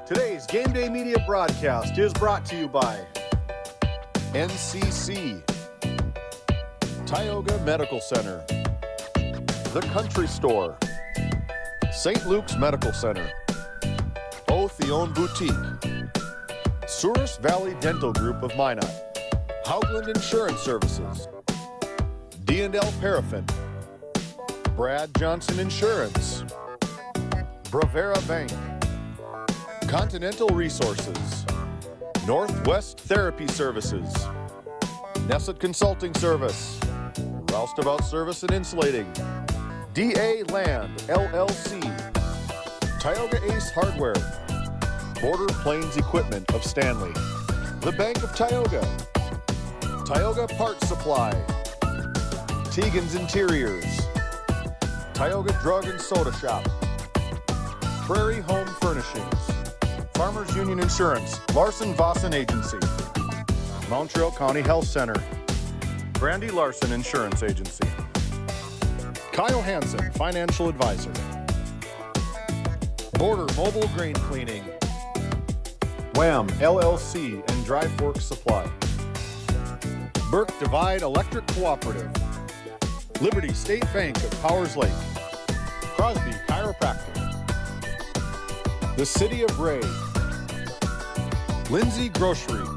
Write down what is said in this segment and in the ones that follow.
Today's GameDay Media broadcast is brought to you by NCC, Tioga Medical Center, The Country Store, St. Luke's Medical Center, Otheon Boutique, Souris Valley Dental Group of Minot, Hoagland Insurance Services, D&L Paraffin, Brad Johnson Insurance, Bravera Bank, Continental Resources, Northwest Therapy Services, Nesset Consulting Service, Roustabout Service and Insulating, DA Land, LLC, Tioga Ace Hardware, Border Plains Equipment of Stanley, The Bank of Tioga, Tioga Parts Supply, Tegan's Interiors, Tioga Drug and Soda Shop, Prairie Home Furnishings, Farmers Union Insurance, Larson Vossen Agency, Montreal County Health Center, Brandy Larson Insurance Agency, Kyle Hansen, Financial Advisor, Border Mobile Grain Cleaning, Wham LLC and Dry Fork Supply, Burke Divide Electric Cooperative, Liberty State Bank of Powers Lake, Crosby Chiropractic, the City of Ray, Lindsay Grocery,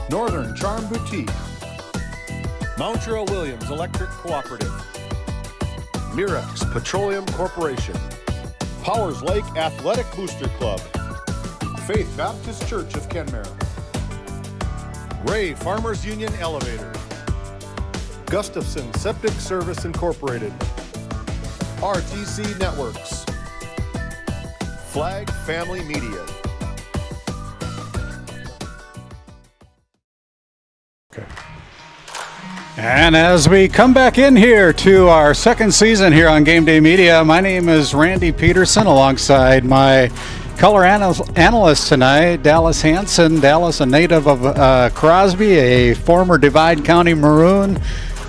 Northern Charm Boutique, Montreal Williams Electric Cooperative, Mirex Petroleum Corporation, Powers Lake Athletic Booster Club, Faith Baptist Church of Kenmare, Ray Farmers Union Elevator, Gustafson Septic Service Incorporated, RTC Networks, Flag Family Media. Okay. And as we come back in here to our second season here on GameDay Media, my name is Randy Peterson alongside my color analyst tonight, Dallas Hansen. Dallas, a native of Crosby, a former Divide County Maroon.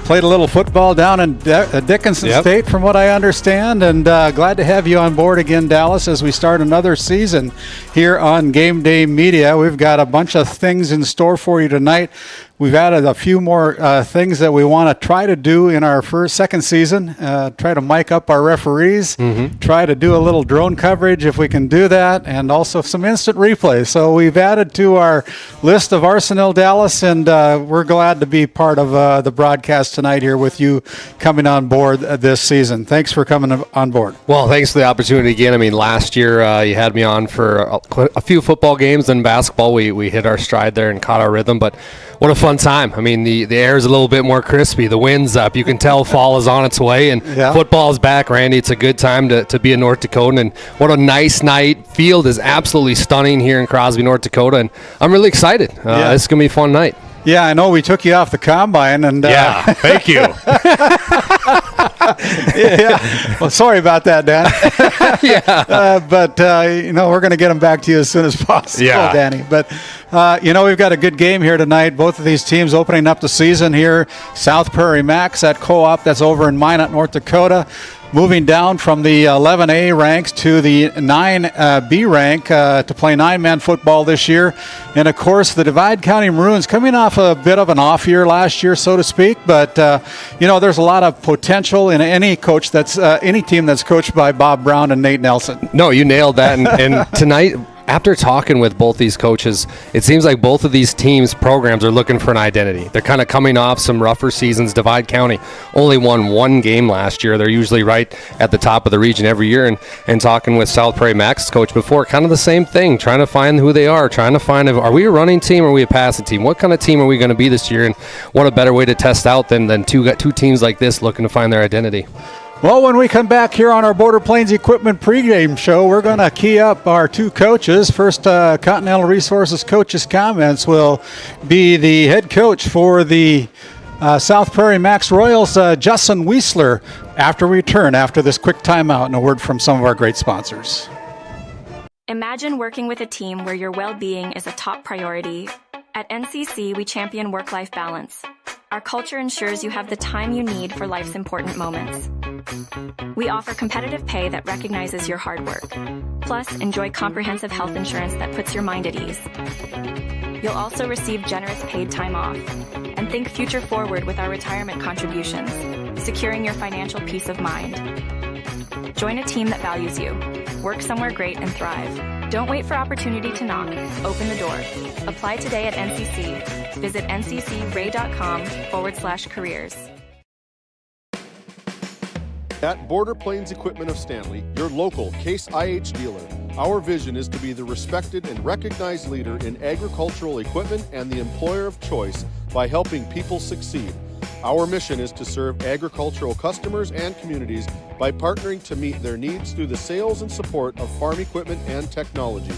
Played a little football down in Dickinson State, from what I understand, and glad to have you on board again, Dallas, as we start another season here on GameDay Media. We've got a bunch of things in store for you tonight. We've added a few more things that we want to try to do in our second season. Try to mic up our referees, try to do a little drone coverage if we can do that, and also some instant replays. So we've added to our list of arsenal, Dallas, and we're glad to be part of the broadcast tonight here with you coming on board this season. Thanks for coming on board. Well, thanks for the opportunity again. I mean, last year you had me on for a few football games, and basketball we hit our stride there and caught our rhythm, but what a fun time. I mean, the air is a little bit more crispy. The wind's up. You can tell fall is on its way, and football is back, Randy. It's a good time to be a North Dakotan, and what a nice night. Field is absolutely stunning here in Crosby, North Dakota, and I'm really excited. It's going to be a fun night. Yeah, I know we took you off the combine. And thank you. Well, sorry about that, Dan. But we're going to get them back to you as soon as possible, Danny. But, we've got a good game here tonight. Both of these teams opening up the season here. South Prairie-Max, that co-op that's over in Minot, North Dakota. Moving down from the 11A ranks to the 9B rank to play 9-man football this year. And, of course, the Divide County Maroons coming off a bit of an off year last year, so to speak. But, there's a lot of potential in any team that's coached by Bob Brown and Nate Nelson. No, you nailed that. And tonight, after talking with both these coaches, it seems like both of these teams' programs are looking for an identity. They're kind of coming off some rougher seasons. Divide County only won one game last year. They're usually right at the top of the region every year. And talking with South Prairie-Max coach before, kind of the same thing, trying to find who they are, trying to find, are we a running team or are we a passing team? What kind of team are we going to be this year? And what a better way to test out than two teams like this looking to find their identity. Well, when we come back here on our Border Plains Equipment pregame show, we're going to key up our two coaches. First, Continental Resources coach's comments will be the head coach for the South Prairie-Max Royals, Justin Weisler, after we return after this quick timeout and a word from some of our great sponsors. Imagine working with a team where your well-being is a top priority. At NCC, we champion work-life balance. Our culture ensures you have the time you need for life's important moments. We offer competitive pay that recognizes your hard work. Plus, enjoy comprehensive health insurance that puts your mind at ease. You'll also receive generous paid time off. And think future forward with our retirement contributions, securing your financial peace of mind. Join a team that values you. Work somewhere great and thrive. Don't wait for opportunity to knock. Open the door. Apply today at NCC. Visit nccray.com/careers. At Border Plains Equipment of Stanley, your local Case IH dealer, our vision is to be the respected and recognized leader in agricultural equipment and the employer of choice by helping people succeed. Our mission is to serve agricultural customers and communities by partnering to meet their needs through the sales and support of farm equipment and technology.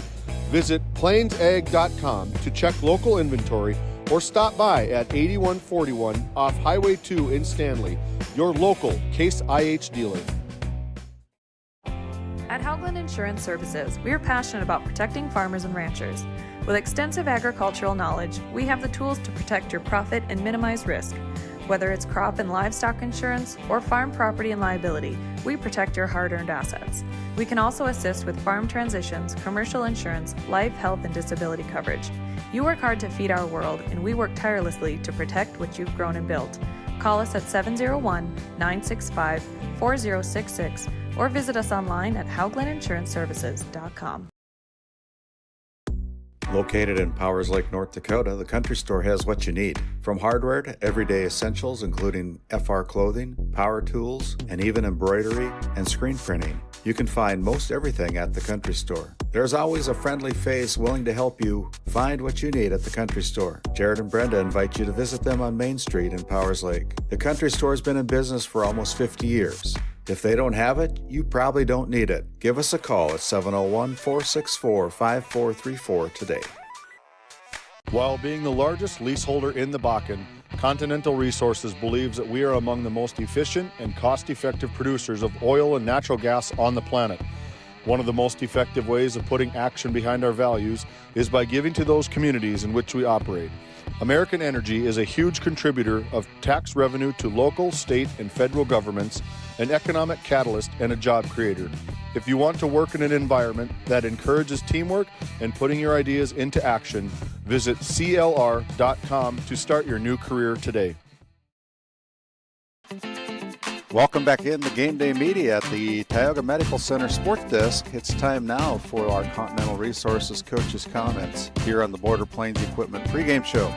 Visit plainsag.com to check local inventory or stop by at 8141 off Highway 2 in Stanley, your local Case IH dealer. At Howgland Insurance Services, we are passionate about protecting farmers and ranchers. With extensive agricultural knowledge, we have the tools to protect your profit and minimize risk. Whether it's crop and livestock insurance or farm property and liability, we protect your hard-earned assets. We can also assist with farm transitions, commercial insurance, life, health, and disability coverage. You work hard to feed our world, and we work tirelessly to protect what you've grown and built. Call us at 701-965-4066 or visit us online at howglandinsuranceservices.com. Located in Powers Lake, North Dakota, the Country Store has what you need. From hardware to everyday essentials, including FR clothing, power tools, and even embroidery and screen printing. You can find most everything at the Country Store. There's always a friendly face willing to help you find what you need at the Country Store. Jared and Brenda invite you to visit them on Main Street in Powers Lake. The Country Store has been in business for almost 50 years. If they don't have it, you probably don't need it. Give us a call at 701-464-5434 today. While being the largest leaseholder in the Bakken, Continental Resources believes that we are among the most efficient and cost-effective producers of oil and natural gas on the planet. One of the most effective ways of putting action behind our values is by giving to those communities in which we operate. American Energy is a huge contributor of tax revenue to local, state, and federal governments, an economic catalyst, and a job creator. If you want to work in an environment that encourages teamwork and putting your ideas into action, visit CLR.com to start your new career today. Welcome back in the Game Day Media at the Tioga Medical Center Sports Desk. It's time now for our Continental Resources coaches' comments here on the Border Plains Equipment pregame show.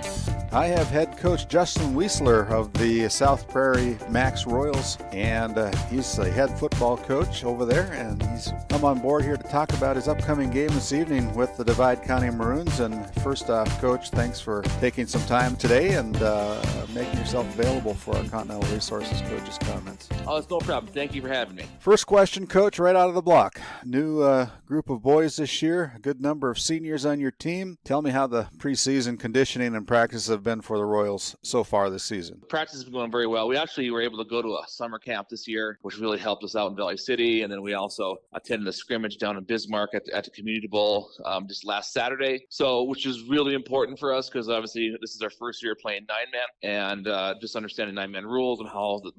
I have head coach Justin Weisler of the South Prairie-Max Royals, and he's the head football coach over there, and he's come on board here to talk about his upcoming game this evening with the Divide County Maroons. And first off, Coach, thanks for taking some time today and making yourself available for our Continental Resources coaches' comments. Oh, it's no problem. Thank you for having me. First question, Coach, right out of the block. New group of boys this year, a good number of seniors on your team. Tell me how the preseason conditioning and practice have been for the Royals so far this season. Practice has been going very well. We actually were able to go to a summer camp this year, which really helped us out in Valley City. And then we also attended a scrimmage down in Bismarck at the Community Bowl just last Saturday. So, which is really important for us because obviously this is our first year playing 9-man and just understanding 9-man rules and how the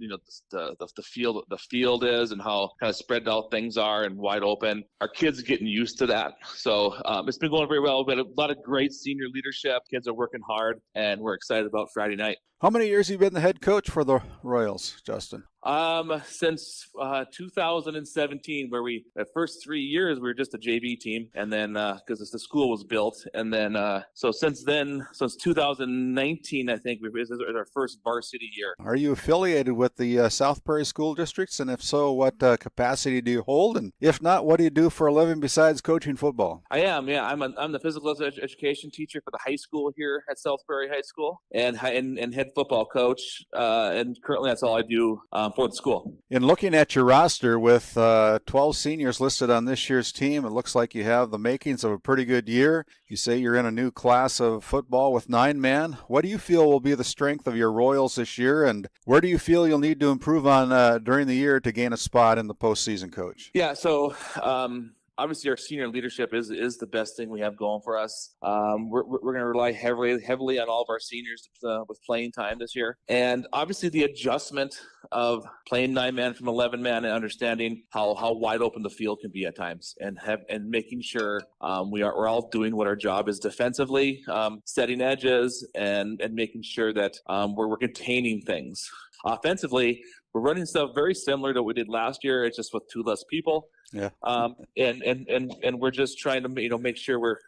field is and how kind of spread out things are and wide open. Our kids are getting used to that. So it's been going very well. We've had a lot of great senior leadership. Kids are working hard, and we're excited about Friday night. How many years have you been the head coach for the Royals, Justin? Since 2017, where the first 3 years we were just a JV team, and then because the school was built, and then so since 2019, I think this is our first varsity year. Are you affiliated with the South Prairie school districts, and if so, what capacity do you hold? And if not, what do you do for a living besides coaching football? I am, yeah. I'm the physical education teacher for the high school here at South Prairie High School, and head football coach, and currently that's all I do for the school. In looking at your roster with 12 seniors listed on this year's team, it looks like you have the makings of a pretty good year. You say you're in a new class of football with 9 men. What do you feel will be the strength of your Royals this year, and where do you feel you'll need to improve on during the year to gain a spot in the postseason, Coach? Yeah, so obviously our senior leadership is the best thing we have going for us. We're going to rely heavily on all of our seniors with playing time this year. And obviously the adjustment of playing 9-man from 11-man and understanding how wide open the field can be at times, and making sure we're all doing what our job is defensively, setting edges and making sure that we're containing things. Offensively, we're running stuff very similar to what we did last year. It's just with 2 less people. Yeah. And we're just trying to make sure we're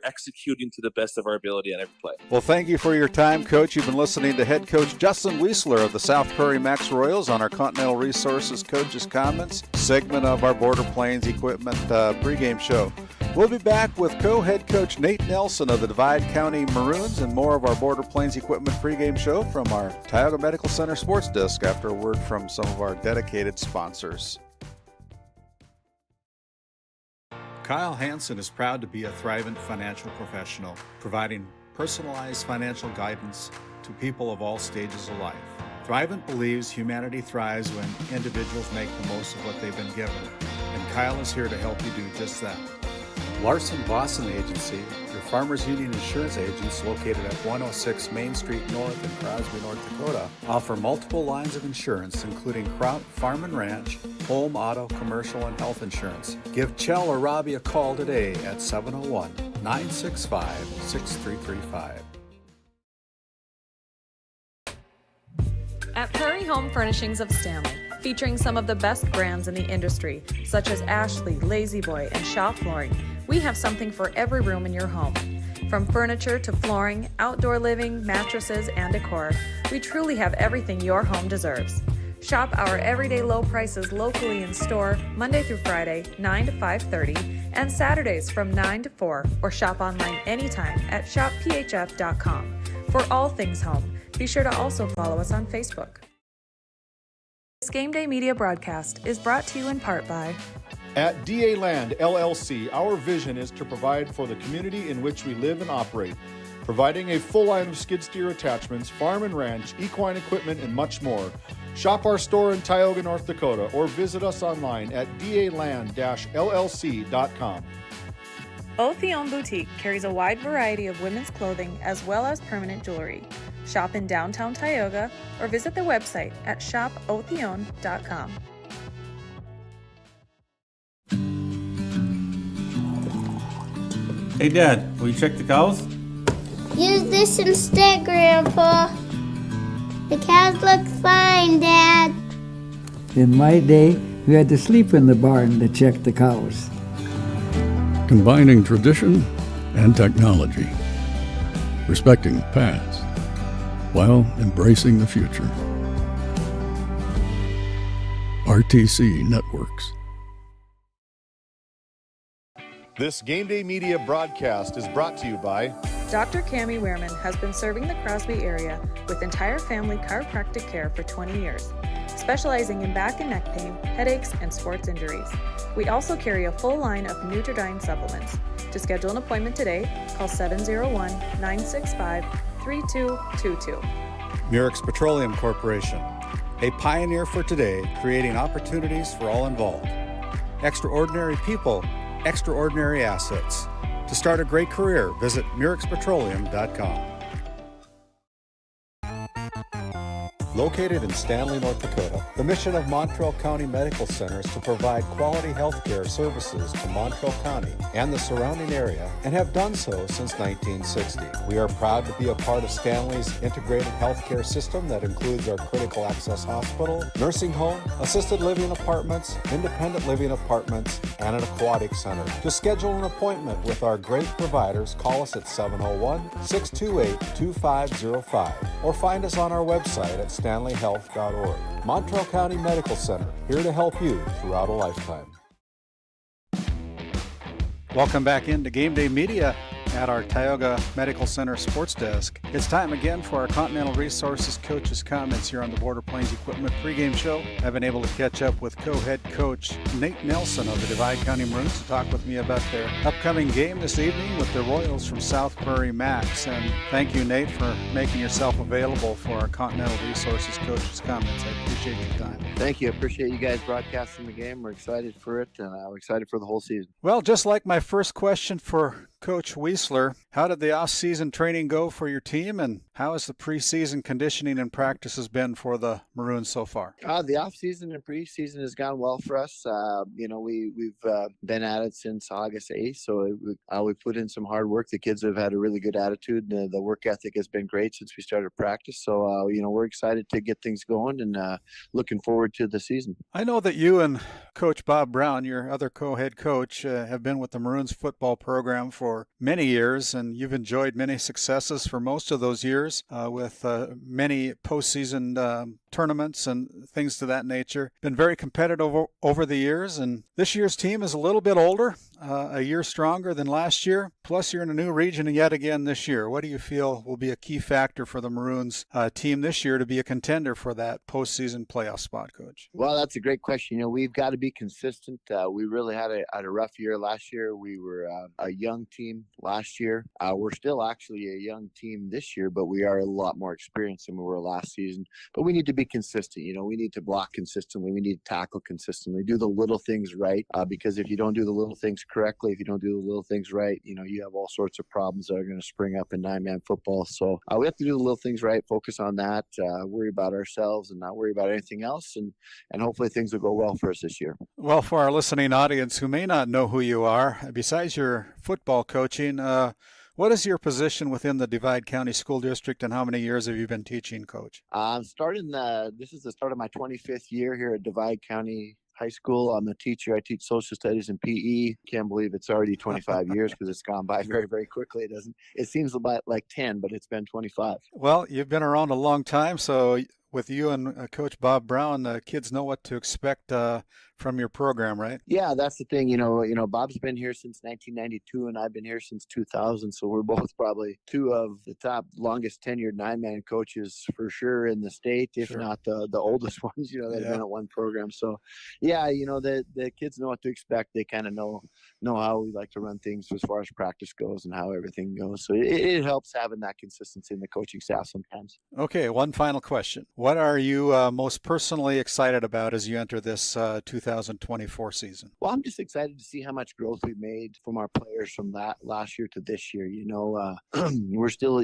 executing to the best of our ability on every play. Well, thank you for your time, Coach. You've been listening to head coach Justin Weisler of the South Prairie-Max Royals on our Continental Resources Coaches Comments segment of our Border Plains Equipment pregame show. We'll be back with co-head coach Nate Nelson of the Divide County Maroons and more of our Border Plains Equipment pregame show from our Tioga Medical Center sports desk after a word from some of our dedicated sponsors. Kyle Hansen is proud to be a Thrivent financial professional, providing personalized financial guidance to people of all stages of life. Thrivent believes humanity thrives when individuals make the most of what they've been given, and Kyle is here to help you do just that. Larson Boston Agency, your Farmers Union insurance agents located at 106 Main Street North in Crosby, North Dakota, offer multiple lines of insurance, including crop, farm and ranch, home, auto, commercial, and health insurance. Give Chell or Robbie a call today at 701-965-6335. At Prairie Home Furnishings of Stanley, featuring some of the best brands in the industry, such as Ashley, Lazy Boy, and Shaw Flooring, we have something for every room in your home. From furniture to flooring, outdoor living, mattresses, and decor, we truly have everything your home deserves. Shop our everyday low prices locally in store Monday through Friday, 9 to 5:30, and Saturdays from 9 to 4, or shop online anytime at shopphf.com. For all things home, be sure to also follow us on Facebook. This GameDay Media broadcast is brought to you in part by At DA Land LLC, our vision is to provide for the community in which we live and operate, providing a full line of skid steer attachments, farm and ranch, equine equipment, and much more. Shop our store in Tioga, North Dakota, or visit us online at daland-llc.com. Otheon Boutique carries a wide variety of women's clothing as well as permanent jewelry. Shop in downtown Tioga or visit their website at shopotheon.com. Hey Dad, will you check the cows? Use this instead, Grandpa. The cows look fine, Dad. In my day, we had to sleep in the barn to check the cows. Combining tradition and technology, respecting the past while embracing the future. RTC Networks. This GameDay Media broadcast is brought to you by Dr. Cammie Wehrman has been serving the Crosby area with entire family chiropractic care for 20 years, specializing in back and neck pain, headaches, and sports injuries. We also carry a full line of Nutridyne supplements. To schedule an appointment today, call 701-965-3222. Murex Petroleum Corporation, a pioneer for today, creating opportunities for all involved. Extraordinary people, extraordinary assets. To start a great career, visit murexpetroleum.com. Located in Stanley, North Dakota, the mission of Montreal County Medical Center is to provide quality health care services to Montreal County and the surrounding area, and have done so since 1960. We are proud to be a part of Stanley's integrated healthcare system that includes our critical access hospital, nursing home, assisted living apartments, independent living apartments, and an aquatic center. To schedule an appointment with our great providers, call us at 701-628-2505 or find us on our website at stanleyhealth.org. Montreal County Medical Center, here to help you throughout a lifetime. Welcome back into Game Day Media at our Tioga Medical Center Sports Desk. It's time again for our Continental Resources Coaches' Comments here on the Border Plains Equipment Pregame Show. I've been able to catch up with co-head coach Nate Nelson of the Divide County Maroons to talk with me about their upcoming game this evening with the Royals from South Prairie-Max. And thank you, Nate, for making yourself available for our Continental Resources Coaches' Comments. I appreciate your time. Thank you. I appreciate you guys broadcasting the game. We're excited for it, and we're excited for the whole season. Well, just like my first question for Coach Weisler, how did the off-season training go for your team, and how has the preseason conditioning and practices been for the Maroons so far? The off-season and preseason has gone well for us. We've been at it since August 8th, so we put in some hard work. The kids have had a really good attitude. The work ethic has been great since we started practice. So, we're excited to get things going and looking forward to the season. I know that you and Coach Bob Brown, your other co-head coach, have been with the Maroons football program for many years, and you've enjoyed many successes for most of those years with many postseason tournaments and things to that nature. Been very competitive over the years, and this year's team is a little bit older, a year stronger than last year. Plus, you're in a new region yet again this year. What do you feel will be a key factor for the Maroons team this year to be a contender for that postseason playoff spot, Coach? Well, that's a great question. We've got to be consistent. We really had a rough year last year. We were a young team last year. We're still actually a young team this year, but we are a lot more experienced than we were last season. But we need to be consistent. We need to block consistently. We need to tackle consistently, do the little things right, because if you don't do the little things correctly, if you don't do the little things right, you have all sorts of problems that are going to spring up in 9-man football. So we have to do the little things right, focus on that, worry about ourselves and not worry about anything else, and hopefully things will go well for us this year. Well, for our listening audience who may not know who you are, besides your football coaching, what is your position within the Divide County School District, and how many years have you been teaching, Coach? This is the start of my 25th year here at Divide County High School. I'm a teacher. I teach social studies and PE. Can't believe it's already 25 years because it's gone by very, very quickly. It seems about like 10, but it's been 25. Well, you've been around a long time, so with you and Coach Bob Brown, kids know what to expect from your program, right? Yeah, that's the thing. Bob's been here since 1992, and I've been here since 2000. So we're both probably two of the top longest tenured 9-man coaches for sure in the state, if not the oldest ones. That have been at one program. So, yeah, the kids know what to expect. They kind of know how we like to run things as far as practice goes and how everything goes. So it helps having that consistency in the coaching staff sometimes. Okay, one final question. What are you most personally excited about as you enter this 2024 season? Well, I'm just excited to see how much growth we've made from our players from that last year to this year. We're still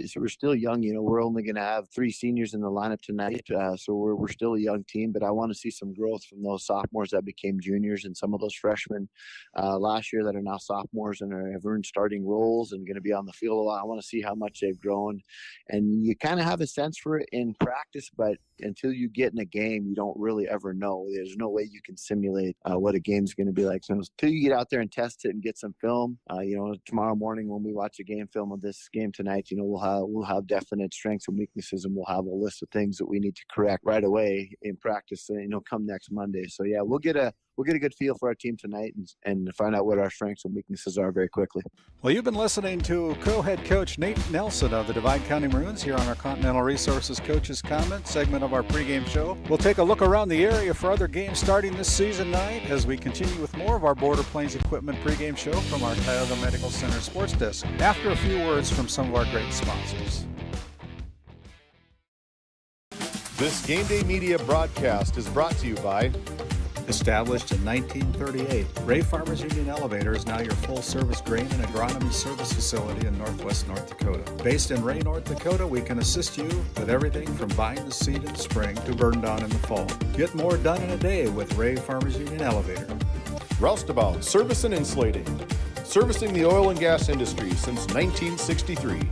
young. We're only going to have 3 seniors in the lineup tonight, so we're still a young team. But I want to see some growth from those sophomores that became juniors and some of those freshmen last year that are now sophomores and have earned starting roles and going to be on the field a lot. I want to see how much they've grown, and you kind of have a sense for it in practice, but until you get in a game, you don't really ever know. There's no way you can simulate what a game's going to be like. So until you get out there and test it and get some film, tomorrow morning when we watch a game film of this game tonight, we'll have definite strengths and weaknesses, and we'll have a list of things that we need to correct right away in practice, come next Monday. So yeah, we'll get a good feel for our team tonight and find out what our strengths and weaknesses are very quickly. Well, you've been listening to co-head coach Nate Nelson of the Divide County Maroons here on our Continental Resources Coaches Comment segment of our pregame show. We'll take a look around the area for other games starting this season night as we continue with more of our Border Plains Equipment pregame show from our Tioga Medical Center Sports Desk after a few words from some of our great sponsors. This Game Day Media broadcast is brought to you by Established in 1938, Ray Farmers Union Elevator is now your full-service grain and agronomy service facility in northwest North Dakota. Based in Ray, North Dakota, we can assist you with everything from buying the seed in the spring to burn down in the fall. Get more done in a day with Ray Farmers Union Elevator. Roustabout Service and Insulating, servicing the oil and gas industry since 1963.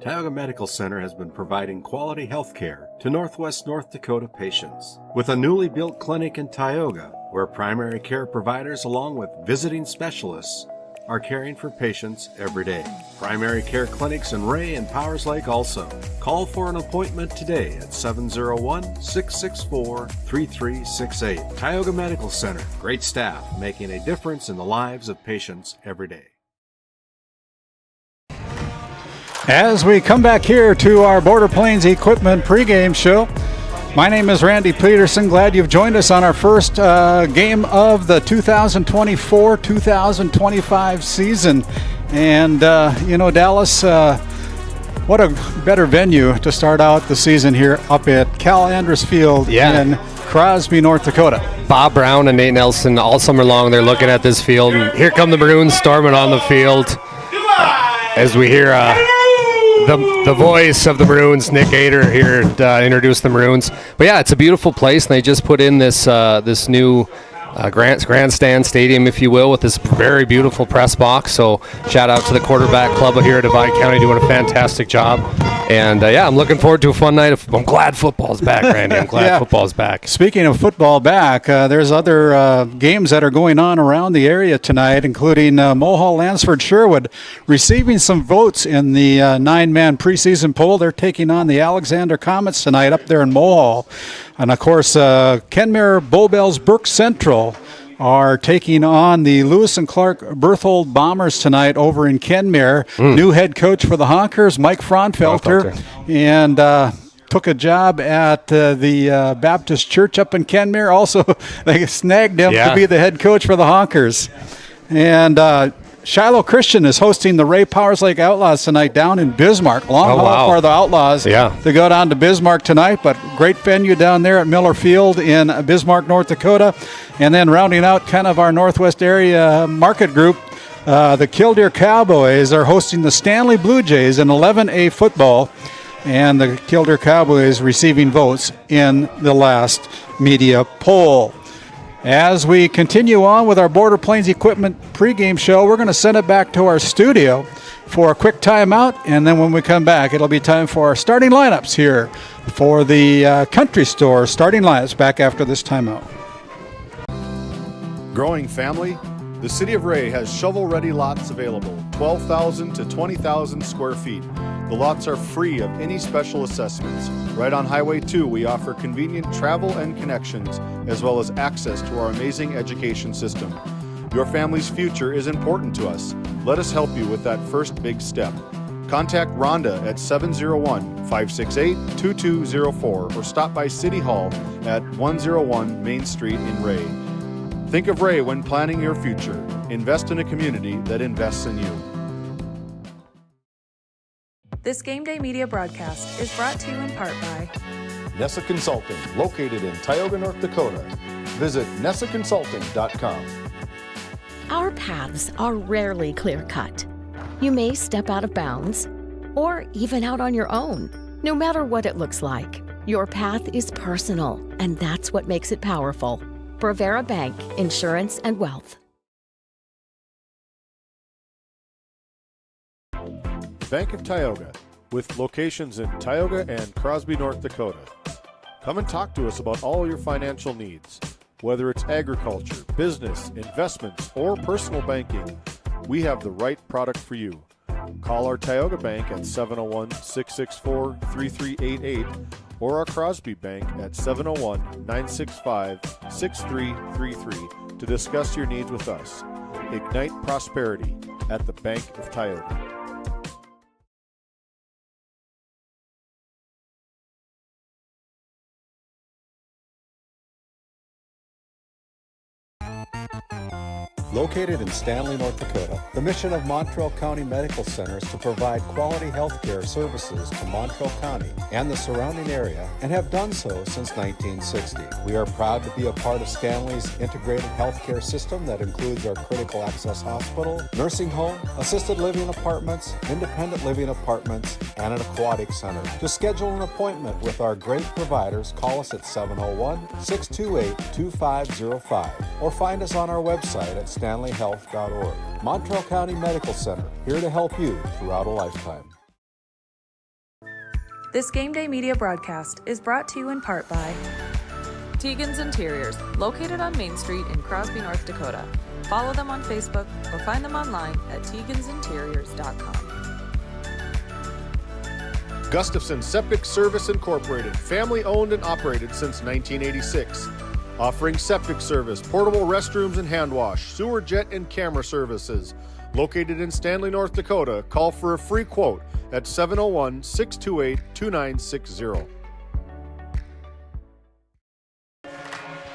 Tioga Medical Center has been providing quality health care to Northwest North Dakota patients. With a newly built clinic in Tioga, where primary care providers along with visiting specialists are caring for patients every day. Primary care clinics in Ray and Powers Lake also. Call for an appointment today at 701-664-3368. Tioga Medical Center, great staff making a difference in the lives of patients every day. As we come back here to our Border Plains Equipment pregame show, my name is Randy Peterson. Glad you've joined us on our first game of the 2024-2025 season. And, Dallas, what a better venue to start out the season here up at Cal Andrist Field in Crosby, North Dakota. Bob Brown and Nate Nelson all summer long, they're looking at this field. And here come the Maroons storming on the field as we hear the voice of the Maroons, Nick Ader, here introduce the Maroons. But yeah, it's a beautiful place, and they just put in this new grandstand stadium, if you will, with this very beautiful press box. So shout out to the quarterback club here at Divide County, doing a fantastic job. And I'm looking forward to a fun night. I'm glad football's back, Randy. I'm glad football's back. Speaking of football back, there's other games that are going on around the area tonight, including Mohall, Lansford, Sherwood receiving some votes in the 9-man preseason poll. They're taking on the Alexander Comets tonight up there in Mohall. And, of course, Kenmare, Bowbells, Burke Central are taking on the Lewis and Clark Berthold Bombers tonight over in Kenmare. New head coach for the Honkers, Mike Fraunfelter, and took a job at the Baptist Church up in Kenmare. Also, they snagged him to be the head coach for the Honkers. And Shiloh Christian is hosting the Ray Powers Lake Outlaws tonight down in Bismarck. Long haul for the Outlaws to go down to Bismarck tonight, but great venue down there at Miller Field in Bismarck, North Dakota. And then rounding out kind of our Northwest area market group, the Killdeer Cowboys are hosting the Stanley Blue Jays in 11A football, and the Killdeer Cowboys receiving votes in the last media poll. As we continue on with our Border Plains Equipment pregame show, we're going to send it back to our studio for a quick timeout, and then when we come back, it'll be time for our starting lineups here for the Country Store starting lineups back after this timeout. Growing family? The City of Ray has shovel-ready lots available, 12,000 to 20,000 square feet. The lots are free of any special assessments. Right on Highway 2, we offer convenient travel and connections, as well as access to our amazing education system. Your family's future is important to us. Let us help you with that first big step. Contact Rhonda at 701-568-2204 or stop by City Hall at 101 Main Street in Ray. Think of Ray when planning your future. Invest in a community that invests in you. This Game Day Media broadcast is brought to you in part by Nessa Consulting, located in Tioga, North Dakota. Visit nessaconsulting.com. Our paths are rarely clear-cut. You may step out of bounds, or even out on your own. No matter what it looks like, your path is personal, and that's what makes it powerful. Bravera Bank, Insurance and Wealth. Bank of Tioga, with locations in Tioga and Crosby, North Dakota. Come and talk to us about all your financial needs. Whether it's agriculture, business, investments, or personal banking, we have the right product for you. Call our Tioga Bank at 701-664-3388 or our Crosby Bank at 701-965-6333 to discuss your needs with us. Ignite prosperity at the Bank of Tioga. Located in Stanley, North Dakota, the mission of Montreal County Medical Center is to provide quality health care services to Montreal County and the surrounding area, and have done so since 1960. We are proud to be a part of Stanley's integrated healthcare system that includes our critical access hospital, nursing home, assisted living apartments, independent living apartments, and an aquatic center. To schedule an appointment with our great providers, call us at 701-628-2505 or find us on our website at stanleyhealth.org. Montreal County Medical Center, here to help you throughout a lifetime. This Game Day Media broadcast is brought to you in part by Tegan's Interiors, located on Main Street in Crosby, North Dakota. Follow them on Facebook or find them online at tegansinteriors.com. Gustafson Septic Service Incorporated, family owned and operated since 1986. Offering septic service, portable restrooms and hand wash, sewer jet and camera services. Located in Stanley, North Dakota, call for a free quote at 701-628-2960.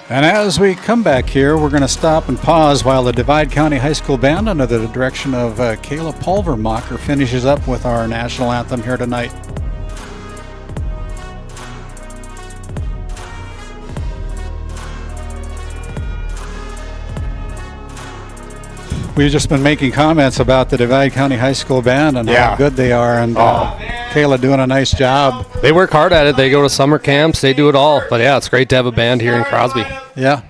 And as we come back here, we're going to stop and pause while the Divide County High School Band, under the direction of Kayla Pulvermacher, finishes up with our national anthem here tonight. We've just been making comments about the Divide County High School Band and how good they are, and Kayla doing a nice job. They work hard at it. They go to summer camps. They do it all. But, yeah, it's great to have a band here in Crosby. Yeah.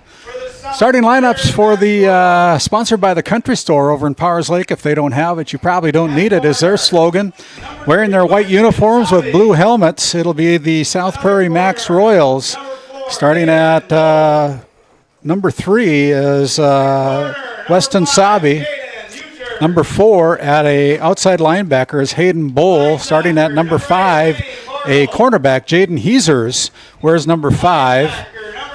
Starting lineups for the sponsored by the Country Store over in Powers Lake. If they don't have it, you probably don't need it, is their slogan. Wearing their white uniforms with blue helmets, it'll be the South Prairie-Max Royals. Starting at number 3 is Weston Sabi. Number 4 at a outside linebacker is Hayden Bowl. Starting at number 5, a cornerback, Jaden Heesers, wears number 5.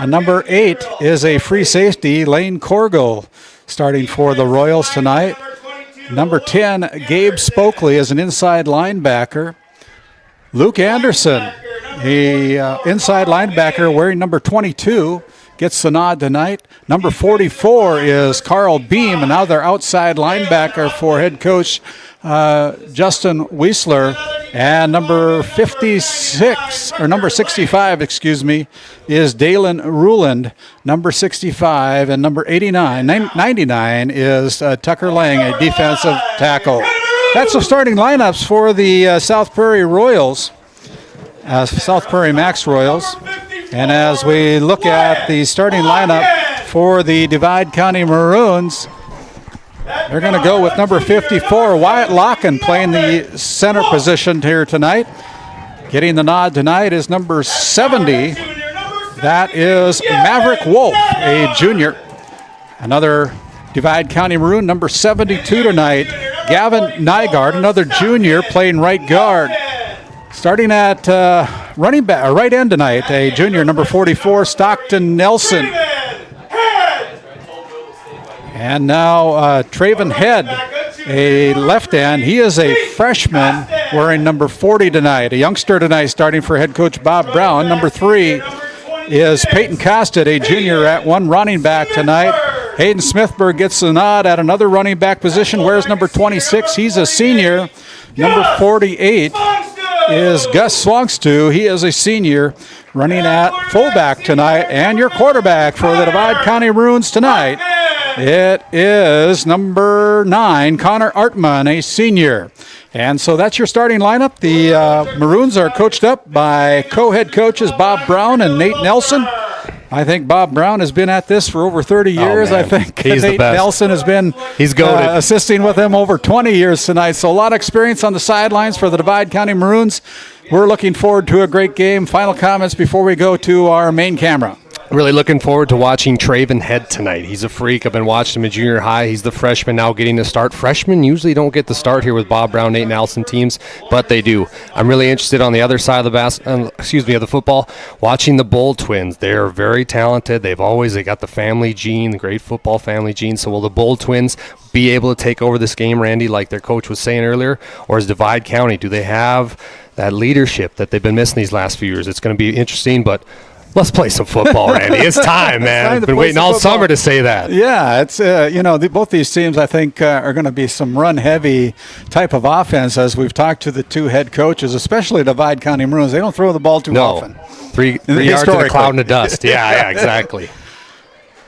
And number 8 is a free safety, Lane Corgo, starting for the Royals tonight. Number 10, Gabe Spokley, is an inside linebacker. Luke Anderson, a inside linebacker wearing number 22, gets the nod tonight. Number 44 is Carl Beam, another outside linebacker for head coach Justin Weisler. And number 65, is Dalen Ruland, number 65. And number 99 is Tucker Lang, a defensive tackle. That's the starting lineups for the South Prairie Royals, South Prairie Max Royals. And as we look at the starting lineup for the Divide County Maroons, they're going to go with number 54, Wyatt Locken, playing the center position here tonight. Getting the nod tonight is number 70. That is Maverick Wolf, a junior. Another Divide County Maroon, number 72 tonight, Gavin Nygaard, another junior, playing right guard. Starting at running back, right end tonight, a junior, number 44, Stockton Nelson. And now Traven Head, a left end. He is a freshman wearing number 40 tonight, a youngster tonight, starting for head coach Bob Brown. Number 3 is Peyton Costed, a junior, at one running back tonight. Hayden Smithberg gets the nod at another running back position. Where's number 26? He's a senior. Number 48 is Gus Swangstu. He is a senior, running at fullback tonight. And your quarterback for the Divide County Maroons tonight, it is number 9, Connor Artman, a senior. And so that's your starting lineup. The Maroons are coached up by co-head coaches Bob Brown and Nate Nelson. I think Bob Brown has been at this for over 30 years. I think he's Nate Nelson has been assisting with him over 20 years tonight. So a lot of experience on the sidelines for the Divide County Maroons. We're looking forward to a great game. Final comments before we go to our main camera. Really looking forward to watching Traven Head tonight. He's a freak. I've been watching him in junior high. He's the freshman now getting to start. Freshmen usually don't get to start here with Bob Brown, Nate Nelson teams, but they do. I'm really interested on the other side of the of the football, watching the Bull twins. They're very talented. They got the family gene, the great football family gene. So will the Bull twins be able to take over this game, Randy, like their coach was saying earlier? Or is Divide County, do they have that leadership that they've been missing these last few years? It's going to be interesting, but Let's play some football, Randy. It's time, man. I've been waiting all summer to say that. Yeah, it's both these teams I think are going to be some run-heavy type of offense. As we've talked to the two head coaches, especially Divide County Maroons, they don't throw the ball too often. Three yards in a cloud of dust. Yeah, exactly.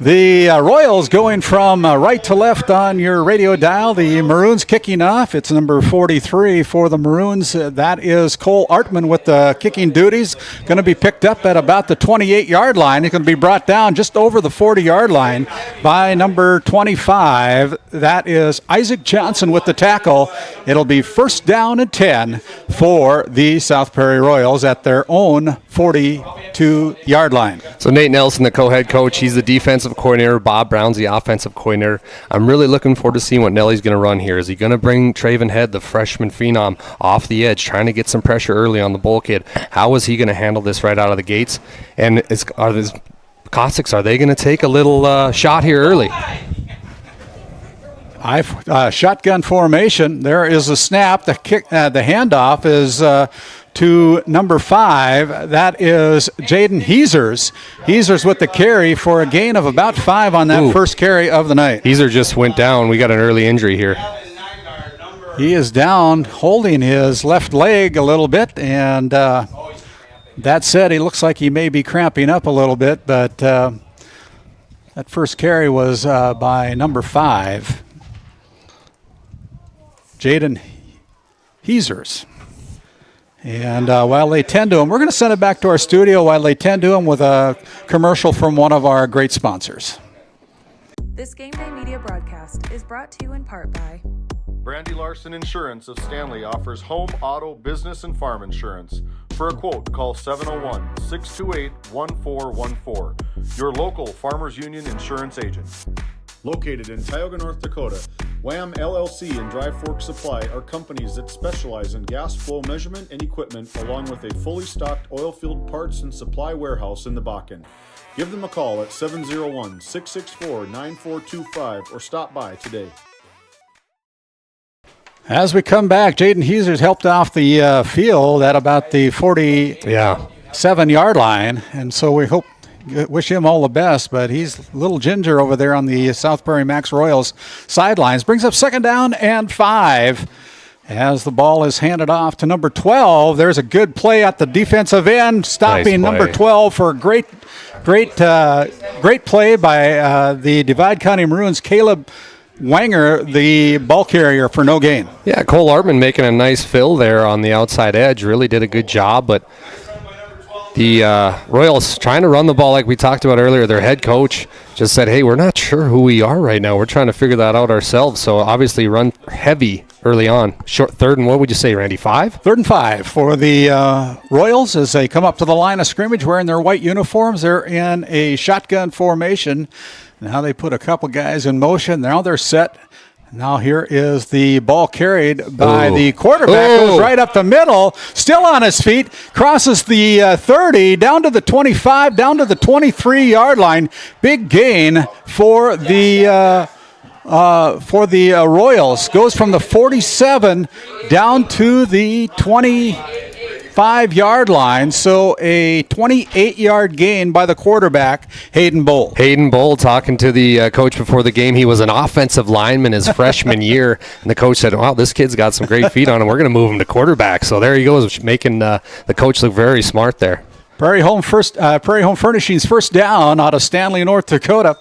The Royals going from right to left on your radio dial. The Maroons kicking off. It's number 43 for the Maroons. That is Cole Artman with the kicking duties. Going to be picked up at about the 28-yard line. It's going to be brought down just over the 40-yard line by number 25. That is Isaac Johnson with the tackle. It'll be first down and 10 for the South Prairie Royals at their own 42-yard line. So Nate Nelson, the co-head coach, he's the defensive coordinator. Bob Brown's the offensive coordinator. I'm really looking forward to seeing what Nelly's going to run here. Is he going to bring Traven Head, the freshman phenom, off the edge, trying to get some pressure early on the bull kid? How is he going to handle this right out of the gates? And are these Cossacks, are they going to take a little shot here early? Shotgun formation. There is a snap. The handoff is to number 5. That is Jaden Heesers. Heesers with the carry for a gain of about 5 on that first carry of the night. Heeser just went down. We got an early injury here. He is down, holding his left leg a little bit, and that said, he looks like he may be cramping up a little bit, but that first carry was by number 5, Jaden Heesers. And while they tend to him, we're going to send it back to our studio while they tend to him with a commercial from one of our great sponsors. This GameDay Media broadcast is brought to you in part by Brandy Larson Insurance of Stanley offers home, auto, business, and farm insurance. For a quote, call 701-628-1414. Your local Farmers Union insurance agent. Located in Tioga, North Dakota, Wham LLC and Dry Fork Supply are companies that specialize in gas flow measurement and equipment, along with a fully stocked oil field parts and supply warehouse in the Bakken. Give them a call at 701-664-9425 or stop by today. As we come back, Jaden Heesers helped off the field at about the 47-yard line, and so we wish him all the best, but he's a little ginger over there on the South Prairie-Max Royals sidelines. Brings up second down and 5 as the ball is handed off to number 12. There's a good play at the defensive end, stopping number 12 for a great play by the Divide County Maroons, Caleb Wanger, the ball carrier, for no gain. Yeah, Cole Artman making a nice fill there on the outside edge. Really did a good job, but the Royals trying to run the ball like we talked about earlier. Their head coach just said, hey, we're not sure who we are right now. We're trying to figure that out ourselves. So obviously run heavy early on. Short third and what would you say, Randy, 5? Third and 5 for the Royals as they come up to the line of scrimmage wearing their white uniforms. They're in a shotgun formation. Now they put a couple guys in motion. Now they're set. Now here is the ball carried by the quarterback. Goes right up the middle, still on his feet, crosses the 30, down to the 25, down to the 23-yard line. Big gain for the Royals. Goes from the 47 down to the 25-yard line, so a 28-yard gain by the quarterback, Hayden Bowl. Hayden Bowl talking to the coach before the game. He was an offensive lineman his freshman year, and the coach said, wow, this kid's got some great feet on him. We're going to move him to quarterback. So there he goes, making the coach look very smart there. Prairie Home Furnishings first down out of Stanley, North Dakota.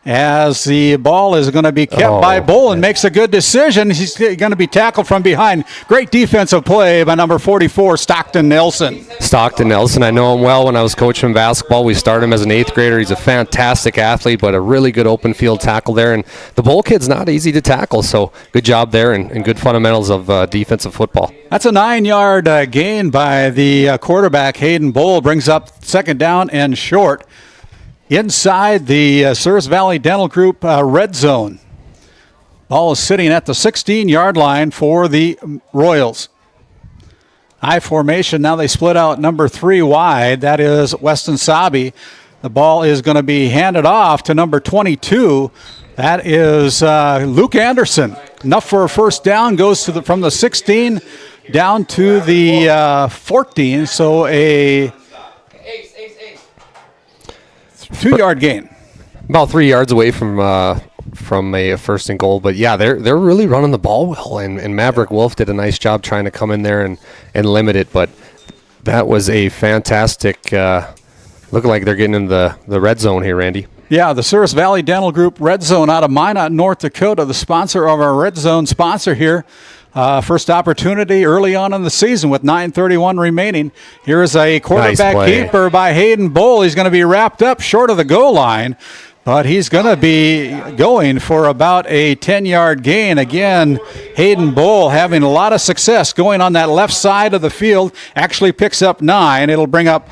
As the ball is going to be kept by Bowl and makes a good decision. He's going to be tackled from behind. Great defensive play by number 44, Stockton Nelson. Stockton Nelson, I know him well. When I was coaching basketball, we started him as an 8th grader. He's a fantastic athlete, but a really good open field tackle there. And the Bowl kid's not easy to tackle, so good job there and good fundamentals of defensive football. That's a 9-yard gain by the quarterback, Hayden Bowl. Brings up second down and short. Inside the Service Valley Dental Group red zone. Ball is sitting at the 16-yard line for the Royals. I formation. Now they split out number 3 wide. That is Weston Sabi. The ball is going to be handed off to number 22. That is Luke Anderson. Enough for a first down. Goes to from the 16 down to the 14. So a 2-yard gain. About 3 yards away from a first and goal. But, yeah, they're really running the ball well, and Maverick Wolf did a nice job trying to come in there and limit it. But that was a fantastic looking like they're getting in the red zone here, Randy. Yeah, the Souris Valley Dental Group Red Zone out of Minot, North Dakota, the sponsor of our Red Zone sponsor here. First opportunity early on in the season with 9:31 remaining. Here is a quarterback keeper by Hayden Bull. He's going to be wrapped up short of the goal line, but he's going to be going for about a 10-yard gain. Again, Hayden Bull having a lot of success going on that left side of the field. Actually picks up 9. It'll bring up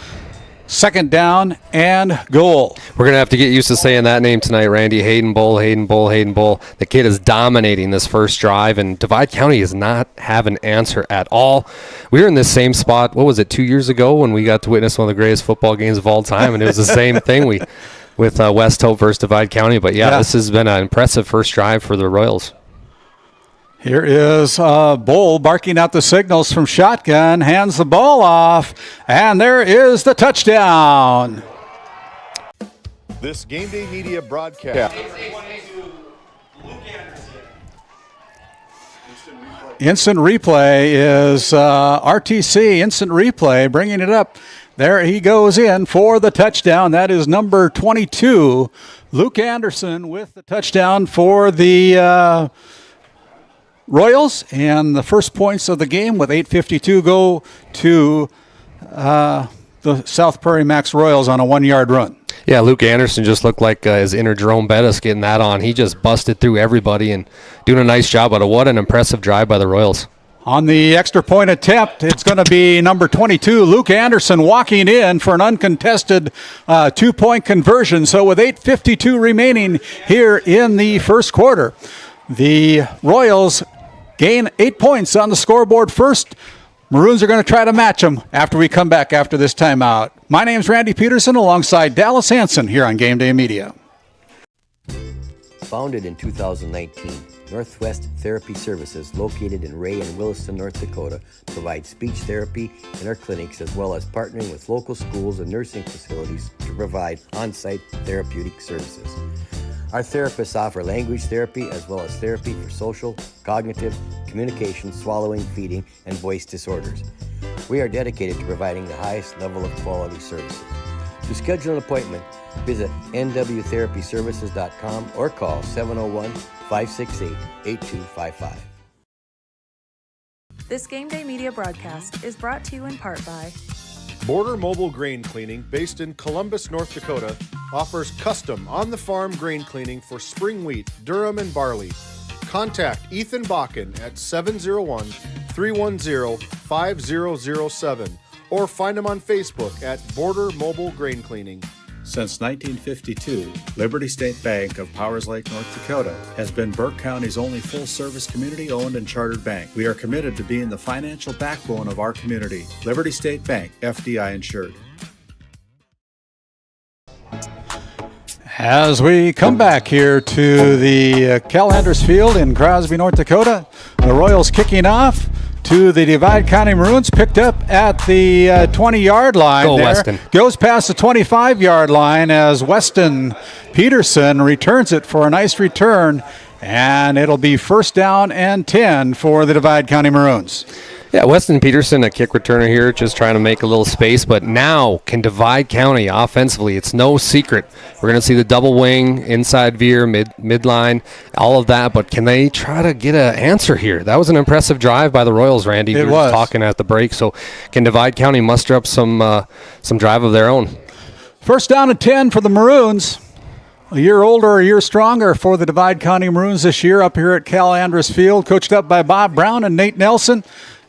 second down and goal. We're going to have to get used to saying that name tonight, Randy. Hayden Bull, Hayden Bull, Hayden Bull. The kid is dominating this first drive, and Divide County does not have an answer at all. We were in this same spot, 2 years ago when we got to witness one of the greatest football games of all time, and it was the same thing with West Hope versus Divide County. But, yeah, this has been an impressive first drive for the Royals. Here is Bull barking out the signals from shotgun, hands the ball off, and there is the touchdown. This GameDay Media broadcast. Instant replay is RTC, instant replay, bringing it up. There he goes in for the touchdown. That is number 22, Luke Anderson, with the touchdown for the Royals, and the first points of the game with 8:52 go to the South Prairie-Max Royals on a 1-yard run. Yeah, Luke Anderson just looked like his inner Jerome Bettis getting that on. He just busted through everybody and doing a nice job. But what an impressive drive by the Royals. On the extra point attempt, it's going to be number 22, Luke Anderson, walking in for an uncontested 2-point conversion. So with 8:52 remaining here in the first quarter, the Royals gain 8 points on the scoreboard first. Maroons are going to try to match them after we come back after this timeout. My name's Randy Peterson alongside Dallas Hanson here on GameDay Media. Founded in 2019, Northwest Therapy Services, located in Ray and Williston, North Dakota, provides speech therapy in our clinics as well as partnering with local schools and nursing facilities to provide on-site therapeutic services. Our therapists offer language therapy as well as therapy for social, cognitive, communication, swallowing, feeding, and voice disorders. We are dedicated to providing the highest level of quality services. To schedule an appointment, visit nwtherapyservices.com or call 701-568-8255. This GameDay Media broadcast is brought to you in part by Border Mobile Grain Cleaning, based in Columbus, North Dakota, offers custom on-the-farm grain cleaning for spring wheat, durum, and barley. Contact Ethan Bakken at 701-310-5007 or find him on Facebook at Border Mobile Grain Cleaning. Since 1952, Liberty State Bank of Powers Lake, North Dakota has been Burke County's only full-service community-owned and chartered bank. We are committed to being the financial backbone of our community. Liberty State Bank, FDI insured. As we come back here to the Cal Andrist Field in Crosby, North Dakota, the Royals kicking off to the Divide County Maroons, picked up at the 20-yard line. Go Weston. Goes past the 25-yard line as Weston Peterson returns it for a nice return, and it'll be first down and 10 for the Divide County Maroons. Yeah, Weston Peterson, a kick returner here, just trying to make a little space. But now can Divide County offensively. It's no secret. We're going to see the double wing, inside veer, midline, all of that. But can they try to get an answer here? That was an impressive drive by the Royals, Randy. It we were talking at the break. So can Divide County muster up some drive of their own? First down and 10 for the Maroons. A year older, a year stronger for the Divide County Maroons this year up here at Cal Andrist Field, coached up by Bob Brown and Nate Nelson.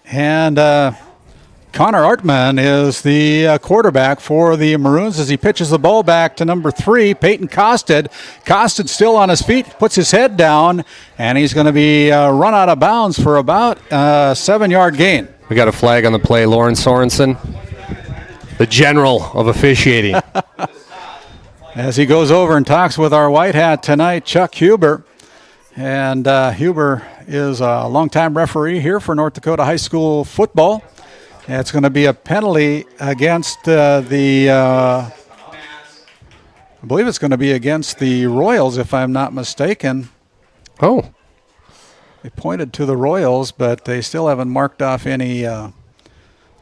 And Connor Artman is the quarterback for the Maroons as he pitches the ball back to number 3, Peyton Costed. Costed still on his feet, puts his head down, and he's going to be run out of bounds for about a 7-yard gain. We got a flag on the play. Lauren Sorensen, the general of officiating. As he goes over and talks with our white hat tonight, Chuck Huber. And Huber is a longtime referee here for North Dakota high school football. It's going to be a penalty against the I believe it's going to be against the Royals, if I'm not mistaken. Oh. They pointed to the Royals, but they still haven't marked off any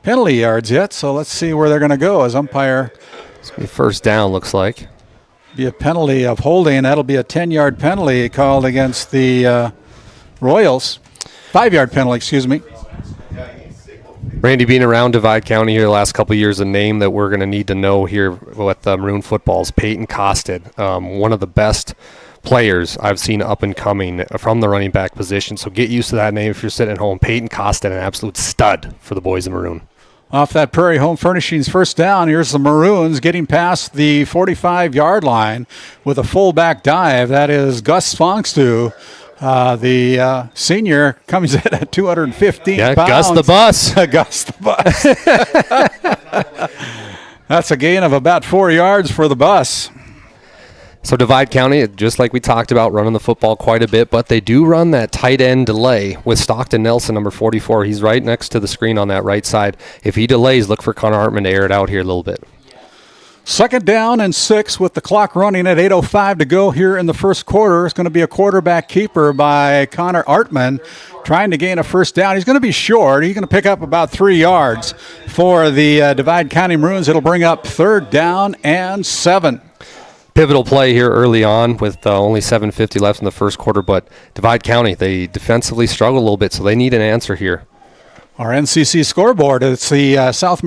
penalty yards yet. So let's see where they're going to go as umpire. It's going to be first down, looks like. Be a penalty of holding. That'll be a 10-yard penalty called against the Royals. 5-yard penalty, excuse me. Randy, being around Divide County here the last couple of years, a name that we're going to need to know here with Maroon football is Peyton Costed, one of the best players I've seen up and coming from the running back position. So get used to that name if you're sitting at home. Peyton Costed, an absolute stud for the boys in Maroon. Off that Prairie Home Furnishings first down, here's the Maroons getting past the 45-yard line with a fullback dive. That is Gus Fongstu. The senior comes in at 215 pounds. Gus the bus. Gus the bus. That's a gain of about 4 yards for the bus. So Divide County, just like we talked about, running the football quite a bit, but they do run that tight end delay with Stockton Nelson, number 44. He's right next to the screen on that right side. If he delays, look for Connor Hartman to air it out here a little bit. 2nd down and 6 with the clock running at 8:05 to go here in the first quarter. It's going to be a quarterback keeper by Connor Artman trying to gain a first down. He's going to be short. He's going to pick up about 3 yards for the Divide County Maroons. It'll bring up 3rd down and 7. Pivotal play here early on with only 7:50 left in the first quarter, but Divide County, they defensively struggle a little bit, so they need an answer here. Our NCC scoreboard, it's the South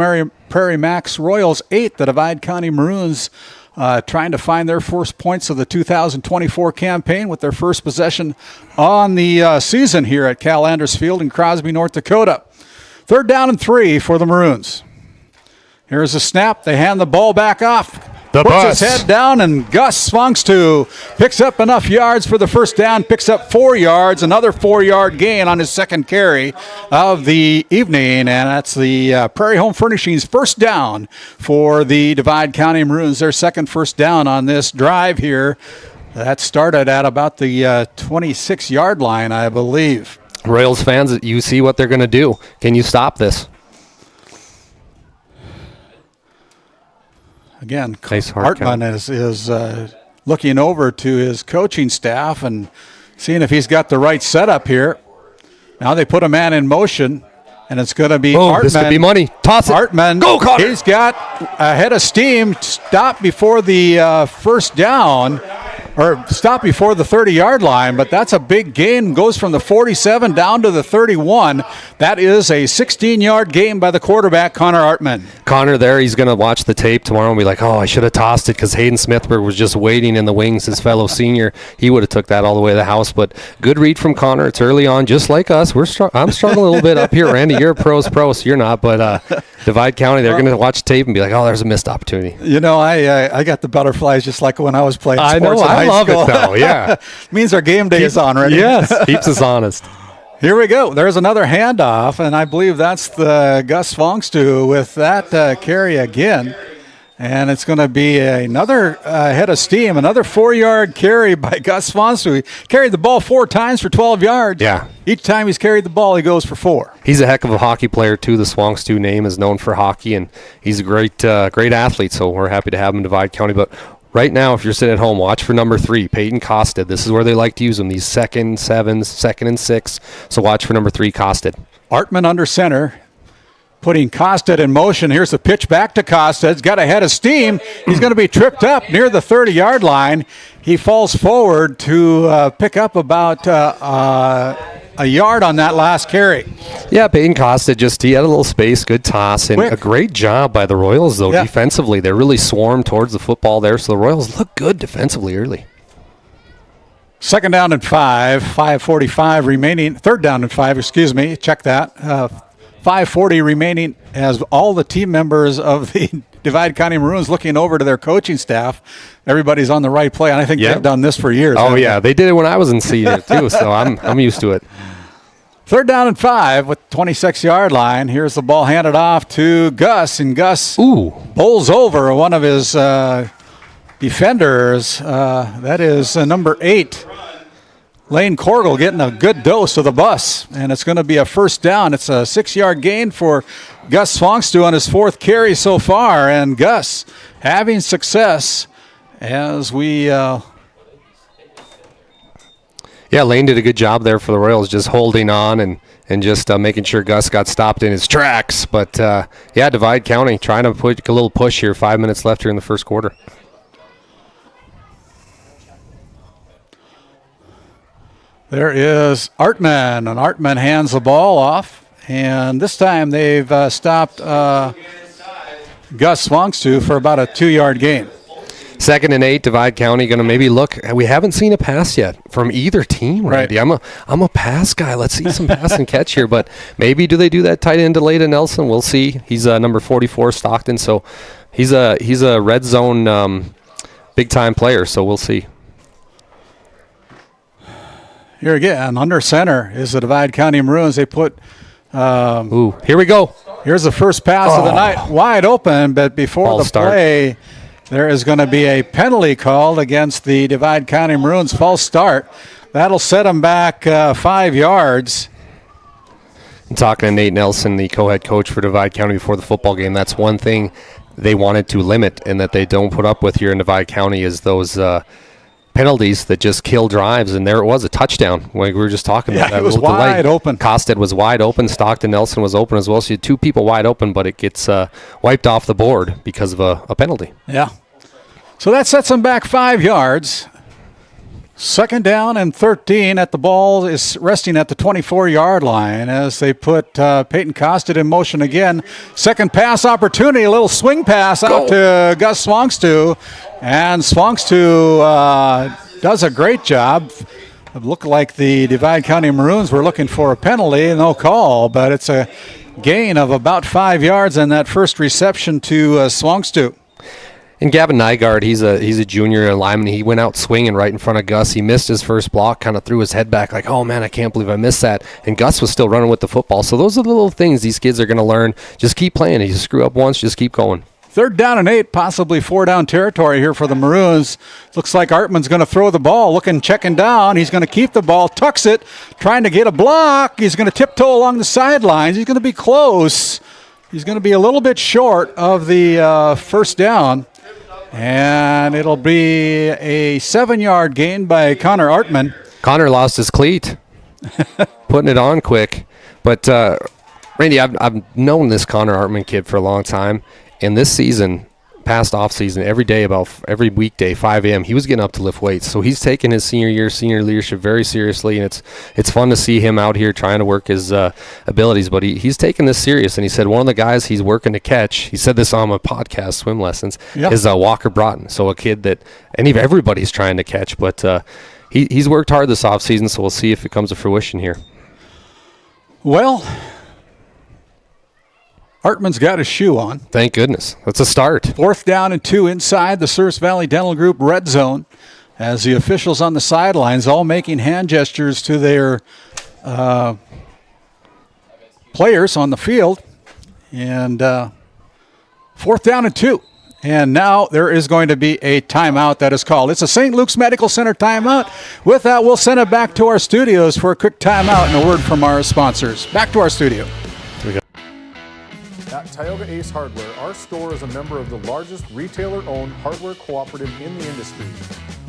Prairie-Max Royals 8, the Divide County Maroons trying to find their first points of the 2024 campaign with their first possession on the season here at Cal Andrist Field in Crosby, North Dakota. 3rd down and 3 for the Maroons. Here's a snap. They hand the ball back off. Puts his head down, and Gus Fongstu picks up enough yards for the first down, picks up 4 yards, another 4-yard gain on his second carry of the evening, and that's the Prairie Home Furnishings first down for the Divide County Maroons, their second first down on this drive here. That started at about the 26-yard line, I believe. Royals fans, you see what they're going to do. Can you stop this? Again, nice Hartman is looking over to his coaching staff and seeing if he's got the right setup here. Now they put a man in motion, and it's going to be Hartman. This could be money. Toss it. Hartman. Go, Connor. He's got a head of steam. Stop before the first down, or stop before the 30-yard line, but that's a big gain. Goes from the 47 down to the 31. That is a 16-yard gain by the quarterback, Connor Hartman. Connor there, he's going to watch the tape tomorrow and be like, oh, I should have tossed it because Hayden Smithberg was just waiting in the wings, his fellow senior. He would have took that all the way to the house, but good read from Connor. It's early on, just like us. I'm struggling a little bit up here. Randy, you're a pro, so you're not, but Divide County, they're going to watch tape and be like, oh, there's a missed opportunity. You know, I got the butterflies just like when I was playing sports. I know, I love it though, yeah. Means our game day is on, right? Yes, keeps us honest. Here we go. There's another handoff, and I believe that's the Gus Fongstu with that carry again. And it's going to be another head of steam, another 4-yard carry by Gus Fongstu. He carried the ball 4 times for 12 yards. Yeah. Each time he's carried the ball, he goes for 4. He's a heck of a hockey player, too. The Fongstu name is known for hockey, and he's a great athlete, so we're happy to have him in Divide County. But right now, if you're sitting at home, watch for number 3, Peyton Costed. This is where they like to use him, these 2nd, 7s, 2nd and 6. So watch for number 3, Costed. Artman under center, putting Costed in motion. Here's the pitch back to Costed. He's got a head of steam. He's going to be tripped up near the 30-yard line. He falls forward to pick up about a yard on that last carry. Yeah, Peyton Costed he had a little space, good toss, and a great job by the Royals, though, defensively. They really swarmed towards the football there, so the Royals look good defensively early. 2nd down and 5, 5:45 remaining. 3rd down and 5, excuse me. Check that. 5:40 remaining as all the team members of the Divide County Maroons looking over to their coaching staff. Everybody's on the right play, and I think they've done this for years. Oh, yeah. They did it when I was in senior, too, so I'm used to it. 3rd down and 5 with 26-yard line. Here's the ball handed off to Gus, and Gus bowls over one of his defenders. That is number 8. Lane Corgle getting a good dose of the bus, and it's going to be a first down. It's a 6-yard gain for Gus Fongstu on his 4th carry so far, and Gus having success as we Yeah, Lane did a good job there for the Royals, just holding on and just making sure Gus got stopped in his tracks. But, yeah, Divide County trying to put a little push here. 5 minutes left here in the first quarter. There is Artman, and Artman hands the ball off. And this time they've stopped Gus Swangstu for about a 2-yard gain. 2nd and 8, Divide County going to maybe look. We haven't seen a pass yet from either team, Randy. Right. I'm a pass guy. Let's see some pass and catch here. But maybe do they do that tight end delay to Nelson? We'll see. He's number 44, Stockton. So he's a red zone big-time player, so we'll see. Here again, under center is the Divide County Maroons. They put here we go. Here's the first pass of the night, wide open, but before False the start. play, there is going to be a penalty called against the Divide County Maroons. False start. That'll set them back 5 yards. I'm talking to Nate Nelson, the co-head coach for Divide County before the football game. That's one thing they wanted to limit and that they don't put up with here in Divide County is those penalties that just kill drives. And there it was, a touchdown. Like we were just talking about that. It was wide open. Costed was wide open. Stockton Nelson was open as well. So you had 2 people wide open, but it gets wiped off the board because of a penalty. Yeah. So that sets them back 5 yards. 2nd down and 13 at the ball is resting at the 24-yard line as they put Peyton Costed in motion again. Second pass opportunity, a little swing pass out to Gus Swangstu. And Swangstu does a great job. It looked like the Divide County Maroons were looking for a penalty, no call, but it's a gain of about 5 yards on that first reception to Swangstu. And Gavin Nygaard, he's a junior lineman. He went out swinging right in front of Gus. He missed his first block, kind of threw his head back like, oh, man, I can't believe I missed that. And Gus was still running with the football. So those are the little things these kids are going to learn. Just keep playing. If you screw up once, just keep going. 3rd down and 8, possibly 4-down territory here for the Maroons. Looks like Artman's going to throw the ball, checking down. He's going to keep the ball, tucks it, trying to get a block. He's going to tiptoe along the sidelines. He's going to be close. He's going to be a little bit short of the first down. And it'll be a 7-yard gain by Connor Artman. Connor lost his cleat, putting it on quick. But, Randy, I've known this Connor Artman kid for a long time. And this season, past off season, every weekday, 5 a.m., he was getting up to lift weights. So he's taking his senior leadership very seriously, and it's fun to see him out here trying to work his abilities. But he's taking this serious, and he said one of the guys he's working to catch, he said this on my podcast, Swim Lessons, is Walker Broughton. So a kid that everybody's trying to catch. But he's worked hard this offseason, so we'll see if it comes to fruition here. Well, Artman's got his shoe on. Thank goodness. That's a start. 4th down and 2 inside the Service Valley Dental Group red zone as the officials on the sidelines all making hand gestures to their players on the field. And 4th down and 2. And now there is going to be a timeout that is called. It's a St. Luke's Medical Center timeout. With that, we'll send it back to our studios for a quick timeout and a word from our sponsors. Back to our studio. At Tioga Ace Hardware, our store is a member of the largest retailer-owned hardware cooperative in the industry.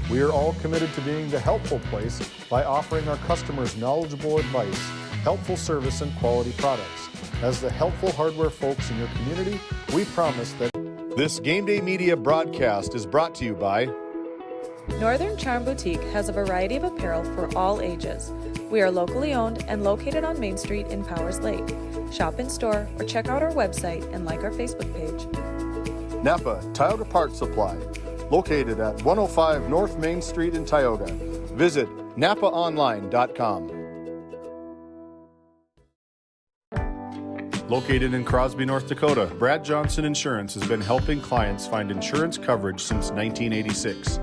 We are all committed to being the helpful place by offering our customers knowledgeable advice, helpful service, and quality products. As the helpful hardware folks in your community, we promise that this Game Day Media broadcast is brought to you by Northern Charm Boutique has a variety of apparel for all ages. We are locally owned and located on Main Street in Powers Lake. Shop in store or check out our website and like our Facebook page. Napa Tioga Parts Supply, located at 105 North Main Street in Tioga. Visit napaonline.com. Located in Crosby, North Dakota, Brad Johnson Insurance has been helping clients find insurance coverage since 1986.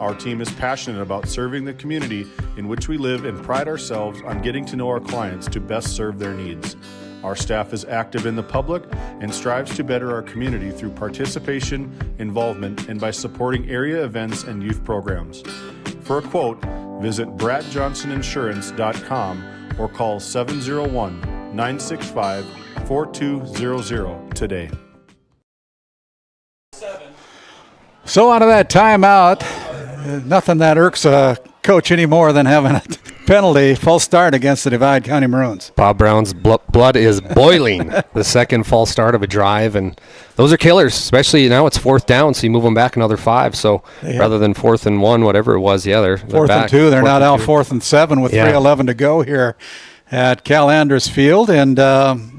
Our team is passionate about serving the community in which we live and pride ourselves on getting to know our clients to best serve their needs. Our staff is active in the public and strives to better our community through participation, involvement, and by supporting area events and youth programs. For a quote, visit bradjohnsoninsurance.com or call 701-965-4200 today. So out of that timeout, nothing that irks a coach any more than having a penalty, false start against the Divide County Maroons. Bob Brown's blood is boiling. The second false start of a drive, and those are killers, especially now it's 4th down, so you move them back another 5. So rather than 4th and 1, whatever it was, they're 4th back. and 2. They're now down 4th and 7 with 3:11 to go here at Cal Andrist Field, and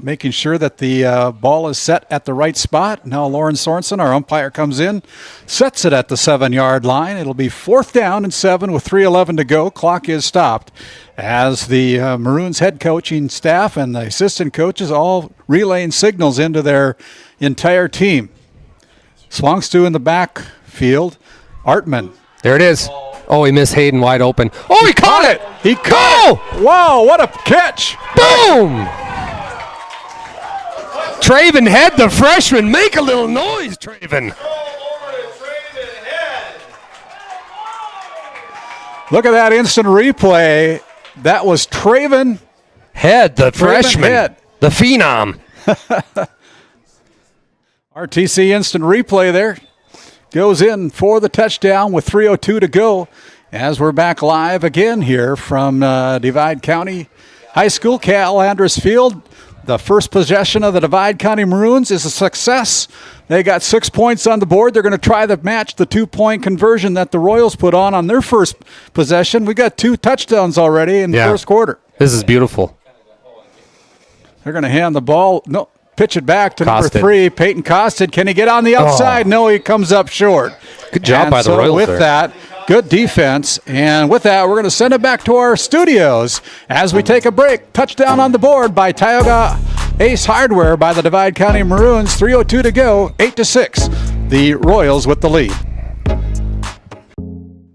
making sure that the ball is set at the right spot. Now Lauren Sorensen, our umpire, comes in, sets it at the 7-yard line. It'll be 4th down and 7 with 3:11 to go. Clock is stopped as the Maroons head coaching staff and the assistant coaches all relaying signals into their entire team. Swangstu in the backfield. Artman. There it is. Oh, he missed Hayden wide open. Oh, he caught it! He caught it! Wow, what a catch! Boom! Traven Head, the freshman. Make a little noise, Traven. Look at that instant replay. That was Traven Head, the freshman. Head. The phenom. RTC instant replay there. Goes in for the touchdown with 3:02 to go as we're back live again here from Divide County High School, Cal Andrist Field. The first possession of the Divide County Maroons is a success. They got 6 points on the board. They're going to try to match the 2-point conversion that the Royals put on their first possession. We got 2 touchdowns already in the first quarter. This is beautiful. They're going to hand the ball. No. Pitch it back to number 3, Peyton Costed. Can he get on the outside? No, he comes up short. Good job by the Royals with there. that, good defense. And with that, we're going to send it back to our studios as we take a break. Touchdown on the board by Tioga Ace Hardware by the Divide County Maroons. 3:02 to go, 8-6. The Royals with the lead.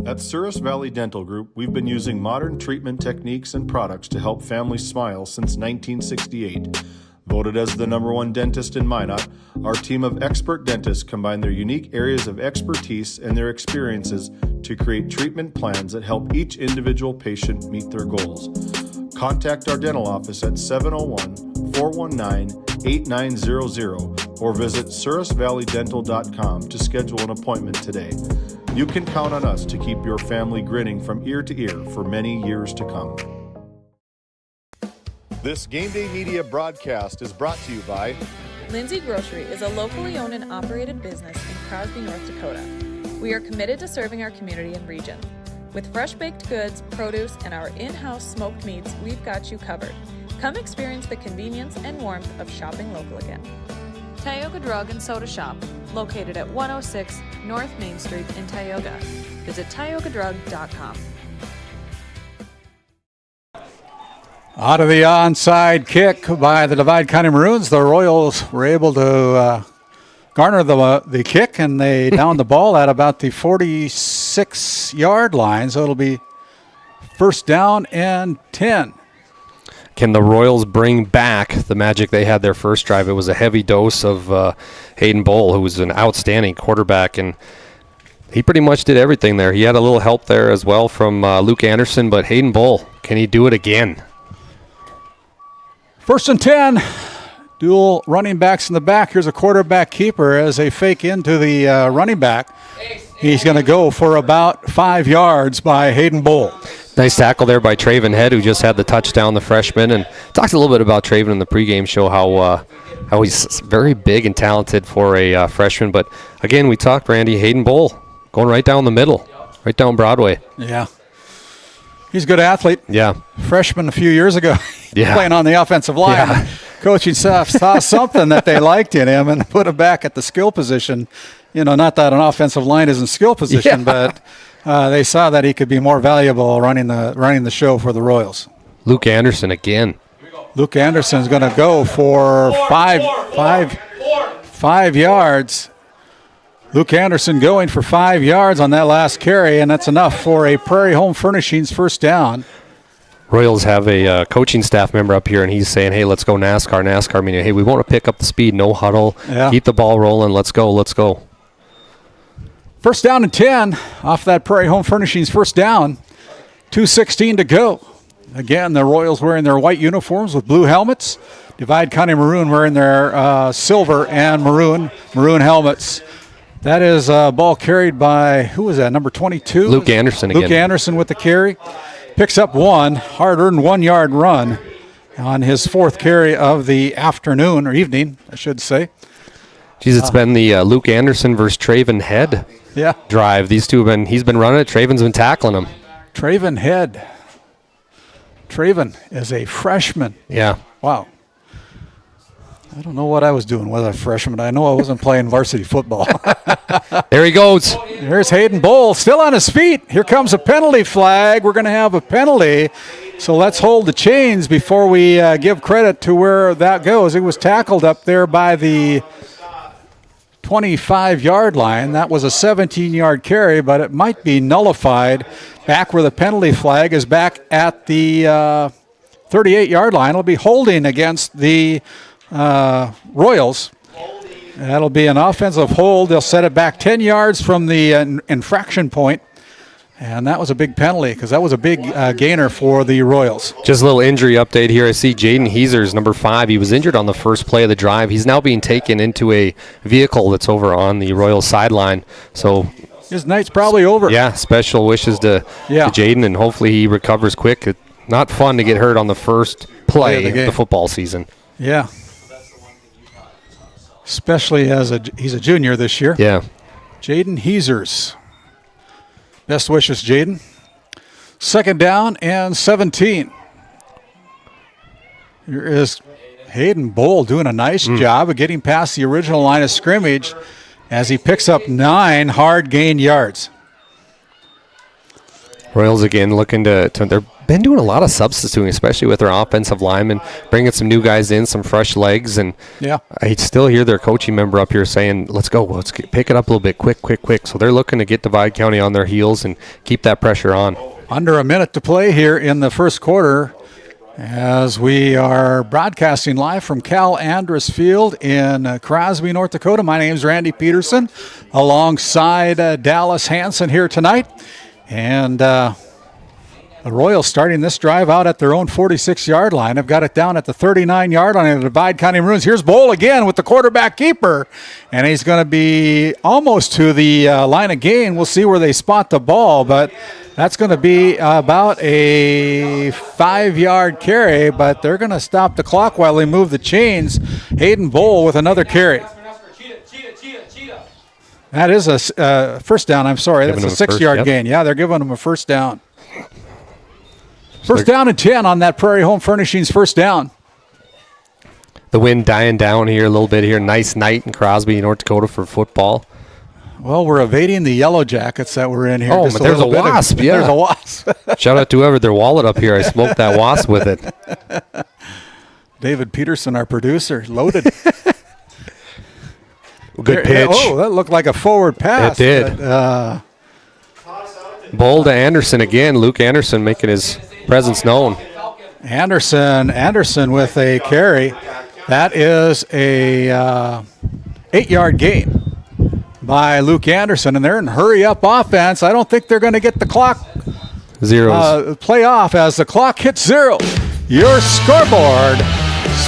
At Souris Valley Dental Group, we've been using modern treatment techniques and products to help families smile since 1968. Voted as the #1 dentist in Minot, our team of expert dentists combine their unique areas of expertise and their experiences to create treatment plans that help each individual patient meet their goals. Contact our dental office at 701-419-8900 or visit sourisvalleydental.com to schedule an appointment today. You can count on us to keep your family grinning from ear to ear for many years to come. This GameDay Media broadcast is brought to you by Lindsay Grocery is a locally owned and operated business in Crosby, North Dakota. We are committed to serving our community and region. With fresh baked goods, produce, and our in-house smoked meats, we've got you covered. Come experience the convenience and warmth of shopping local again. Tioga Drug and Soda Shop, located at 106 North Main Street in Tioga. Visit tiogadrug.com. Out of the onside kick by the Divide County Maroons, the Royals were able to garner the kick, and they downed the ball at about the 46-yard line, so it'll be 1st down and 10. Can the Royals bring back the magic they had their first drive? It was a heavy dose of Hayden Bowl, who was an outstanding quarterback, and he pretty much did everything there. He had a little help there as well from Luke Anderson, but Hayden Bowl, can he do it again? 1st and 10. Dual running backs in the back. Here's a quarterback keeper as they fake into the running back. He's going to go for about 5 yards by Hayden Bowl. Nice tackle there by Traven Head, who just had the touchdown, the freshman. And talked a little bit about Traven in the pregame show, how he's very big and talented for a freshman. But, again, we talked, Randy, Hayden Bowl going right down the middle, right down Broadway. Yeah. He's a good athlete. Yeah. Freshman a few years ago, playing on the offensive line. Yeah. Coaching staff saw something that they liked in him and put him back at the skill position. You know, not that an offensive line isn't skill position, but they saw that he could be more valuable running the show for the Royals. Luke Anderson again. Luke Anderson's going to go for five yards. Luke Anderson going for 5 yards on that last carry, and that's enough for a Prairie Home Furnishings 1st down. Royals have a coaching staff member up here, and he's saying, hey, let's go NASCAR. NASCAR meaning, hey, we want to pick up the speed, no huddle, keep the ball rolling, let's go. 1st down and 10 off that Prairie Home Furnishings 1st down. 2:16 to go. Again, the Royals wearing their white uniforms with blue helmets. Divide County Maroon wearing their silver and maroon helmets. That is a ball carried by, who was that, number 22? Luke Anderson again. Luke Anderson with the carry. Picks up one, hard-earned 1-yard run on his 4th carry of the afternoon, or evening, I should say. Geez, it's been the Luke Anderson versus Traven Head drive. These two he's been running it. Traven's been tackling him. Traven Head. Traven is a freshman. Yeah. Wow. I don't know what I was doing with a freshman. I know I wasn't playing varsity football. There he goes. There's Hayden Bowl still on his feet. Here comes a penalty flag. We're going to have a penalty. So let's hold the chains before we give credit to where that goes. It was tackled up there by the 25-yard line. That was a 17-yard carry, but it might be nullified back where the penalty flag is back at the 38-yard line. It'll be holding against the Royals. That'll be an offensive hold. They'll set it back 10 yards from the infraction point. And that was a big penalty because that was a big gainer for the Royals. Just a little injury update here. I see Jaden Heesers, number 5. He was injured on the first play of the drive. He's now being taken into a vehicle that's over on the Royals sideline. So his night's probably over. Yeah, special wishes to Jaden, and hopefully he recovers quick. Not fun to get hurt on the first play of the football season. Yeah. Especially as he's a junior this year. Yeah. Jaden Heesers. Best wishes, Jaden. 2nd down and 17. Here is Hayden Bowl doing a nice job of getting past the original line of scrimmage as he picks up 9 hard gain yards. Royals again looking to they've been doing a lot of substituting, especially with their offensive linemen, bringing some new guys in, some fresh legs, and I still hear their coaching member up here saying, let's go, pick it up a little bit, quick. So they're looking to get Divide County on their heels and keep that pressure on. Under a minute to play here in the first quarter as we are broadcasting live from Cal Andrist Field in Crosby, North Dakota. My name is Randy Peterson alongside Dallas Hansen here tonight. And the Royals starting this drive out at their own 46-yard line. They've got it down at the 39-yard line of the Divide County Maroons. Here's Bowl again with the quarterback keeper, and he's going to be almost to the line of gain. We'll see where they spot the ball, but that's going to be about a 5-yard carry, but they're going to stop the clock while they move the chains. Hayden Bowl with another carry. That is a first down. I'm sorry. That's a 6-yard gain. Yeah, they're giving them a first down. First down and 10 on that Prairie Home Furnishings first down. The wind dying down here a little bit here. Nice night in Crosby, North Dakota for football. Well, we're evading the yellow jackets that were in here. Oh, but there's a wasp. Yeah, there's a wasp. Shout out to whoever their wallet up here. I smoked that wasp with it. David Peterson, our producer, loaded. Good pitch. Oh, that looked like a forward pass. It did. But, Bowl to Anderson again. Luke Anderson making his presence known. Anderson with a carry. That is a 8-yard gain by Luke Anderson, and they're in hurry-up offense. I don't think they're going to get the clock play off as the clock hits 0. Your scoreboard,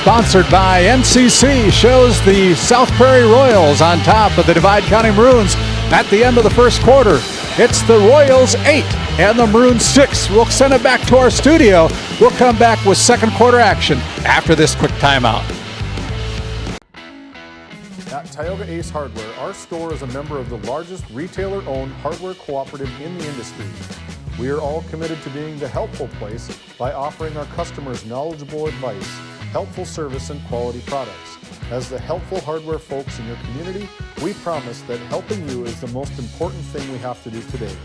sponsored by NCC, shows the South Prairie Royals on top of the Divide County Maroons at the end of the first quarter. It's the Royals 8 and the Maroons 6. We'll send it back to our studio. We'll come back with second quarter action after this quick timeout. At Tioga Ace Hardware, our store is a member of the largest retailer-owned hardware cooperative in the industry. We are all committed to being the helpful place by offering our customers knowledgeable advice, helpful service, and quality products. As the helpful hardware folks in your community, we promise that helping you is the most important thing we have to do today.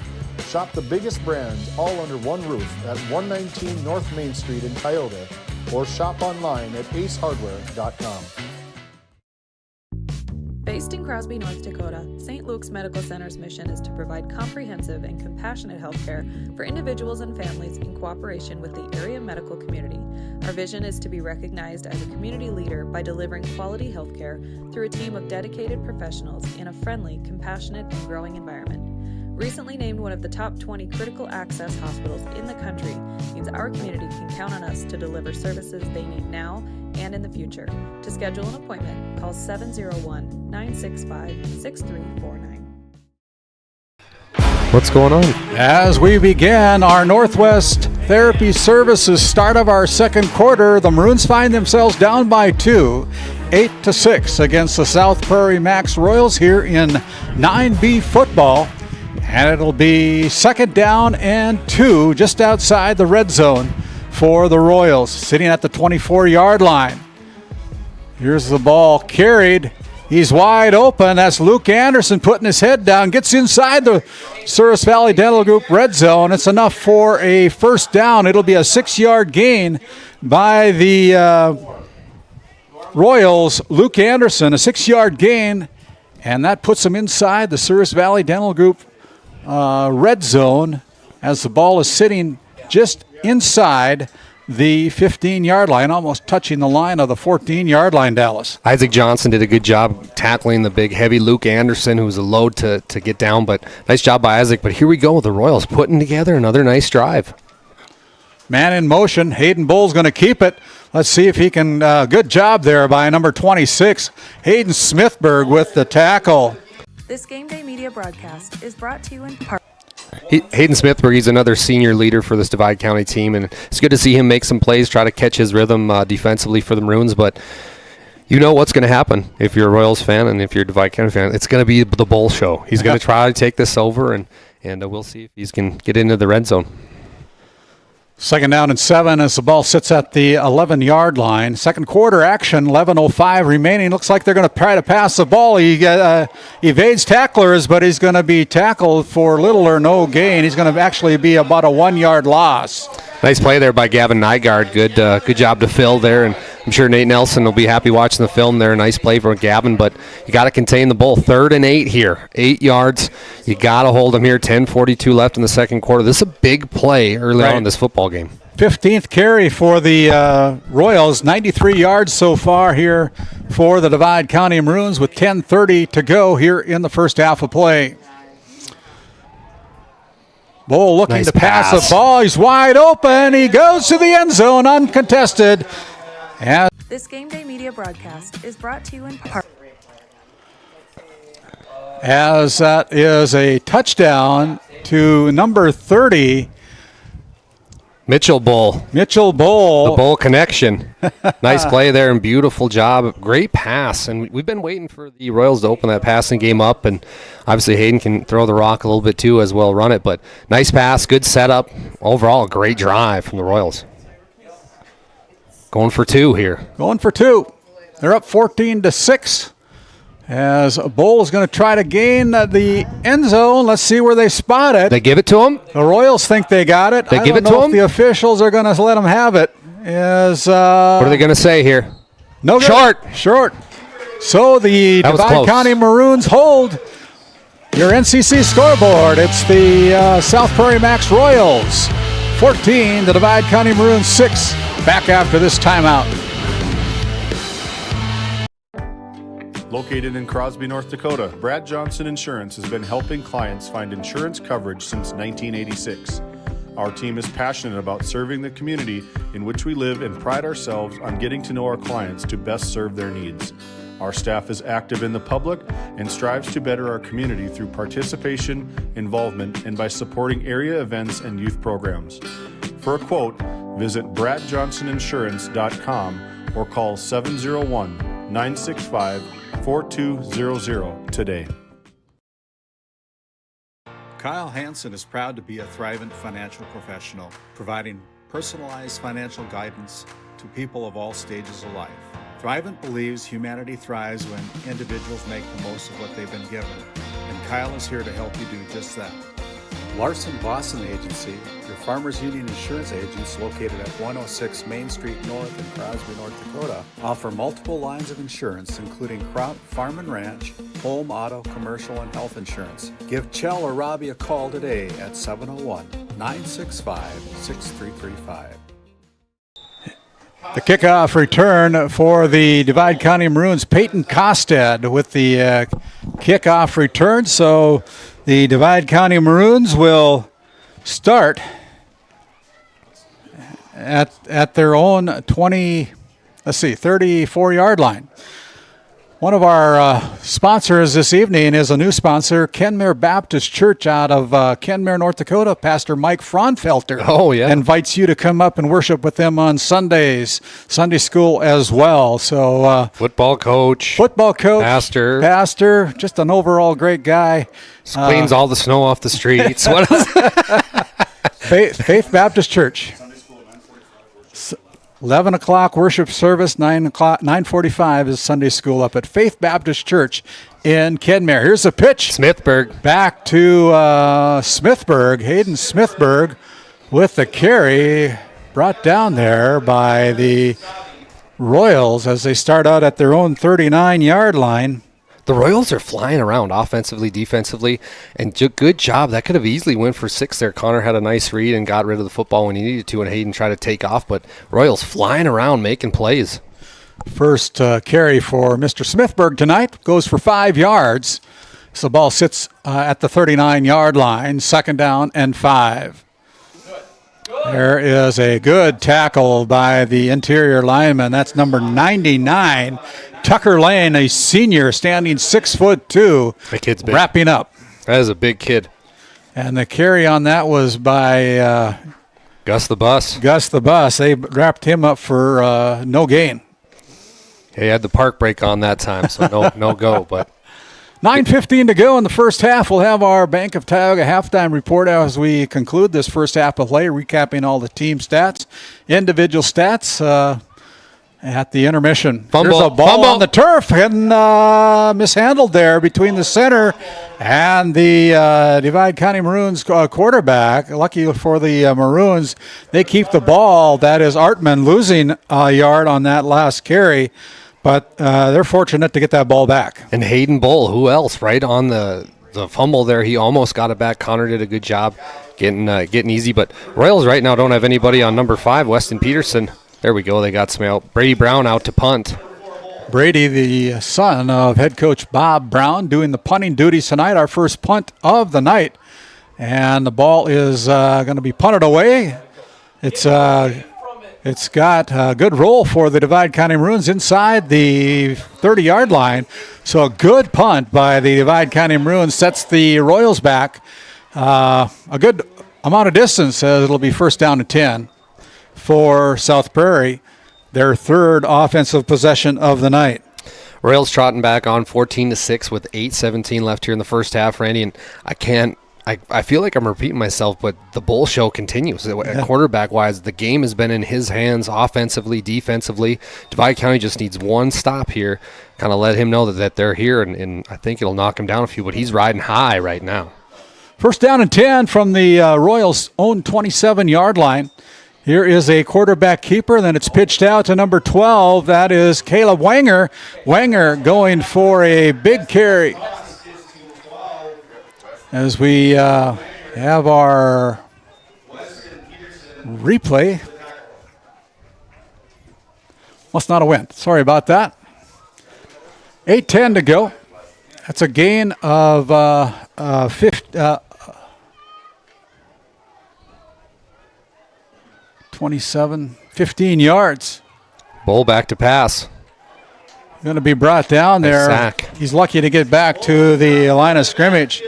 Shop the biggest brands all under one roof at 119 North Main Street in Tioga, or shop online at acehardware.com. Based in Crosby, North Dakota, St. Luke's Medical Center's mission is to provide comprehensive and compassionate health care for individuals and families in cooperation with the area medical community. Our vision is to be recognized as a community leader by delivering quality health care through a team of dedicated professionals in a friendly, compassionate, and growing environment. Recently named one of the top 20 critical access hospitals in the country means our community can count on us to deliver services they need now and in the future. To schedule an appointment, call 701-965-6349. What's going on? As we begin our Northwest Therapy Services start of our second quarter, the Maroons find themselves down by 2, 8-6 against the South Prairie-Max Royals here in 9B football. And it'll be second down and 2 just outside the red zone for the Royals, sitting at the 24-yard line. Here's the ball carried. He's wide open. That's Luke Anderson putting his head down. Gets inside the Souris Valley Dental Group red zone. It's enough for a first down. It'll be a 6-yard gain by the Royals. Luke Anderson, a 6-yard gain, and that puts him inside the Souris Valley Dental Group red zone as the ball is sitting just inside the 15-yard line, almost touching the line of the 14-yard line, Dallas. Isaac Johnson did a good job tackling the big, heavy Luke Anderson, who was a load to get down, but nice job by Isaac. But here we go with the Royals putting together another nice drive. Man in motion. Hayden Bull's going to keep it. Let's see if he can. Good job there by number 26, Hayden Smithberg with the tackle. This Game Day Media broadcast is brought to you in part. Hayden Smithberg, he's another senior leader for this Divide County team, and it's good to see him make some plays, try to catch his rhythm defensively for the Maroons, but you know what's going to happen if you're a Royals fan and if you're a Divide County fan. It's going to be the Bull show. He's going to try to take this over, and we'll see if he can get into the red zone. Second down and 7 as the ball sits at the 11-yard line. Second quarter action, 11:05 remaining. Looks like they're going to try to pass the ball. He evades tacklers, but he's going to be tackled for little or no gain. He's going to actually be about a 1-yard loss. Nice play there by Gavin Nygaard. Good job to Phil there, and I'm sure Nate Nelson will be happy watching the film there. Nice play from Gavin, but you got to contain the Bull. 3rd and 8 here, 8 yards. You got to hold them here. 10:42 left in the second quarter. This is a big play early on in this football game. 15th carry for the Royals, 93 yards so far here for the Divide County Maroons with 10:30 to go here in the first half of play. Bull looking to pass the ball. He's wide open. He goes to the end zone uncontested. And This Game Day Media broadcast is brought to you in part. as that is a touchdown to number 30, Mitchell Bull. The Bull connection. Nice play there and beautiful job. Great pass. And we've been waiting for the Royals to open that passing game up. And obviously Hayden can throw the rock a little bit too as well, run it. But nice pass, good setup. Overall, a great drive from the Royals. Going for 2 here. Going for 2. They're up 14-6. As Bull is going to try to gain the end zone. Let's see where they spot it. They give it to him? The Royals think they got it. They give it to him? The officials are going to let them have it. What are they going to say here? No good. Short. So the Divide County Maroons hold your NCC scoreboard. It's the South Prairie-Max Royals 14, the Divide County Maroons 6. Back after this timeout. Located in Crosby, North Dakota, Brad Johnson Insurance has been helping clients find insurance coverage since 1986. Our team is passionate about serving the community in which we live and pride ourselves on getting to know our clients to best serve their needs. Our staff is active in the public and strives to better our community through participation, involvement, and by supporting area events and youth programs. For a quote, visit bradjohnsoninsurance.com or call 701-965-4200 today. Kyle Hansen is proud to be a Thrivent financial professional, providing personalized financial guidance to people of all stages of life. Thrivent believes humanity thrives when individuals make the most of what they've been given, and Kyle is here to help you do just that. Larson Boston Agency, your Farmers Union insurance agents located at 106 Main Street North in Crosby, North Dakota, offer multiple lines of insurance, including crop, farm and ranch, home, auto, commercial, and health insurance. Give Chell or Robbie a call today at 701-965-6335. The kickoff return for the Divide County Maroons, Peyton Kostad with the kickoff return. So the Divide County Maroons will start at their own 34-yard line. One of our sponsors this evening is a new sponsor, Kenmare Baptist Church out of Kenmare, North Dakota. Pastor Mike Fraunfelter invites you to come up and worship with them on Sundays, Sunday school as well. So football coach, pastor, just an overall great guy. Cleans all the snow off the streets. What else? Faith Baptist Church. 11 o'clock worship service, 9:45 is Sunday school up at Faith Baptist Church in Kenmare. Here's the pitch. Smithburg. Back to Smithburg. Hayden Smithburg with the carry, brought down there by the Royals as they start out at their own 39-yard line. The Royals are flying around offensively, defensively, and good job. That could have easily went for 6 there. Connor had a nice read and got rid of the football when he needed to, and Hayden tried to take off, but Royals flying around making plays. First carry for Mr. Smithburg tonight goes for 5 yards. So the ball sits at the 39-yard line, 2nd down and 5. There is a good tackle by the interior lineman. That's number 99. Tucker Lane, a senior, standing 6'2". That kid's big. Wrapping up. That is a big kid. And the carry on that was by Gus the Bus. They wrapped him up for no gain. He had the park break on that time, so no go. But 9:15 to go in the first half. We'll have our Bank of Tioga halftime report as we conclude this first half of play, recapping all the team stats, individual stats. At the intermission. Fumble. There's a ball on the turf and mishandled there between the center and the Divide County Maroons quarterback. Lucky for the Maroons, they keep the ball. That is Artman losing a yard on that last carry, but they're fortunate to get that ball back. And Hayden Bull, who else, right on the fumble there. He almost got it back. Connor did a good job getting easy, but Royals right now don't have anybody on number 5, Weston Peterson. There we go. They got some out. Brady Brown out to punt. Brady, the son of head coach Bob Brown, doing the punting duties tonight. Our first punt of the night. And the ball is going to be punted away. It's got a good roll for the Divide County Maroons inside the 30-yard line. So a good punt by the Divide County Maroons sets the Royals back a good amount of distance. It'll be 1st down and 10. For South Prairie, their third offensive possession of the night. Royals trotting back on 14-6 with 8:17 left here in the first half, Randy. And I feel like I'm repeating myself, but the Bull show continues. Quarterback-wise, the game has been in his hands offensively, defensively. Divide County just needs one stop here, kind of let him know that they're here, and I think it'll knock him down a few, but he's riding high right now. 1st down and 10 from the Royals' own 27-yard line. Here is a quarterback keeper. Then it's pitched out to number 12. That is Caleb Wanger. Wanger going for a big carry. As we have our replay. Must not have went. Sorry about that. 8:10 to go. That's a gain of 15 yards. Bull back to pass. Going to be brought down there. Sack. He's lucky to get back to the line of scrimmage.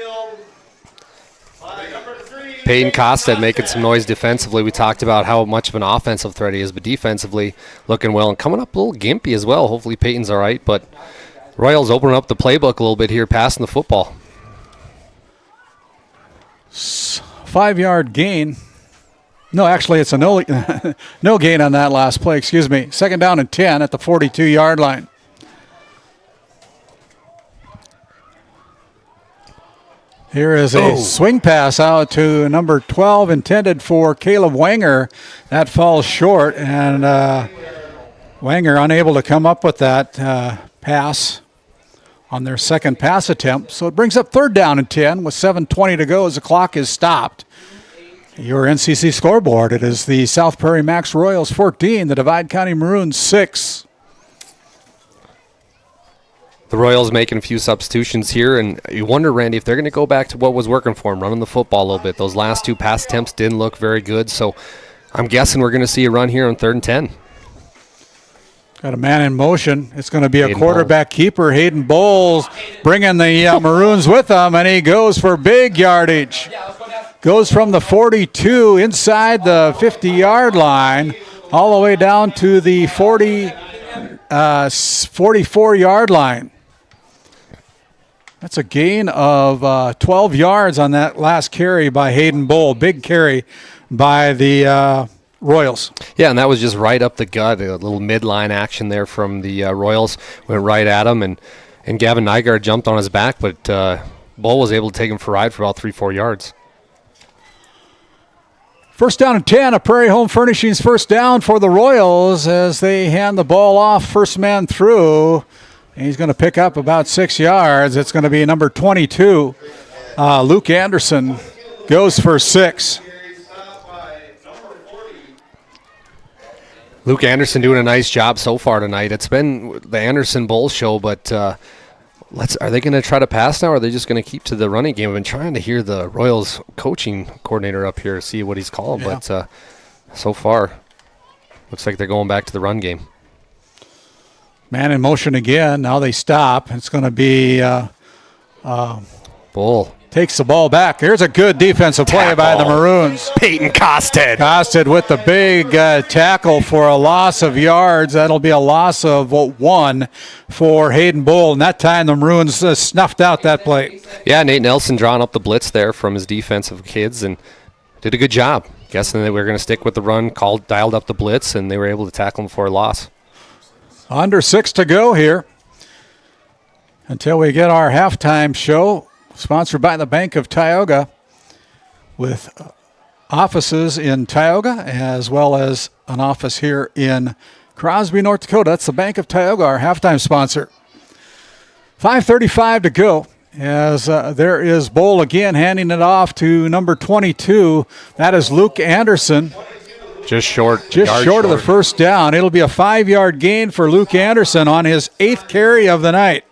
Peyton Costad making some noise defensively. We talked about how much of an offensive threat he is, but defensively looking well and coming up a little gimpy as well. Hopefully Peyton's all right, but Royals opening up the playbook a little bit here, passing the football. 5-yard gain. No, actually, it's a no gain on that last play. Excuse me. 2nd down and 10 at the 42-yard line. Here is a swing pass out to number 12 intended for Caleb Wanger. That falls short, and Wanger unable to come up with that pass on their second pass attempt. So it brings up 3rd down and 10 with 7:20 to go as the clock is stopped. Your NCC scoreboard, it is the South Prairie-Max Royals 14, the Divide County Maroons 6. The Royals making a few substitutions here, and you wonder, Randy, if they're going to go back to what was working for them, running the football a little bit. Those last 2 pass attempts didn't look very good, so I'm guessing we're going to see a run here on 3rd and 10. Got a man in motion. It's going to be a quarterback keeper. Hayden Bowles bringing the Maroons with him, and he goes for big yardage. Goes from the 42 inside the 50-yard line all the way down to the 44-yard line. That's a gain of 12 yards on that last carry by Hayden Bowl. Big carry by the Royals. Yeah, and that was just right up the gut. A little midline action there from the Royals. Went right at him, and Gavin Nygaard jumped on his back, but Bull was able to take him for a ride for about 3-4 yards. First down and 10, a Prairie Home Furnishings first down for the Royals as they hand the ball off, first man through. And he's going to pick up about 6 yards. It's going to be number 22. Luke Anderson goes for 6. Luke Anderson doing a nice job so far tonight. It's been the Anderson Bowl show, but are they going to try to pass now, or are they just going to keep to the running game? I've been trying to hear the Royals coaching coordinator up here, see what he's calling, but so far looks like they're going back to the run game. Man in motion again. Now they stop. It's going to be Bull. Takes the ball back. Here's a good defensive play by the Maroons. Peyton Costed. Costed with the big tackle for a loss of yards. That'll be a loss of 1 for Hayden Bull. And that time the Maroons snuffed out that play. Yeah, Nate Nelson drawing up the blitz there from his defensive kids and did a good job. Guessing that we were going to stick with the run, dialed up the blitz, and they were able to tackle him for a loss. Under 6 to go here until we get our halftime show. Sponsored by the Bank of Tioga, with offices in Tioga as well as an office here in Crosby, North Dakota. That's the Bank of Tioga, our halftime sponsor. 5:35 to go as there is Bowl again handing it off to number 22. That is Luke Anderson. Just short of the first down. It'll be a 5-yard gain for Luke Anderson on his 8th carry of the night.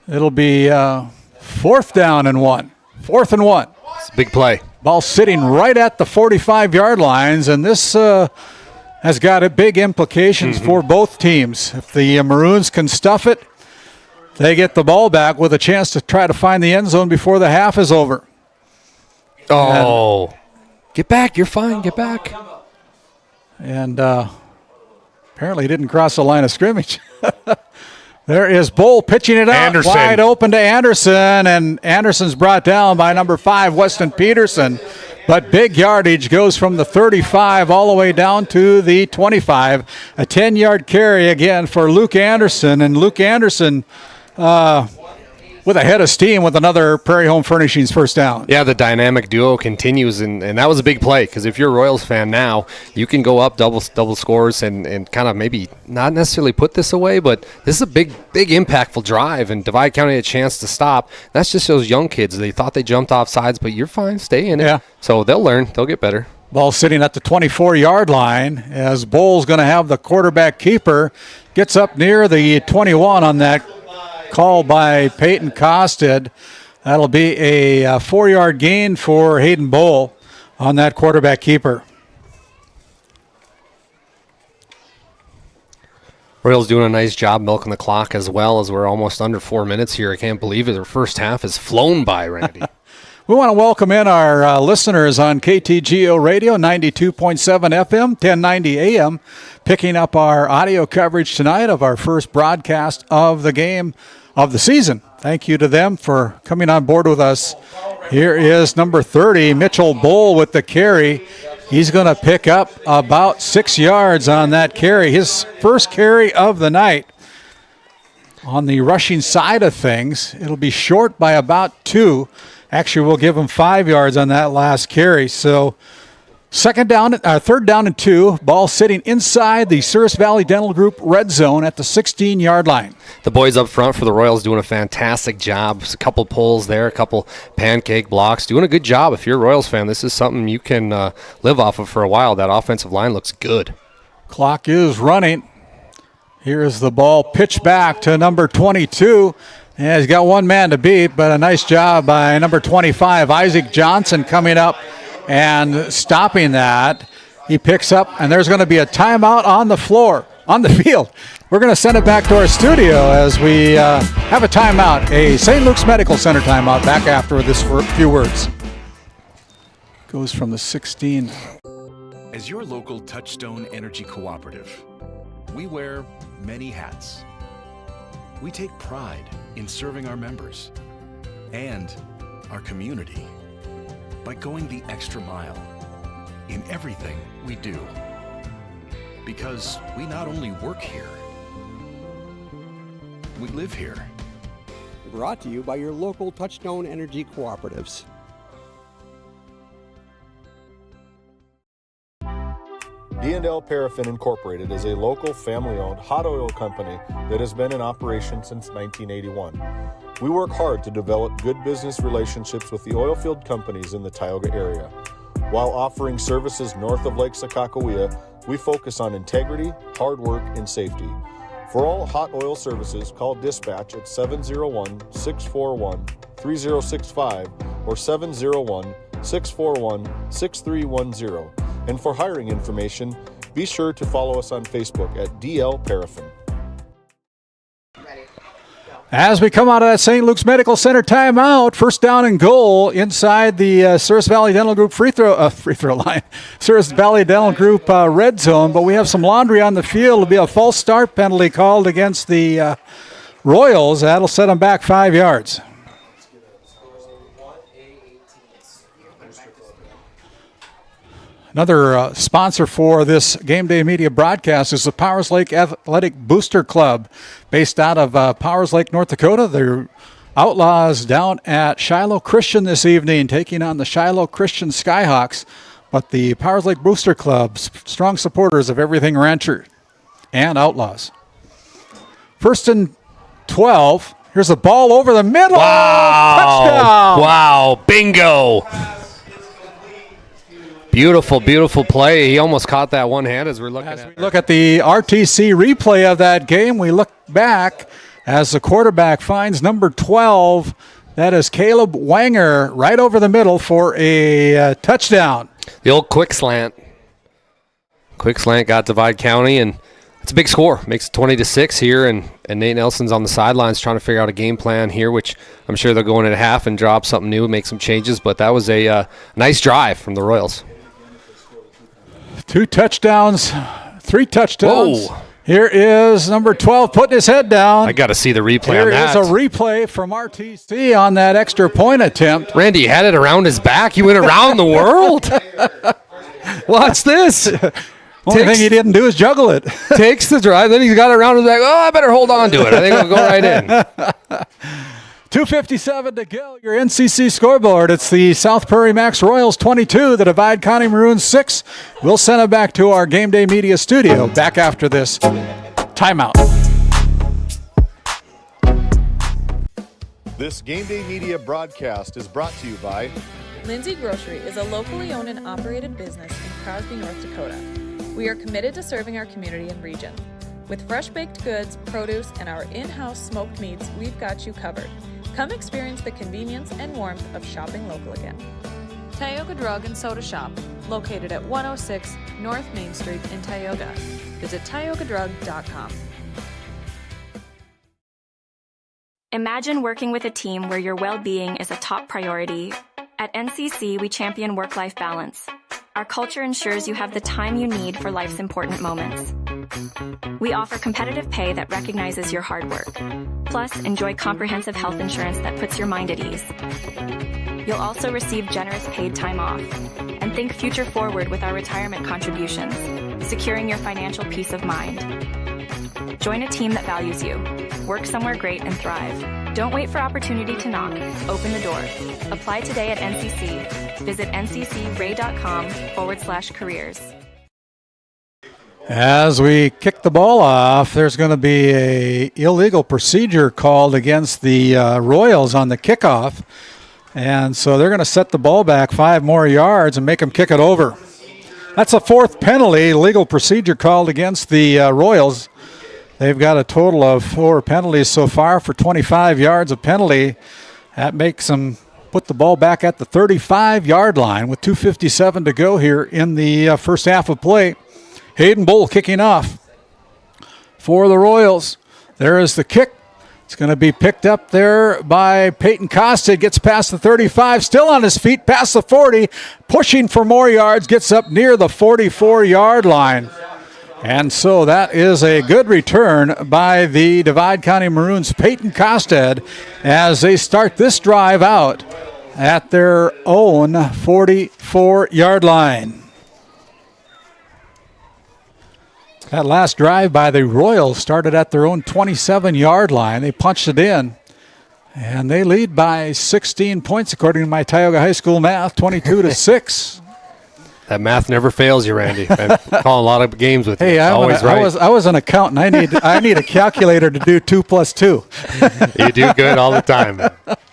It'll be 4th down and 1. 4th and 1. It's a big play. Ball sitting right at the 45-yard lines, and this has got big implications for both teams. If the Maroons can stuff it, they get the ball back with a chance to try to find the end zone before the half is over. Oh. Get back. You're fine. Get back. And apparently he didn't cross the line of scrimmage. There is Bull pitching it out wide open to Anderson, and Anderson's brought down by number 5, Weston Peterson. But big yardage goes from the 35 all the way down to the 25. A 10-yard carry again for Luke Anderson, and Luke Anderson with a head of steam with another Prairie Home Furnishings first down. Yeah, the dynamic duo continues, and that was a big play because if you're a Royals fan now, you can go up double scores and kind of maybe not necessarily put this away, but this is a big impactful drive, and Divide County had a chance to stop. That's just those young kids. They thought they jumped off sides, but you're fine. Stay in it. Yeah. So they'll learn. They'll get better. Ball sitting at the 24-yard line as Bull's going to have the quarterback keeper. Gets up near the 21 on that call by Peyton Costed. That'll be a 4-yard gain for Hayden Bull on that quarterback keeper. Royals doing a nice job milking the clock as well, as we're almost under 4 minutes here. I can't believe it. Their first half has flown by, Randy. We want to welcome in our listeners on KTGO Radio, 92.7 FM, 1090 AM, picking up our audio coverage tonight of our first broadcast of the game of the season. Thank you to them for coming on board with us. Here is number 30, Mitchell Bull with the carry. He's going to pick up about 6 yards on that carry, his first carry of the night. On the rushing side of things, it'll be short by about 2. Actually, we'll give him 5 yards on that last carry. So third down and 2. Ball sitting inside the Souris Valley Dental Group red zone at the 16-yard line. The boys up front for the Royals doing a fantastic job. There's a couple pulls there, a couple pancake blocks. Doing a good job. If you're a Royals fan, this is something you can live off of for a while. That offensive line looks good. Clock is running. Here is the ball pitched back to number 22. Yeah, he's got one man to beat, but a nice job by number 25, Isaac Johnson, coming up and stopping that. He picks up, and there's going to be a timeout on the field. We're going to send it back to our studio as we have a timeout, a St. Luke's Medical Center timeout, back after this for a few words. Goes from the 16. As your local Touchstone Energy Cooperative, we wear many hats. We take pride in serving our members and our community by going the extra mile in everything we do. Because we not only work here, we live here. Brought to you by your local Touchstone Energy Cooperatives. D&L Paraffin Incorporated is a local family-owned hot oil company that has been in operation since 1981. We work hard to develop good business relationships with the oil field companies in the Tioga area. While offering services north of Lake Sakakawea, we focus on integrity, hard work, and safety. For all hot oil services, call dispatch at 701-641-3065 or 701-641-6310. And for hiring information, be sure to follow us on Facebook at DL Paraffin. As we come out of that St. Luke's Medical Center timeout, first down and goal inside the South Valley Dental Group free throw line. South Valley Dental Group red zone, but we have some laundry on the field. It'll be a false start penalty called against the Royals. That'll set them back 5 yards. Another sponsor for this Game Day Media broadcast is the Powers Lake Athletic Booster Club, based out of Powers Lake, North Dakota. They're Outlaws down at Shiloh Christian this evening, taking on the Shiloh Christian Skyhawks. But the Powers Lake Booster Club, strong supporters of everything Rancher and Outlaws. First and 12. Here's the ball over the middle. Wow! Touchdown! Wow! Bingo! Beautiful, beautiful play. He almost caught that one hand as we're looking at it. Look at the RTC replay of that game. We look back as the quarterback finds number 12. That is Caleb Wanger right over the middle for a touchdown. The old quick slant. Quick slant got Divide County, and it's a big score. Makes it 20-6 here, and Nate Nelson's on the sidelines trying to figure out a game plan here, which I'm sure they'll go in at half and drop something new, make some changes. But that was a nice drive from the Royals. 2 touchdowns, 3 touchdowns. Whoa. Here is number 12 putting his head down. I got to see the replay Here on that. is a replay from RTC on that extra point attempt. Randy had it around his back. He went around the world. Watch this. Only thing he didn't do is juggle it. Takes the drive, then he's got it around his back. Oh, I better hold on to it. I think it'll go right in. 2:57 to go. Your NCC scoreboard. It's the South Prairie-Max Royals 22, the Divide County Maroons 6. We'll send it back to our Game Day Media studio back after this timeout. This Game Day Media broadcast is brought to you by Lindsay Grocery is a locally owned and operated business in Crosby, North Dakota. We are committed to serving our community and region. With fresh baked goods, produce, and our in-house smoked meats, we've got you covered. Come experience the convenience and warmth of shopping local again. Tioga Drug and Soda Shop, located at 106 North Main Street in Tioga. Visit tiogadrug.com. Imagine working with a team where your well-being is a top priority. At NCC, we champion work-life balance. Our culture ensures you have the time you need for life's important moments. We offer competitive pay that recognizes your hard work. Plus, enjoy comprehensive health insurance that puts your mind at ease. You'll also receive generous paid time off. And think future forward with our retirement contributions, securing your financial peace of mind. Join a team that values you. Work somewhere great and thrive. Don't wait for opportunity to knock. Open the door. Apply today at NCC. Visit nccray.com/careers. As we kick the ball off, there's going to be a illegal procedure called against the Royals on the kickoff. And so they're going to set the ball back 5 more yards and make them kick it over. That's a 4th penalty, legal procedure called against the Royals. They've got a total of 4 penalties so far for 25 yards of penalty. That makes them put the ball back at the 35-yard line with 2:57 to go here in the first half of play. Hayden Bull kicking off for the Royals. There is the kick. It's going to be picked up there by Peyton Costa. Gets past the 35, still on his feet, past the 40, pushing for more yards, gets up near the 44-yard line. And so that is a good return by the Divide County Maroons' Peyton Costad as they start this drive out at their own 44-yard line. That last drive by the Royals started at their own 27-yard line. They punched it in, and they lead by 16 points according to my Tioga High School math, 22-6. That math never fails you, Randy. I'm calling a lot of games with you. Hey, Always right. I was an accountant. I need a calculator to do 2 + 2. You do good all the time.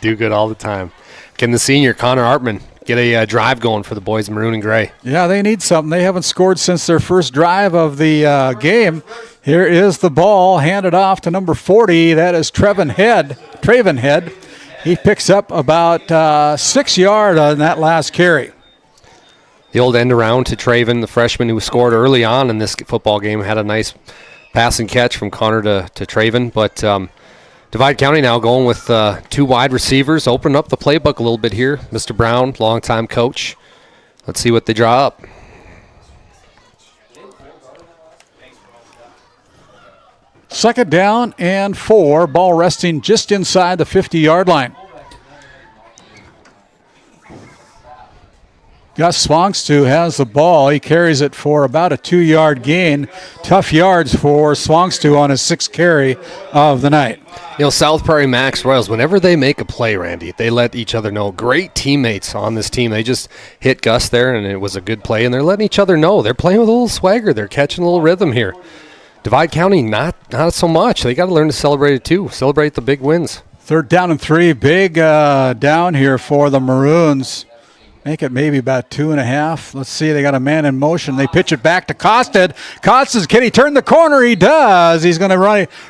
Do good all the time. Can the senior, Connor Artman, get a drive going for the boys in maroon and gray? Yeah, they need something. They haven't scored since their first drive of the game. Here is the ball handed off to number 40. That is Traven Head. He picks up about 6 yards on that last carry. The old end around to Traven, the freshman who scored early on in this football game, had a nice pass and catch from Connor to Traven. But Divide County now going with 2 wide receivers, open up the playbook a little bit here. Mr. Brown, longtime coach. Let's see what they draw up. Second down and 4, ball resting just inside the 50-yard line. Gus Swangstu has the ball. He carries it for about a 2-yard gain. Tough yards for Swangstu on his 6th carry of the night. You know, South Prairie-Max Royals, whenever they make a play, Randy, they let each other know. Great teammates on this team. They just hit Gus there, and it was a good play, and they're letting each other know. They're playing with a little swagger. They're catching a little rhythm here. Divide County, not so much. They got to learn to celebrate it, too. Celebrate the big wins. 3rd down and 3. Big down here for the Maroons. Make it maybe about 2.5. Let's see, they got a man in motion. They pitch it back to Costad. Costad, can he turn the corner? He does. He's going to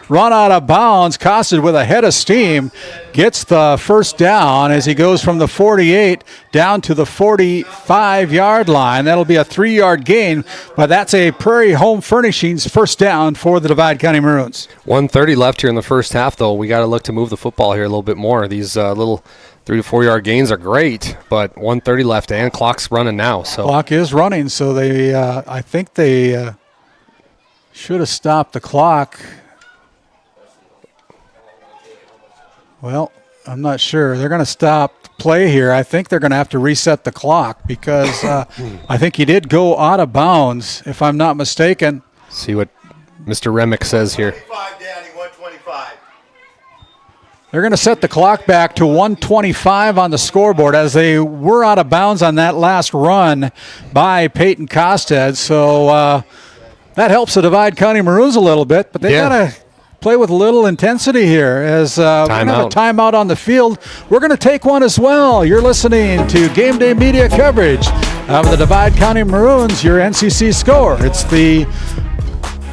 run out of bounds. Costad with a head of steam gets the first down as he goes from the 48 down to the 45-yard line. That'll be a 3-yard gain, but that's a Prairie Home Furnishings first down for the Divide County Maroons. 1:30 left here in the first half, though. We got to look to move the football here a little bit more. These little 3 to 4 yard gains are great, but 1:30 left and clock's running now. So clock is running, so they I think they should have stopped the clock. Well, I'm not sure. They're going to stop play here. I think they're going to have to reset the clock because I think he did go out of bounds, if I'm not mistaken. See what Mr. Remick says here. They're going to set the clock back to 1:25 on the scoreboard as they were out of bounds on that last run by Peyton Costad. So that helps the Divide County Maroons a little bit, but they got to play with a little intensity here as we're going to have a timeout on the field. We're going to take one as well. You're listening to Game Day Media coverage of the Divide County Maroons, your NCC score. It's the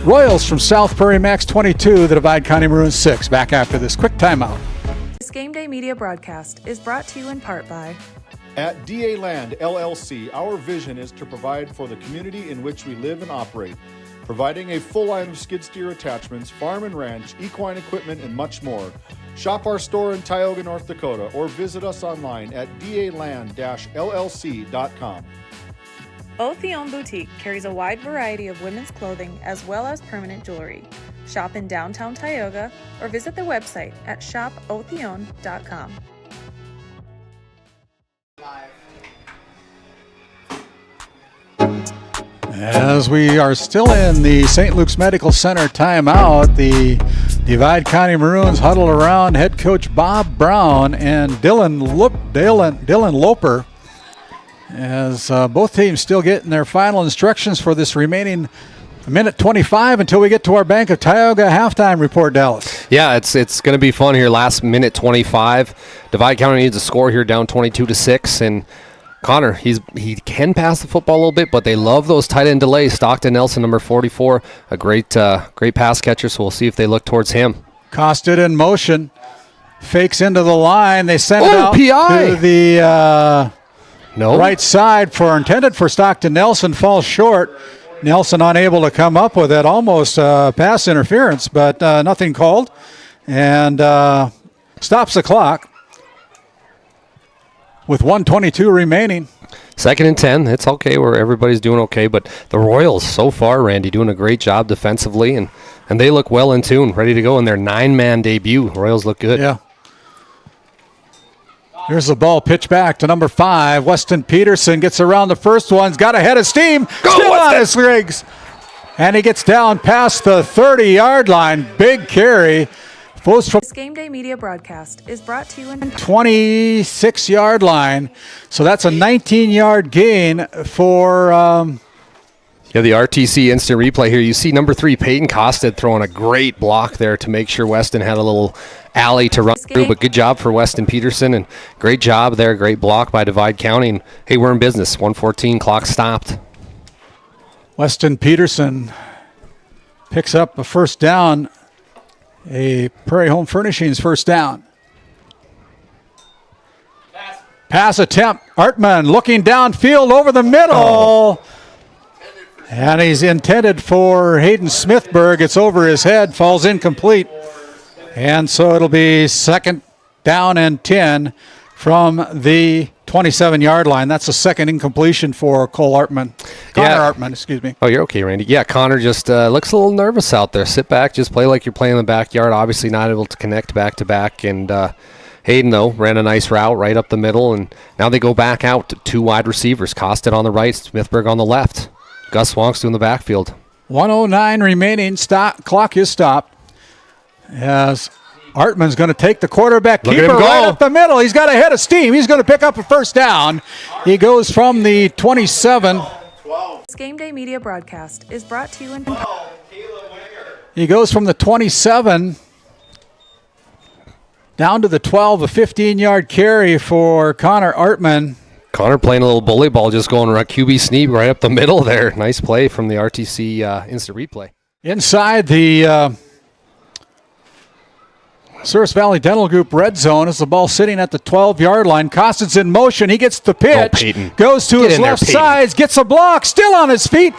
Royals from South Prairie-Max 22, the Divide County Maroons 6. Back after this quick timeout. This Game Day Media broadcast is brought to you in part by At DA Land LLC, our vision is to provide for the community in which we live and operate, providing a full line of skid steer attachments, farm and ranch, equine equipment, and much more. Shop our store in Tioga, North Dakota, or visit us online at daland-llc.com. Othion Boutique carries a wide variety of women's clothing as well as permanent jewelry. Shop in downtown Tioga or visit their website at shopothion.com. As we are still in the St. Luke's Medical Center timeout, the Divide County Maroons huddle around head coach Bob Brown and Dylan Loper as both teams still getting their final instructions for this remaining minute 25 until we get to our Bank of Tioga halftime report, Dallas. Yeah, it's going to be fun here. Last minute 25. Divide County needs a score here, down 22-6, and Connor, he can pass the football a little bit, but they love those tight end delays. Stockton Nelson, number 44, a great pass catcher, so we'll see if they look towards him. Costed in motion. Fakes into the line. They send it out PI. to the No. right side intended for Stockton Nelson. Falls short. Nelson unable to come up with it. Almost pass interference, but nothing called. And stops the clock with 1:22 remaining. 2nd and 10. It's okay where everybody's doing okay, but the Royals so far, Randy, doing a great job defensively, and they look well in tune, ready to go in their 9-man debut. Royals look good. Yeah. Here's the ball pitched back to number 5. Weston Peterson gets around the first one. He's got a head of steam. Still on his legs. And he gets down past the 30-yard line. Big carry. This Game Day Media broadcast is brought to you in 26-yard line. So that's a 19-yard gain for... Yeah, the RTC instant replay here. You see number 3, Peyton Costed, throwing a great block there to make sure Weston had a little alley to run through. But good job for Weston Peterson, and great job there. Great block by Divide County. And, hey, we're in business. 1:14, clock stopped. Weston Peterson picks up a first down, a Prairie Home Furnishings first down. Pass attempt. Artman looking downfield over the middle. And he's intended for Hayden Smithberg. It's over his head, falls incomplete. And so it'll be 2nd down and 10 from the 27-yard line. That's the second incompletion for Connor Artman, excuse me. Oh, you're okay, Randy. Yeah, Connor just looks a little nervous out there. Sit back, just play like you're playing in the backyard. Obviously not able to connect back-to-back. And Hayden, though, ran a nice route right up the middle. And now they go back out to 2 wide receivers. Costed on the right, Smithberg on the left. Gus Wonk's in the backfield. 1:09 remaining. Clock is stopped. As Artman's going to take the quarterback keeper right up the middle. He's got a head of steam. He's going to pick up a first down. He goes from the 27. This Game Day Media broadcast is brought to you in... He goes from the 27 down to the 12, a 15-yard carry for Connor Artman. Connor playing a little bully ball, just going QB sneak right up the middle there. Nice play from the RTC instant replay. Inside the Service Valley Dental Group red zone is the ball sitting at the 12-yard line. Costin's in motion. He gets the pitch. Goes to his left side. Gets a block. Still on his feet.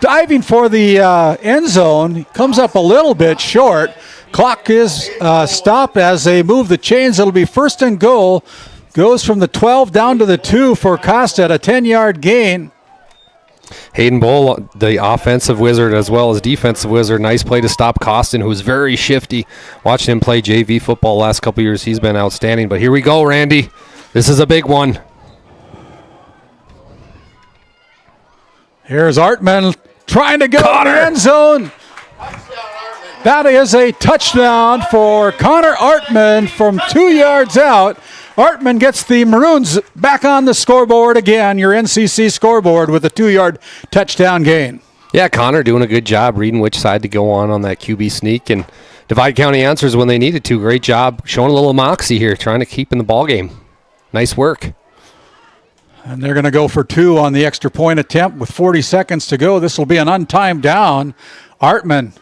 Diving for the end zone. Comes up a little bit short. Clock is stopped as they move the chains. It'll be 1st and goal. Goes from the 12 down to the 2 for Costa at a 10-yard gain. Hayden Bowl, the offensive wizard as well as defensive wizard. Nice play to stop Costin, who's very shifty. Watching him play JV football last couple years, he's been outstanding. But here we go, Randy. This is a big one. Here's Artman trying to go to the end zone. That is a touchdown for Connor Artman from 2 yards out. Artman gets the Maroons back on the scoreboard again, your NCC scoreboard, with a 2-yard touchdown gain. Yeah, Connor doing a good job reading which side to go on that QB sneak, and Divide County answers when they needed to. Great job showing a little moxie here, trying to keep in the ball game. Nice work. And they're going to go for 2 on the extra point attempt with 40 seconds to go. This will be an untimed down. Artman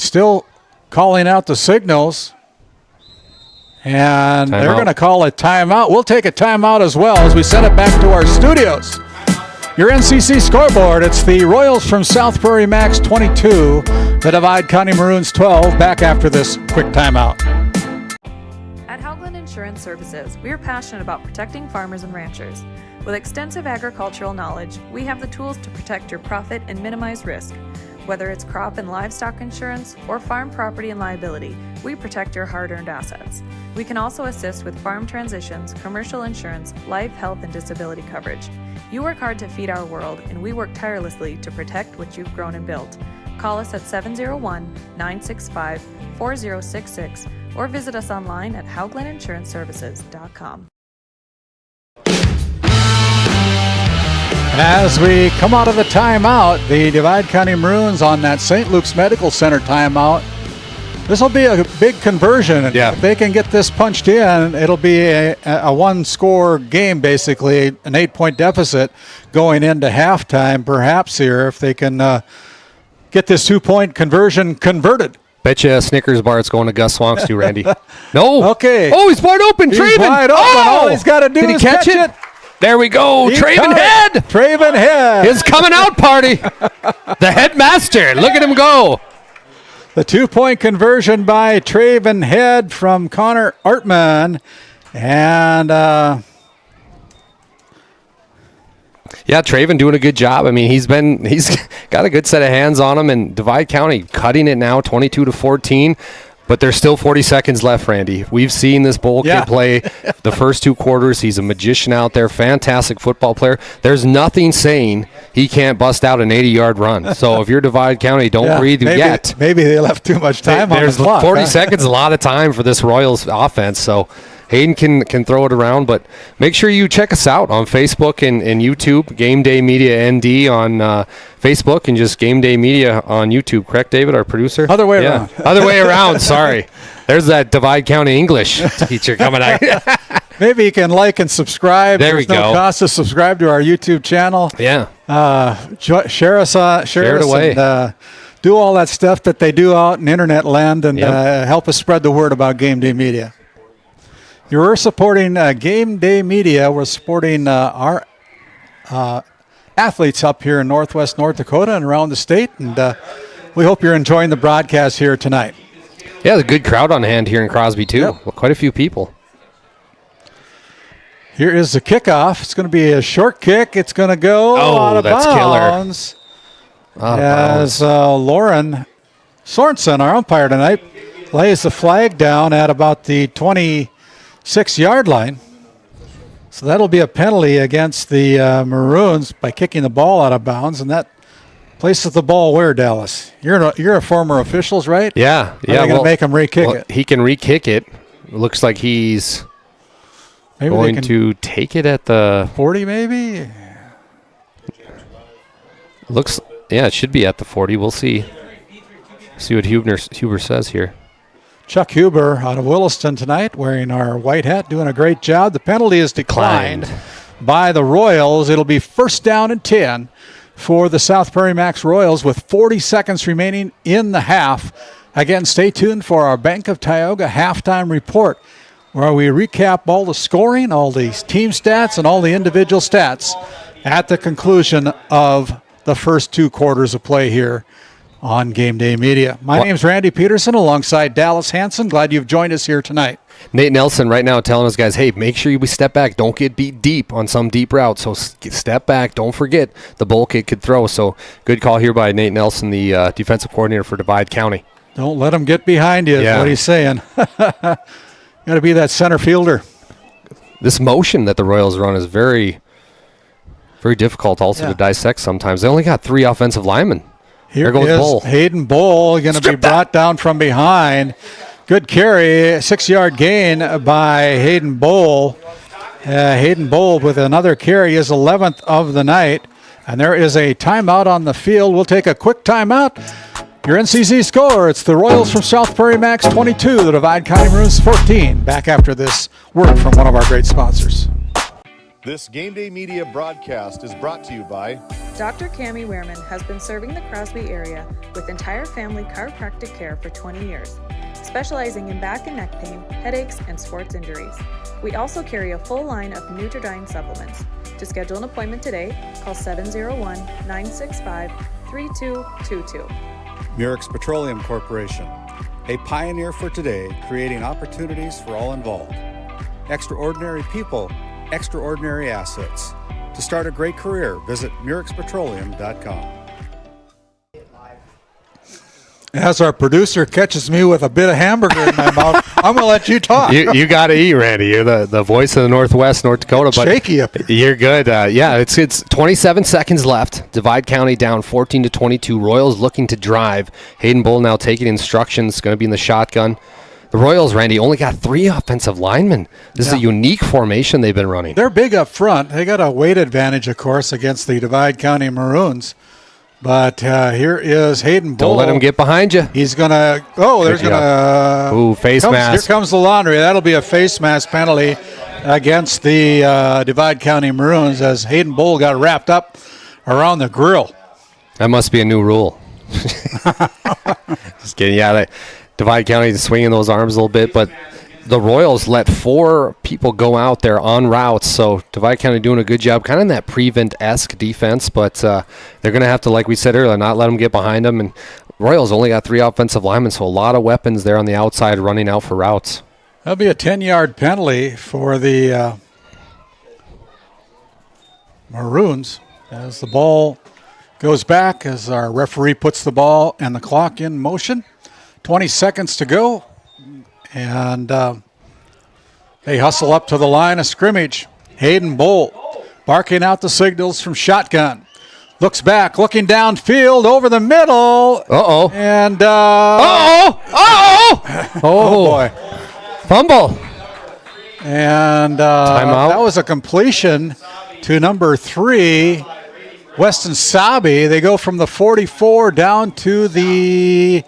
still calling out the signals, and they're going to call a timeout. We'll take a timeout as well as we send it back to our studios. Your NCC scoreboard, it's the Royals from South Prairie-Max 22, the Divide County Maroons 12, back after this quick timeout. At Howgland Insurance Services, we are passionate about protecting farmers and ranchers. With extensive agricultural knowledge, we have the tools to protect your profit and minimize risk. Whether it's crop and livestock insurance or farm property and liability, we protect your hard-earned assets. We can also assist with farm transitions, commercial insurance, life, health, and disability coverage. You work hard to feed our world, and we work tirelessly to protect what you've grown and built. Call us at 701-965-4066 or visit us online at howgleninsuranceservices.com. As we come out of the timeout, the Divide County Maroons on that St. Luke's Medical Center timeout. This will be a big conversion. Yeah. If they can get this punched in, it'll be a one-score game, basically, an 8-point deficit going into halftime, perhaps here, if they can get this 2-point conversion converted. Bet you a Snickers bar it's going to Gus Swonks too, Randy. No. Okay. Oh, he's wide open. He's Traven. wide open. All he's got to do is catch it. There we go. He Traven caught Head. it. Traven Head. His coming out party. The headmaster. Look at him go. The 2-point conversion by Traven Head from Connor Artman. And yeah, Traven doing a good job. I mean, he's got a good set of hands on him, and Divide County cutting it now 22-14. But there's still 40 seconds left, Randy. We've seen this bowl kid play the first 2 quarters. He's a magician out there, fantastic football player. There's nothing saying he can't bust out an 80-yard run. So if you're Divide County, don't breathe yet. Maybe they left too much time on the clock. 40 seconds, a lot of time for this Royals offense. So Hayden can throw it around, but make sure you check us out on Facebook and YouTube, GameDay Media ND on Facebook, and just GameDay Media on YouTube. Correct, David, our producer? Other way around. Other way around, sorry. There's that Divide County English teacher coming out. Maybe you can like and subscribe. There we go. There's no cost to subscribe to our YouTube channel. Yeah. Share it away. And, do all that stuff that they do out in internet land, and help us spread the word about GameDay Media. You're supporting GameDay Media. We're supporting our athletes up here in Northwest North Dakota and around the state, and we hope you're enjoying the broadcast here tonight. Yeah, there's a good crowd on hand here in Crosby, too. Yep. Quite a few people. Here is the kickoff. It's going to be a short kick. It's going to go out of bounds. As Lauren Sorensen, our umpire tonight, lays the flag down at about the 26-yard line. So that'll be a penalty against the Maroons by kicking the ball out of bounds, and that places the ball where, Dallas? You're a former officials, right? Yeah. Are they going to make him re-kick it? He can re-kick it. Looks like he's going to take it at the 40, maybe. It should be at the 40. We'll see. See what Huber says here. Chuck Huber out of Williston tonight, wearing our white hat, doing a great job. The penalty is declined by the Royals. It'll be first down and 10 for the South Prairie-Max Royals with 40 seconds remaining in the half. Again, stay tuned for our Bank of Tioga halftime report, where we recap all the scoring, all the team stats, and all the individual stats at the conclusion of the first 2 quarters of play here on GameDay Media. My name's Randy Peterson alongside Dallas Hanson. Glad you've joined us here tonight. Nate Nelson right now telling us, guys, hey, make sure you step back. Don't get beat deep on some deep route. So step back. Don't forget the bowl kid could throw. So good call here by Nate Nelson, the defensive coordinator for Divide County. Don't let him get behind you is what he's saying. Got to be that center fielder. This motion that the Royals run is very, very difficult also to dissect sometimes. They only got 3 offensive linemen. Here there goes is Bull. Hayden Bull going to be brought down from behind. Good carry, 6-yard gain by Hayden Bull. Hayden Bull with another carry is 11th of the night. And there is a timeout on the field. We'll take a quick timeout. Your NCC score, it's the Royals from South Prairie-Max 22, the Divide County Maroons 14. Back after this word from one of our great sponsors. This GameDay Media broadcast is brought to you by Dr. Cammie Wehrman has been serving the Crosby area with entire family chiropractic care for 20 years, specializing in back and neck pain, headaches, and sports injuries. We also carry a full line of Nutridyne supplements. To schedule an appointment today, call 701-965-3222. Murex Petroleum Corporation, a pioneer for today, creating opportunities for all involved. Extraordinary people, extraordinary assets. To start a great career, visit MurexPetroleum.com. As our producer catches me with a bit of hamburger in my mouth, I'm going to let you talk. You got to eat, Randy. You're the voice of the Northwest, North Dakota. But shaky up here. You're good. It's 27 seconds left. Divide County down 14-22. Royals looking to drive. Hayden Bull now taking instructions. Going to be in the shotgun. The Royals, Randy, only got 3 offensive linemen. This is a unique formation they've been running. They're big up front. They got a weight advantage, of course, against the Divide County Maroons. But here is Hayden Bull. Don't let him get behind you. He's going to – there's going to – face mask. Here comes the laundry. That'll be a face mask penalty against the Divide County Maroons as Hayden Bull got wrapped up around the grill. That must be a new rule. Just kidding. Yeah, Divide County is swinging those arms a little bit, but the Royals let 4 people go out there on routes, so Divide County doing a good job, kind of in that prevent-esque defense, but they're going to have to, like we said earlier, not let them get behind them. And Royals only got 3 offensive linemen, so a lot of weapons there on the outside running out for routes. That'll be a 10-yard penalty for the Maroons as the ball goes back, as our referee puts the ball and the clock in motion. 20 seconds to go, and they hustle up to the line of scrimmage. Hayden Bolt barking out the signals from shotgun. Looks back, looking downfield over the middle. Uh-oh. And oh boy. Fumble. And timeout. That was a completion to number 3, Weston Sabi. They go from the 44 down to the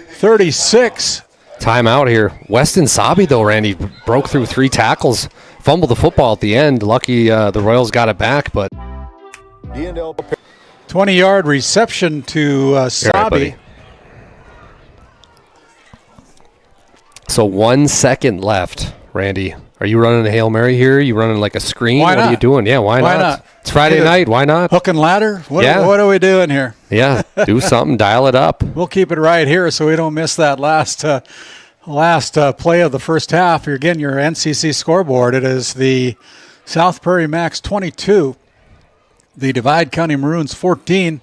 36. Timeout here. Weston Sabi, though, Randy, broke through 3 tackles, fumbled the football at the end. Lucky the Royals got it back, but 20-yard reception to Sabi. Right, so 1 second left, Randy. Are you running a Hail Mary here? Are you running like a screen? Why what not? Are you doing? Yeah, why not? It's Friday night. Why not? Hook and ladder? What are we doing here? Yeah, do something. Dial it up. We'll keep it right here so we don't miss that last play of the first half. Again, your NCC scoreboard. It is the South Prairie-Max 22, the Divide County Maroons 14.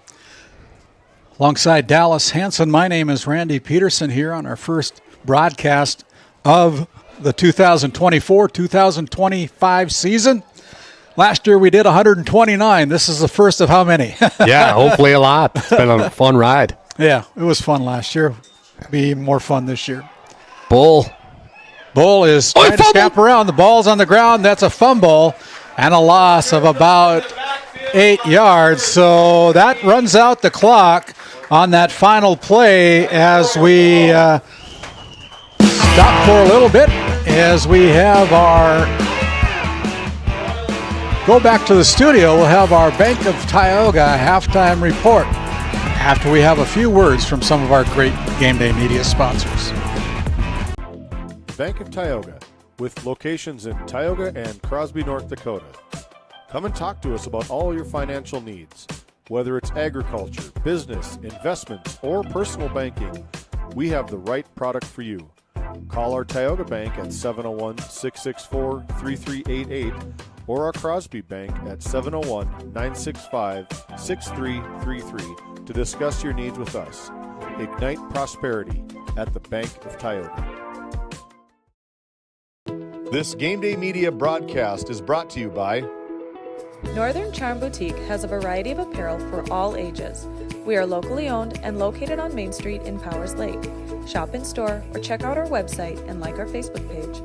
Alongside Dallas Hanson, my name is Randy Peterson here on our first broadcast of the 2024-2025 season. Last year we did 129. This is the first of how many? Yeah, hopefully a lot. It's been a fun ride. Yeah, it was fun last year. It'll be even more fun this year. Bull is trying to scamp around. The ball's on the ground. That's a fumble and a loss of about 8 yards. So that runs out the clock on that final play as we stop for a little bit as we have our go back to the studio. We'll have our Bank of Tioga halftime report after we have a few words from some of our great Game Day Media sponsors. Bank of Tioga, with locations in Tioga and Crosby, North Dakota. Come and talk to us about all your financial needs. Whether it's agriculture, business, investments, or personal banking, we have the right product for you. Call our Tioga Bank at 701-664-3388 or our Crosby Bank at 701-965-6333 to discuss your needs with us. Ignite prosperity at the Bank of Tioga. This Game Day Media broadcast is brought to you by Northern Charm Boutique has a variety of apparel for all ages. We are locally owned and located on Main Street in Powers Lake. Shop in store or check out our website and like our Facebook page.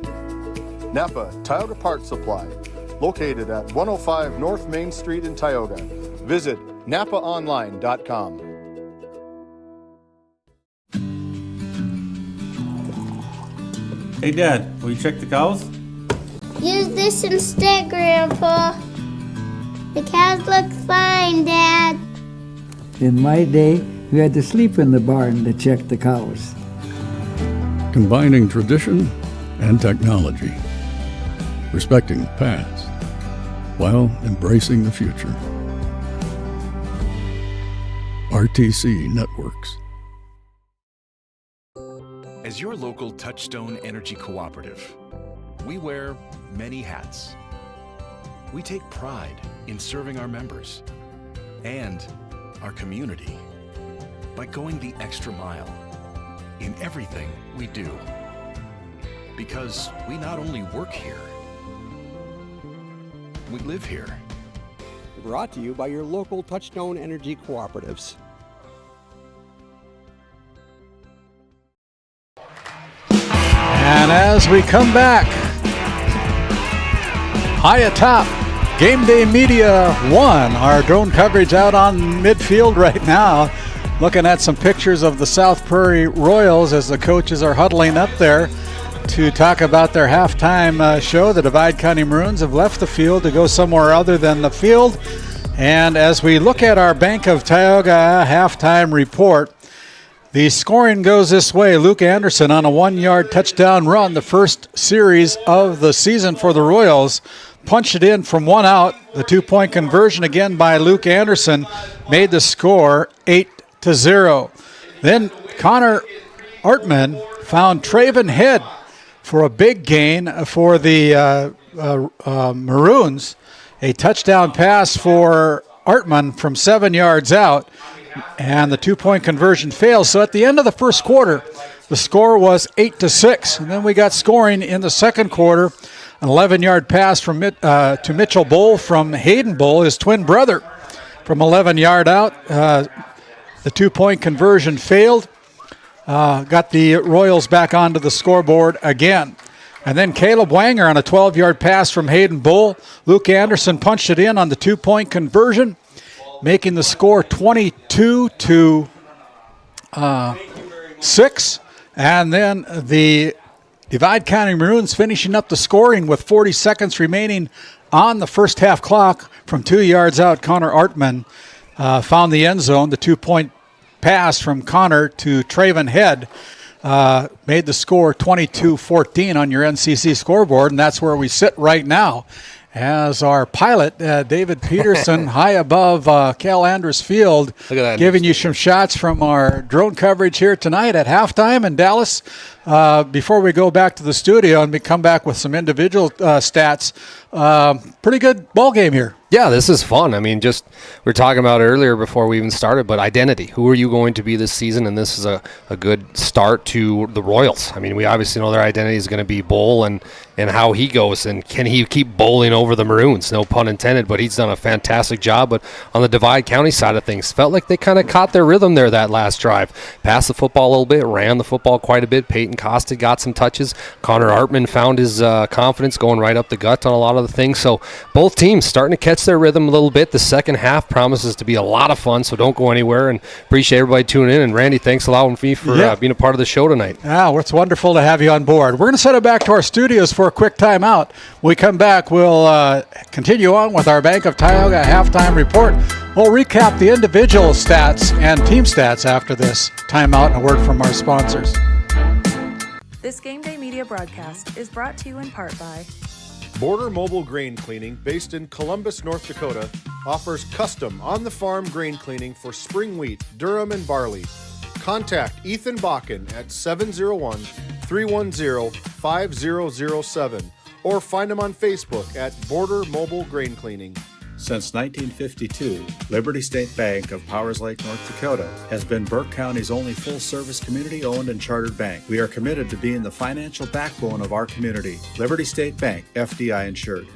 Napa Tioga Parts Supply, located at 105 North Main Street in Tioga. Visit napaonline.com. Hey Dad, will you check the cows? Use this instead, Grandpa. The cows look fine, Dad. In my day, we had to sleep in the barn to check the cows. Combining tradition and technology. Respecting the past while embracing the future. RTC Networks. As your local Touchstone Energy Cooperative, we wear many hats. We take pride in serving our members and our community by going the extra mile in everything we do. Because we not only work here, we live here. Brought to you by your local Touchstone Energy Cooperatives. And as we come back, high atop, Game Day Media 1, our drone coverage out on midfield right now, looking at some pictures of the South Prairie Royals as the coaches are huddling up there to talk about their halftime show. The Divide County Maroons have left the field to go somewhere other than the field And as we look at our Bank of Tioga halftime report, the scoring goes this way. Luke Anderson on a 1-yard touchdown run, the first series of the season for the Royals. Punched it in from 1 out. The 2-point conversion again by Luke Anderson made the score 8-0. Then Connor Artman found Traven Head for a big gain for the Maroons. A touchdown pass for Artman from 7 yards out, and the 2-point conversion fails. So at the end of the first quarter, the score was 8-6. And then we got scoring in the second quarter. An 11-yard pass from to Mitchell Bull from Hayden Bull, his twin brother, from 11 yard out. The 2-point conversion failed. Got the Royals back onto the scoreboard again. And then Caleb Wanger on a 12-yard pass from Hayden Bull. Luke Anderson punched it in on the 2-point conversion, making the score 22-6. And then the Divide County Maroons finishing up the scoring with 40 seconds remaining on the first half clock. From 2 yards out, Connor Artman found the end zone. The 2-point pass from Connor to Traven Head made the score 22-14 on your NCC scoreboard, and that's where we sit right now as our pilot, David Peterson, high above Cal Andrist Field, giving you some shots from our drone coverage here tonight at halftime in Dallas. Before we go back to the studio and we come back with some individual stats, pretty good ball game here. Yeah, this is fun. I mean, just we were talking about earlier before we even started, but identity. Who are you going to be this season? And this is a good start to the Royals. I mean, we obviously know their identity is going to be Bull and how he goes. And can he keep bowling over the Maroons? No pun intended, but he's done a fantastic job. But on the Divide County side of things, felt like they kind of caught their rhythm there that last drive. Passed the football a little bit, ran the football quite a bit. Peyton Costa got some touches. Connor Artman found his confidence going right up the gut on a lot of the things. So both teams starting to catch their rhythm a little bit. The second half promises to be a lot of fun, so don't go anywhere, and appreciate everybody tuning in. And Randy, thanks a lot for being a part of the show tonight. Yeah, it's wonderful to have you on board. We're going to send it back to our studios for a quick timeout. When we come back, we'll continue on with our Bank of Tioga halftime report. We'll recap the individual stats and team stats after this timeout and a word from our sponsors. This Game Day Media broadcast is brought to you in part by Border Mobile Grain Cleaning, based in Columbus, North Dakota, offers custom on-the-farm grain cleaning for spring wheat, durum, and barley. Contact Ethan Bakken at 701-310-5007 or find him on Facebook at Border Mobile Grain Cleaning. Since 1952, Liberty State Bank of Powers Lake, North Dakota has been Burke County's only full-service community-owned and chartered bank. We are committed to being the financial backbone of our community. Liberty State Bank, FDI insured.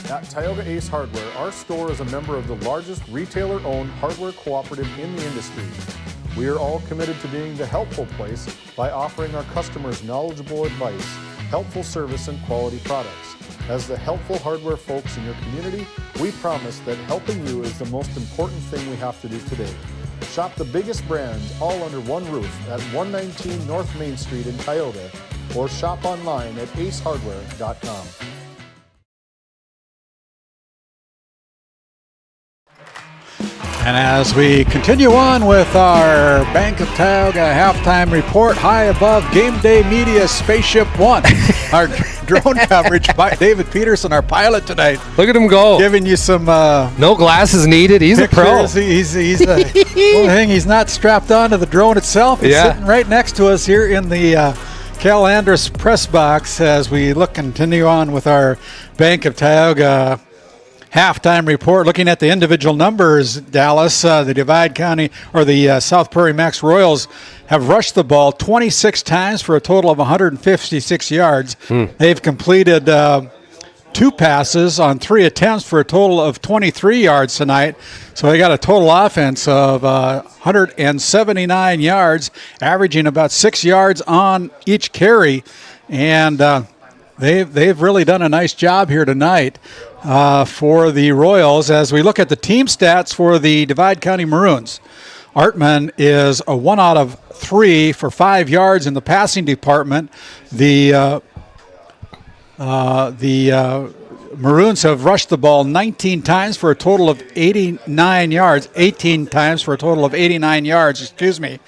At Tioga Ace Hardware, our store is a member of the largest retailer-owned hardware cooperative in the industry. We are all committed to being the helpful place by offering our customers knowledgeable advice, helpful service, and quality products. As the helpful hardware folks in your community, we promise that helping you is the most important thing we have to do today. Shop the biggest brands all under one roof at 119 North Main Street in Tioga, or shop online at acehardware.com. And as we continue on with our Bank of Tioga halftime report, high above GameDay Media Spaceship One, our drone coverage by David Peterson, our pilot tonight. Look at him go. Giving you some no glasses needed. He's pictures. A pro. He's only thing, he's not strapped onto the drone itself. He's sitting right next to us here in the Cal Andrist press box as we continue on with our Bank of Tioga halftime report. Looking at the individual numbers, Dallas, the Divide County or the South Prairie-Max Royals have rushed the ball 26 times for a total of 156 yards. They've completed 2 passes on 3 attempts for a total of 23 yards tonight. So they got a total offense of 179 yards, averaging about 6 yards on each carry. And they've really done a nice job here tonight for the Royals. As we look at the team stats for the Divide County Maroons, Artman is a 1 out of 3 for 5 yards in the passing department. The Maroons have rushed the ball 19 times for a total of 89 yards, 18 times for a total of 89 yards, excuse me.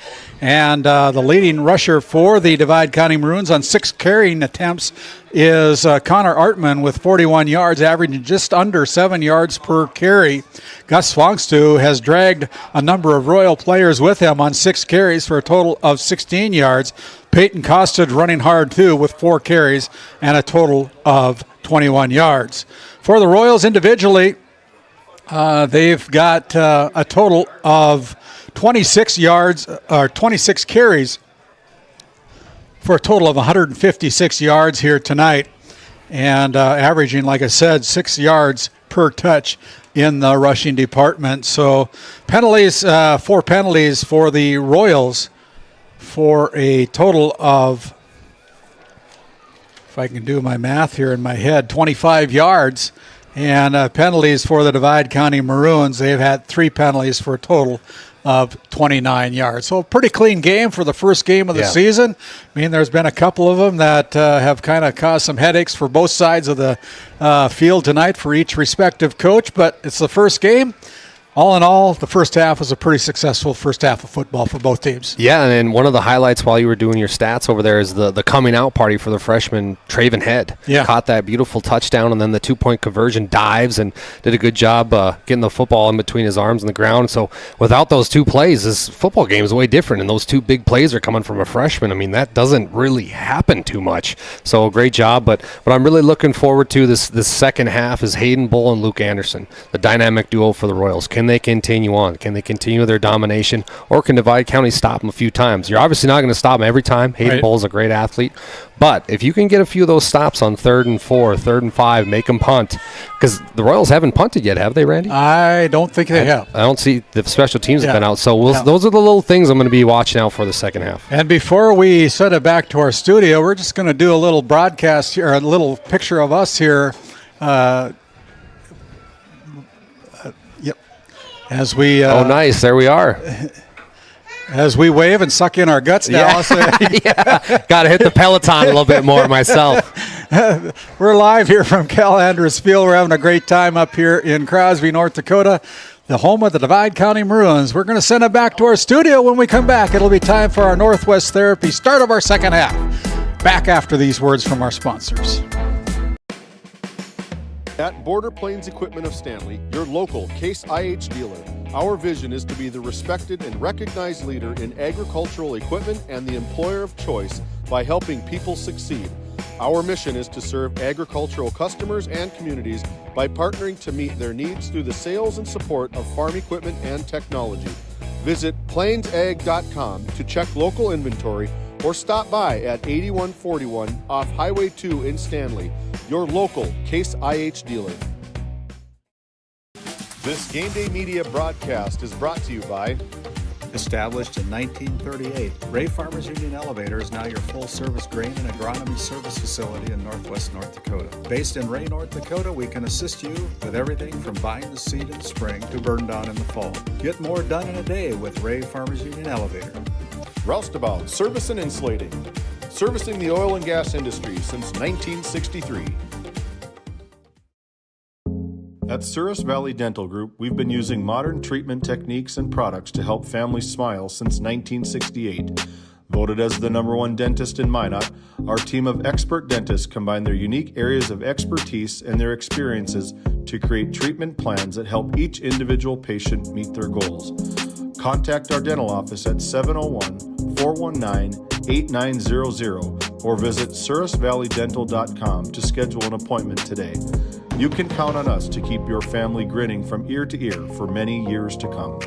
And the leading rusher for the Divide County Maroons on 6 carrying attempts is Connor Artman with 41 yards, averaging just under 7 yards per carry. Gus Swangstu has dragged a number of Royal players with him on 6 carries for a total of 16 yards. Peyton Costed running hard too with 4 carries and a total of 21 yards. For the Royals individually, they've got a total of 26 yards or 26 carries for a total of 156 yards here tonight, and averaging, like I said, 6 yards per touch in the rushing department. So penalties, 4 penalties for the Royals for a total of, if I can do my math here in my head, 25 yards. And penalties for the Divide County Maroons, they've had 3 penalties for a total of 29 yards. So a pretty clean game for the first game of the season. I mean, there's been a couple of them that have kind of caused some headaches for both sides of the field tonight for each respective coach, but it's the first game. All in all, the first half was a pretty successful first half of football for both teams. Yeah, and one of the highlights while you were doing your stats over there is the coming out party for the freshman Traven Head. Yeah. Caught that beautiful touchdown and then the 2-point conversion, dives, and did a good job getting the football in between his arms and the ground. So without those 2 plays, this football game is way different, and those 2 big plays are coming from a freshman. I mean, that doesn't really happen too much. So great job, but what I'm really looking forward to this second half is Hayden Bull and Luke Anderson, the dynamic duo for the Royals. Can they continue on? Can they continue their domination, or can Divide County stop them a few times? You're obviously not going to stop them every time. Hayden Bull's a great athlete, but if you can get a few of those stops on 3rd and 4, 3rd and 5, make them punt, because the Royals haven't punted yet, have they, Randy? I don't think they have. I don't see the special teams have been out, so those are the little things I'm going to be watching out for the second half. And before we send it back to our studio, we're just going to do a little broadcast here, a little picture of us here. As we oh, nice. There we are. As we wave and suck in our guts now. Yeah. Got to hit the Peloton a little bit more myself. We're live here from Cal Andrist Field. We're having a great time up here in Crosby, North Dakota, the home of the Divide County Maroons. We're going to send it back to our studio. When we come back, it'll be time for our Northwest Therapy, start of our second half. Back after these words from our sponsors. At Border Plains Equipment of Stanley, your local Case IH dealer, our vision is to be the respected and recognized leader in agricultural equipment and the employer of choice by helping people succeed. Our mission is to serve agricultural customers and communities by partnering to meet their needs through the sales and support of farm equipment and technology. Visit plainsag.com to check local inventory or stop by at 8141 off Highway 2 in Stanley, your local Case IH dealer. This GameDay Media broadcast is brought to you by Established in 1938, Ray Farmers Union Elevator is now your full-service grain and agronomy service facility in Northwest North Dakota. Based in Ray, North Dakota, we can assist you with everything from buying the seed in spring to burn down in the fall. Get more done in a day with Ray Farmers Union Elevator. Roustabout Service and Insulating, servicing the oil and gas industry since 1963. At Souris Valley Dental Group, we've been using modern treatment techniques and products to help families smile since 1968. Voted as the #1 dentist in Minot, our team of expert dentists combine their unique areas of expertise and their experiences to create treatment plans that help each individual patient meet their goals. Contact our dental office at 701-419-8900 or visit sourisvalleydental.com to schedule an appointment today. You can count on us to keep your family grinning from ear to ear for many years to come.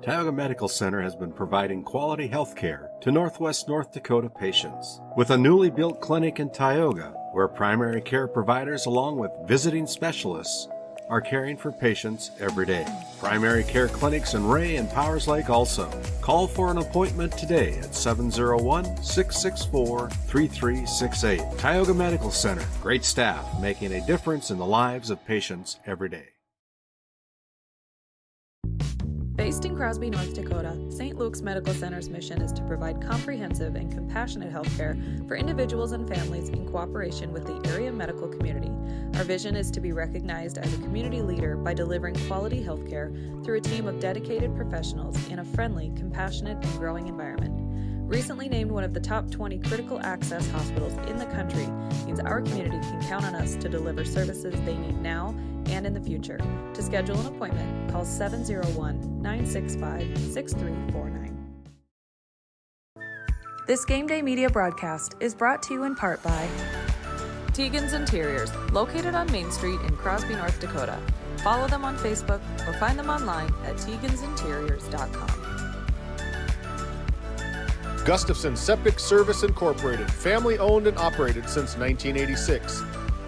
Tioga Medical Center has been providing quality health care to Northwest North Dakota patients. With a newly built clinic in Tioga, where primary care providers along with visiting specialists are caring for patients every day. Primary care clinics in Ray and Powers Lake also. Call for an appointment today at 701-664-3368. Tioga Medical Center. Great staff making a difference in the lives of patients every day. Based in Crosby, North Dakota, St. Luke's Medical Center's mission is to provide comprehensive and compassionate health care for individuals and families in cooperation with the area medical community. Our vision is to be recognized as a community leader by delivering quality health care through a team of dedicated professionals in a friendly, compassionate, and growing environment. Recently named one of the top 20 critical access hospitals in the country means our community can count on us to deliver services they need now and in the future. To schedule an appointment, call 701-965-6349. This Game Day Media broadcast is brought to you in part by Tegan's Interiors, located on Main Street in Crosby, North Dakota. Follow them on Facebook or find them online at tegansinteriors.com. Gustafson Septic Service Incorporated, family owned and operated since 1986.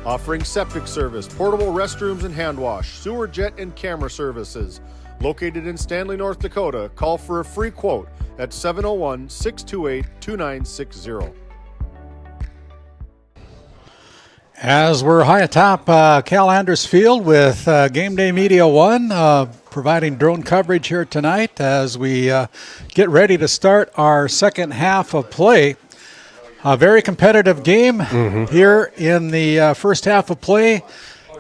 Offering septic service, portable restrooms and hand wash, sewer jet and camera services. Located in Stanley, North Dakota, call for a free quote at 701-628-2960. As we're high atop Cal Andrist Field with Game Day Media 1, providing drone coverage here tonight as we get ready to start our second half of play. A very competitive game here in the first half of play.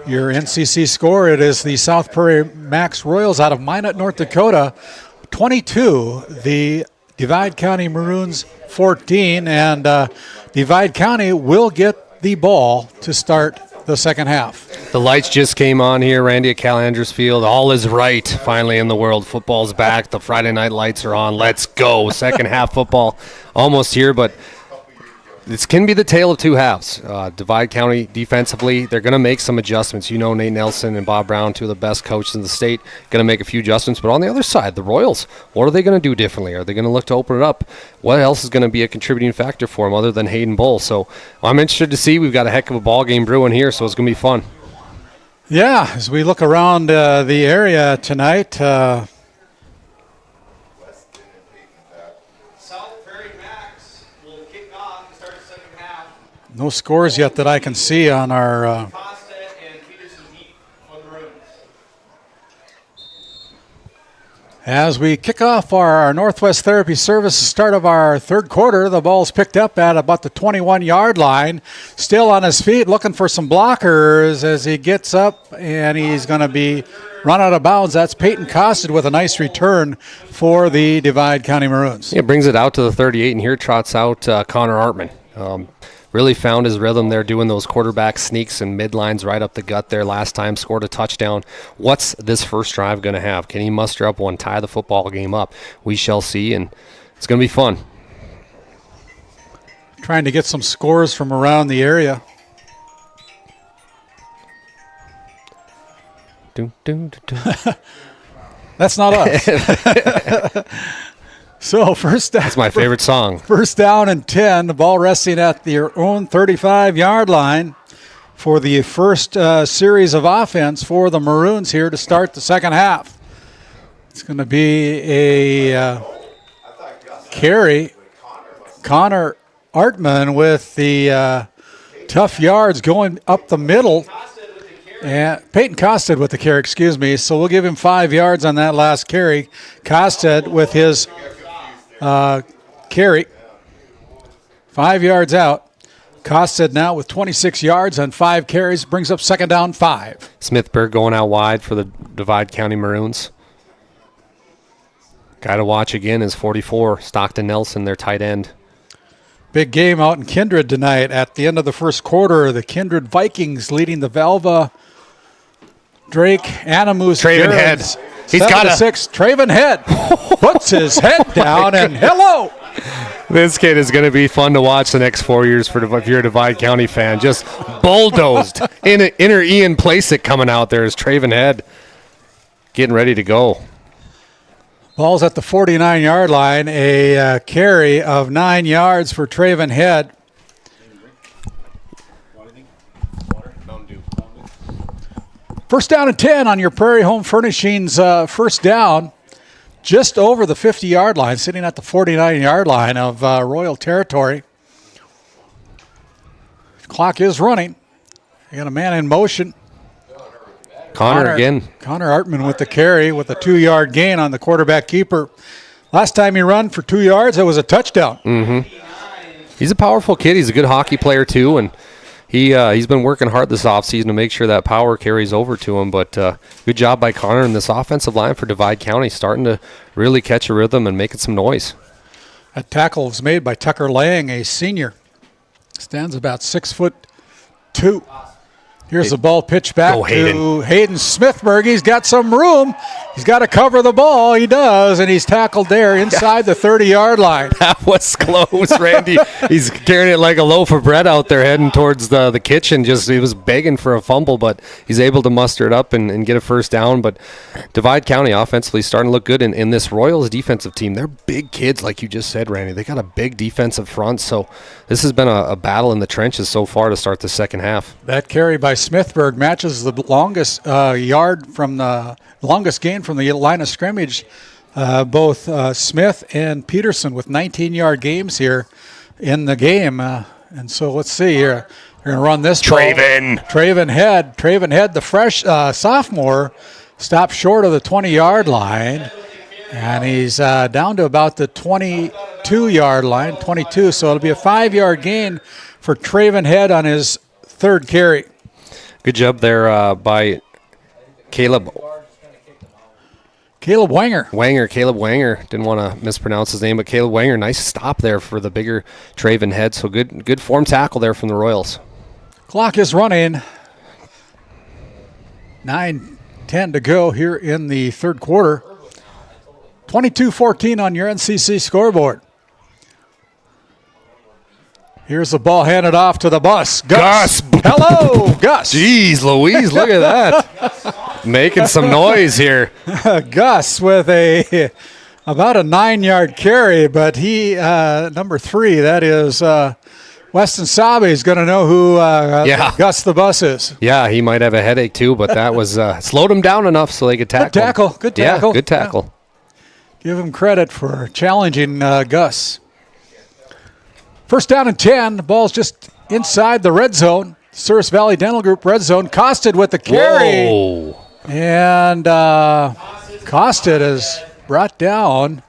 Your NCC score, it is the South Prairie-Max Royals out of Minot, North Dakota, 22. The Divide County Maroons, 14. And Divide County will get the ball to start the second half. The lights just came on here, Randy, at Cal Andrist Field. All is right finally in the world. Football's back. The Friday night lights are on. Let's go. Second half football almost here, but this can be the tale of two halves. Divide County defensively, they're going to make some adjustments. You know, Nate Nelson and Bob Brown, two of the best coaches in the state, going to make a few adjustments. But on the other side, the Royals, what are they going to do differently? Are they going to look to open it up? What else is going to be a contributing factor for them other than Hayden Bull? So I'm interested to see. We've got a heck of a ball game brewing here, so it's going to be fun. Yeah, as we look around the area tonight, no scores yet that I can see on our as we kick off our Northwest Therapy Services start of our third quarter. The ball's picked up at about the 21-yard line. Still on his feet, looking for some blockers as he gets up, and he's going to be run out of bounds. That's Peyton Costed with a nice return for the Divide County Maroons. Yeah, brings it out to the 38, and here trots out Connor Artman. Really found his rhythm there doing those quarterback sneaks and midlines right up the gut there last time, scored a touchdown. What's this first drive going to have? Can he muster up one, tie the football game up? We shall see, and it's going to be fun. Trying to get some scores from around the area. That's not us. So first down. That's my favorite song. First down and 10. The ball resting at their own 35-yard line for the first series of offense for the Maroons here to start the second half. It's going to be a carry. Connor Artman with the tough yards going up the middle. And Peyton Costed with the carry, excuse me. So we'll give him 5 yards on that last carry. Costed with his carry, 5 yards out. Costed now with 26 yards on 5 carries, brings up second down 5. Smithburg going out wide for the Divide County Maroons. Guy to watch again is 44, Stockton Nelson, their tight end. Big game out in Kindred tonight. At the end of the first quarter, the Kindred Vikings leading the Velva. Drake, Animus, Traven Head. He's got a 6. Traven Head puts his head down and hello. This kid is going to be fun to watch the next 4 years if you're a Divide County fan. Just bulldozed. Inner Ian Placek coming out there as Traven Head getting ready to go. Ball's at the 49-yard line. A carry of 9 yards for Traven Head. First down and 10 on your Prairie Home Furnishings first down. Just over the 50-yard line, sitting at the 49-yard line of Royal territory. Clock is running. You got a man in motion. Connor again. Connor Artman with the carry with a 2-yard gain on the quarterback keeper. Last time he run for 2 yards, it was a touchdown. Mm-hmm. He's a powerful kid. He's a good hockey player, too, and he's been working hard this offseason to make sure that power carries over to him. But good job by Connor and this offensive line for Divide County, starting to really catch a rhythm and making some noise. That tackle was made by Tucker Lang, a senior. Stands about 6'2". Here's the ball pitched back to Hayden Smithberg. He's got some room. He's got to cover the ball. He does, and he's tackled there inside the 30-yard line. That was close, Randy. He's carrying it like a loaf of bread out there heading towards the kitchen. He was begging for a fumble, but he's able to muster it up and get a first down. But Divide County offensively starting to look good. In this Royals defensive team, they're big kids, like you just said, Randy. They got a big defensive front, so this has been a battle in the trenches so far to start the second half. That carry by Smithberg matches the longest longest gain from the line of scrimmage. Both Smith and Peterson with 19-yard games here in the game. And so let's see here. They're going to run this Traven. Traven Head, the fresh sophomore, stopped short of the 20-yard line. And he's down to about the 22-yard line, 22. So it'll be a 5-yard gain for Traven Head on his third carry. Good job there by Caleb Wanger. Caleb Wanger. Didn't want to mispronounce his name, but Caleb Wanger, nice stop there for the bigger Traven Head. So good form tackle there from the Royals. Clock is running. 9:10 to go here in the third quarter. 22-14 on your NCC scoreboard. Here's the ball handed off to the bus. Gus. Hello, Gus. Jeez Louise, look at that. Making some noise here. Gus with about a 9-yard carry, but he, number 3, that is Weston Sabe is going to know who Gus the bus is. Yeah, he might have a headache too, but that was slowed him down enough so they could tackle. Good tackle. Yeah, good tackle. Yeah. Give him credit for challenging Gus. First down and 10. The ball's just inside the red zone. Souris Valley Dental Group red zone. Costed with the carry. Whoa. And Costed is brought down.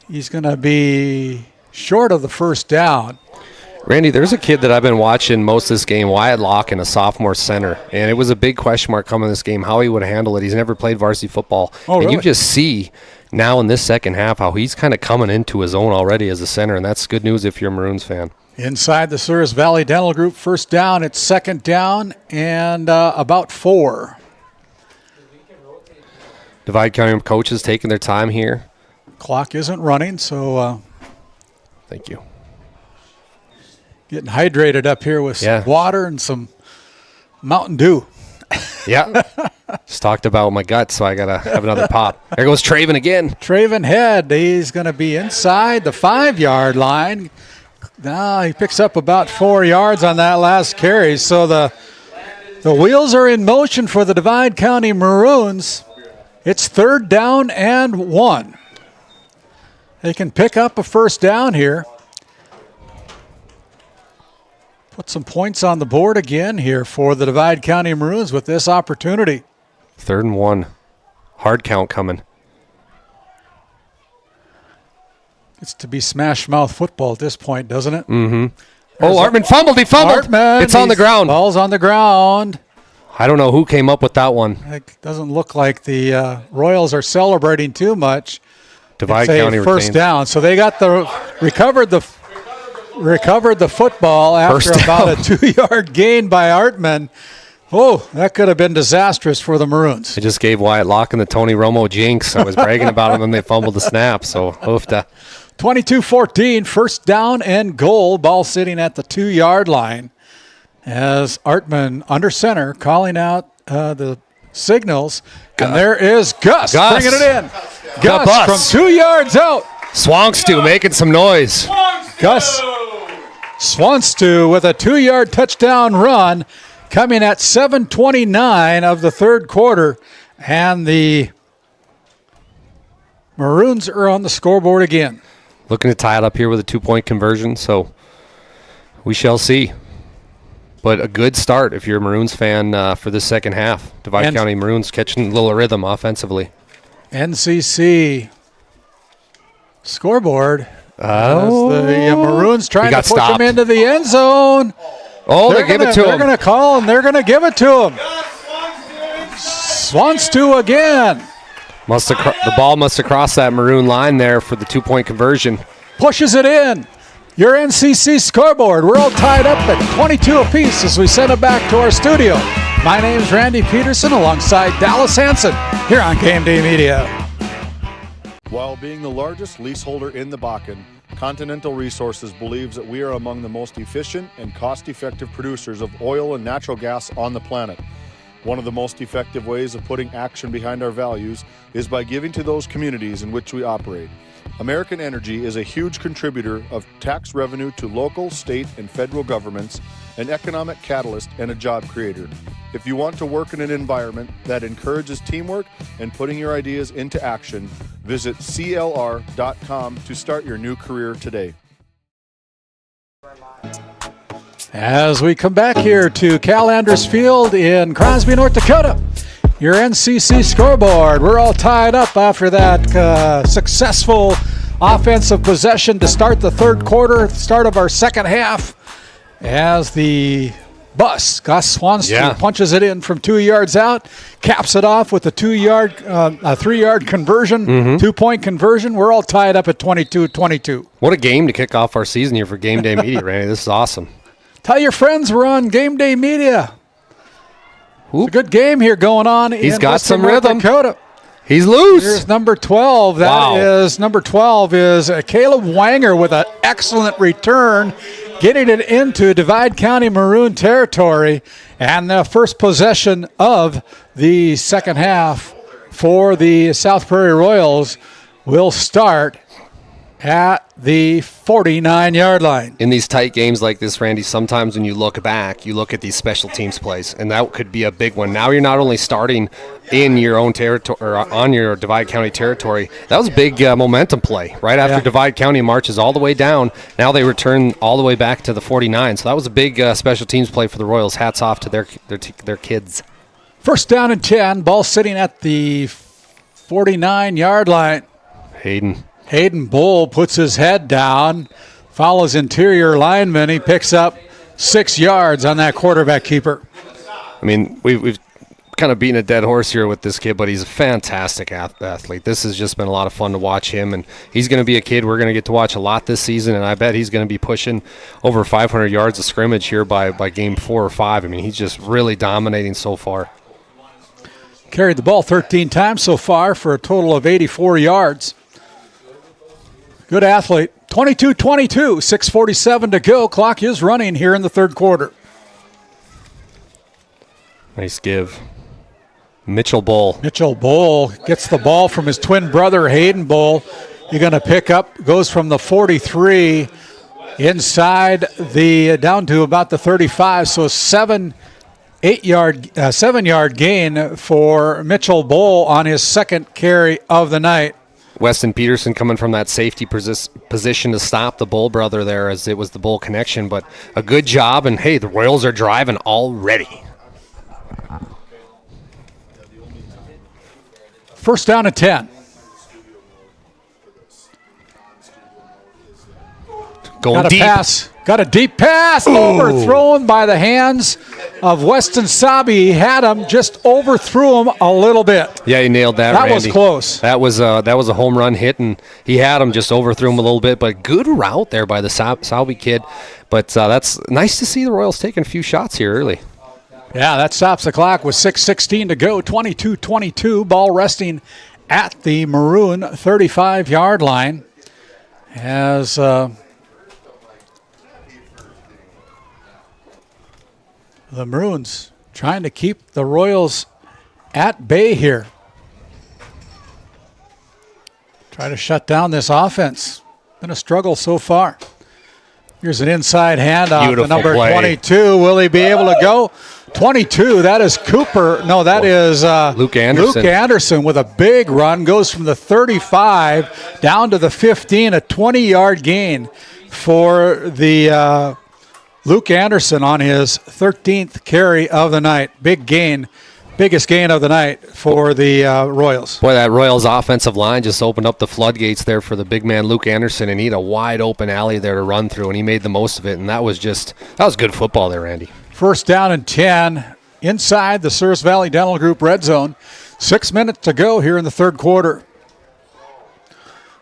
He's going to be short of the first down. Randy, there's a kid that I've been watching most of this game, Wyatt Locke, in a sophomore center. And it was a big question mark coming this game, how he would handle it. He's never played varsity football. Oh, really? And you just see now in this second half how he's kind of coming into his own already as a center, and that's good news if you're a Maroons fan. Inside the Souris Valley Dental Group, first down. It's second down and about 4. Divide County coaches taking their time here. Clock isn't running, so thank you. Getting hydrated up here with some water and some Mountain Dew. Yeah. Just talked about my guts, so I got to have another pop. There goes Traven again. Traven Head. He's going to be inside the 5-yard line. Now he picks up about 4 yards on that last carry. So the wheels are in motion for the Divide County Maroons. It's third down and 1. They can pick up a first down here. Put some points on the board again here for the Divide County Maroons with this opportunity. 3rd and 1. Hard count coming. It's to be smash mouth football at this point, doesn't it? Mm-hmm. Artman fumbled. He fumbled. It's on the ground. Ball's on the ground. I don't know who came up with that one. It doesn't look like the Royals are celebrating too much. Divide County first retains. down. So they got recovered the football after about a 2-yard gain by Artman. Oh, that could have been disastrous for the Maroons. I just gave Wyatt Locke and the Tony Romo jinx. I was bragging about them and they fumbled the snap. So, oofta. 22-14, first down and goal. Ball sitting at the 2-yard line as Artman under center calling out the signals. And there is Gus bringing it in. Gus from 2 yards out. Swankstu making some noise. Gus Swanstu with a 2-yard touchdown run coming at 7:29 of the third quarter. And the Maroons are on the scoreboard again. Looking to tie it up here with a 2-point conversion, so we shall see. But a good start if you're a Maroons fan for the second half. Divide County Maroons catching a little rhythm offensively. NCC scoreboard. Oh. The Maroons trying to push stopped. him into the end zone. Oh, they give it to him. They're going to call, and they're going to give it to him. Swans to again. The ball must have crossed that Maroon line there for the 2-point conversion. Pushes it in. Your NCC scoreboard. We're all tied up at 22 apiece as we send it back to our studio. My name's Randy Peterson alongside Dallas Hansen here on GameDay Media. While being the largest leaseholder in the Bakken, Continental Resources believes that we are among the most efficient and cost-effective producers of oil and natural gas on the planet. One of the most effective ways of putting action behind our values is by giving to those communities in which we operate. American Energy is a huge contributor of tax revenue to local, state, and federal governments, an economic catalyst, and a job creator. If you want to work in an environment that encourages teamwork and putting your ideas into action, visit CLR.com to start your new career today. As we come back here to Cal Andrist Field in Crosby, North Dakota, your NCC scoreboard. We're all tied up after that successful offensive possession to start the third quarter, start of our second half, as the Gus Swanstrom punches it in from 2 yards out, caps it off with a 3-yard conversion, 2-point conversion. We're all tied up at 22-22. What a game to kick off our season here for GameDay Media, Randy. This is awesome. Tell your friends we're on GameDay Media. It's a good game here going on. He's in got Western some North rhythm. Dakota. He's loose. Here's number 12. Number 12 is Caleb Wanger with an excellent return, getting it into Divide County Maroon territory, and the first possession of the second half for the South Prairie Royals will start at the 49-yard line. In these tight games like this, Randy, sometimes when you look back, you look at these special teams plays, and that could be a big one. Now you're not only starting in your own territory or on your Divide County territory. That was a big momentum play right after Divide County marches all the way down. Now they return all the way back to the 49. So that was a big special teams play for the Royals. Hats off to their kids. First down and 10. Ball sitting at the 49-yard line. Hayden Bull puts his head down, follows interior lineman. He picks up 6 yards on that quarterback keeper. I mean, we've kind of beaten a dead horse here with this kid, but he's a fantastic athlete. This has just been a lot of fun to watch him, and he's going to be a kid we're going to get to watch a lot this season, and I bet he's going to be pushing over 500 yards of scrimmage here by game 4 or 5. I mean, he's just really dominating so far. Carried the ball 13 times so far for a total of 84 yards. Good athlete. 22-22, 6:47 to go. Clock is running here in the third quarter. Nice give. Mitchell Bull gets the ball from his twin brother, Hayden Bull. You're going to pick up, goes from the 43 inside down to about the 35. So 7-yard gain for Mitchell Bull on his second carry of the night. Weston Peterson coming from that safety position to stop the Bull brother there, as it was the Bull connection, but a good job, and hey, the Royals are driving already. First down and 10. Going deep. Got a deep pass, overthrown by the hands of Weston Sabi. He had him, just overthrew him a little bit. Yeah, he nailed that, That Randy. was close. That was a home run hit, and he had him, just overthrew him a little bit, but good route there by the Sabi kid. But that's nice to see the Royals taking a few shots here early. Yeah, that stops the clock with 6:16 to go, 22-22. Ball resting at the Maroon 35-yard line as the Maroons trying to keep the Royals at bay here. Try to shut down this offense. Been a struggle so far. Here's an inside handoff to number 22. Will he be able to go? 22, that is Cooper. No, that is Luke Anderson. Luke Anderson with a big run. Goes from the 35 down to the 15, a 20-yard gain for the Luke Anderson on his 13th carry of the night. Big gain, biggest gain of the night for the Royals. Boy, that Royals offensive line just opened up the floodgates there for the big man Luke Anderson, and he had a wide open alley there to run through, and he made the most of it, and that was good football there, Randy. First down and 10 inside the Service Valley Dental Group red zone. 6 minutes to go here in the third quarter.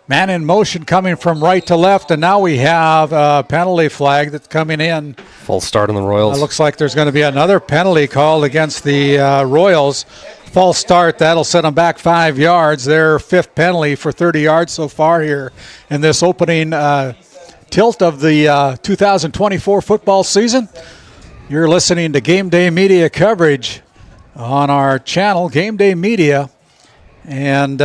Man in motion coming from right to left, and now we have a penalty flag that's coming in. Full start on the Royals. It looks like there's going to be another penalty called against the Royals. False start, that'll set them back 5 yards. Their fifth penalty for 30 yards so far here in this opening tilt of the 2024 football season. You're listening to Game Day Media coverage on our channel, Game Day Media. And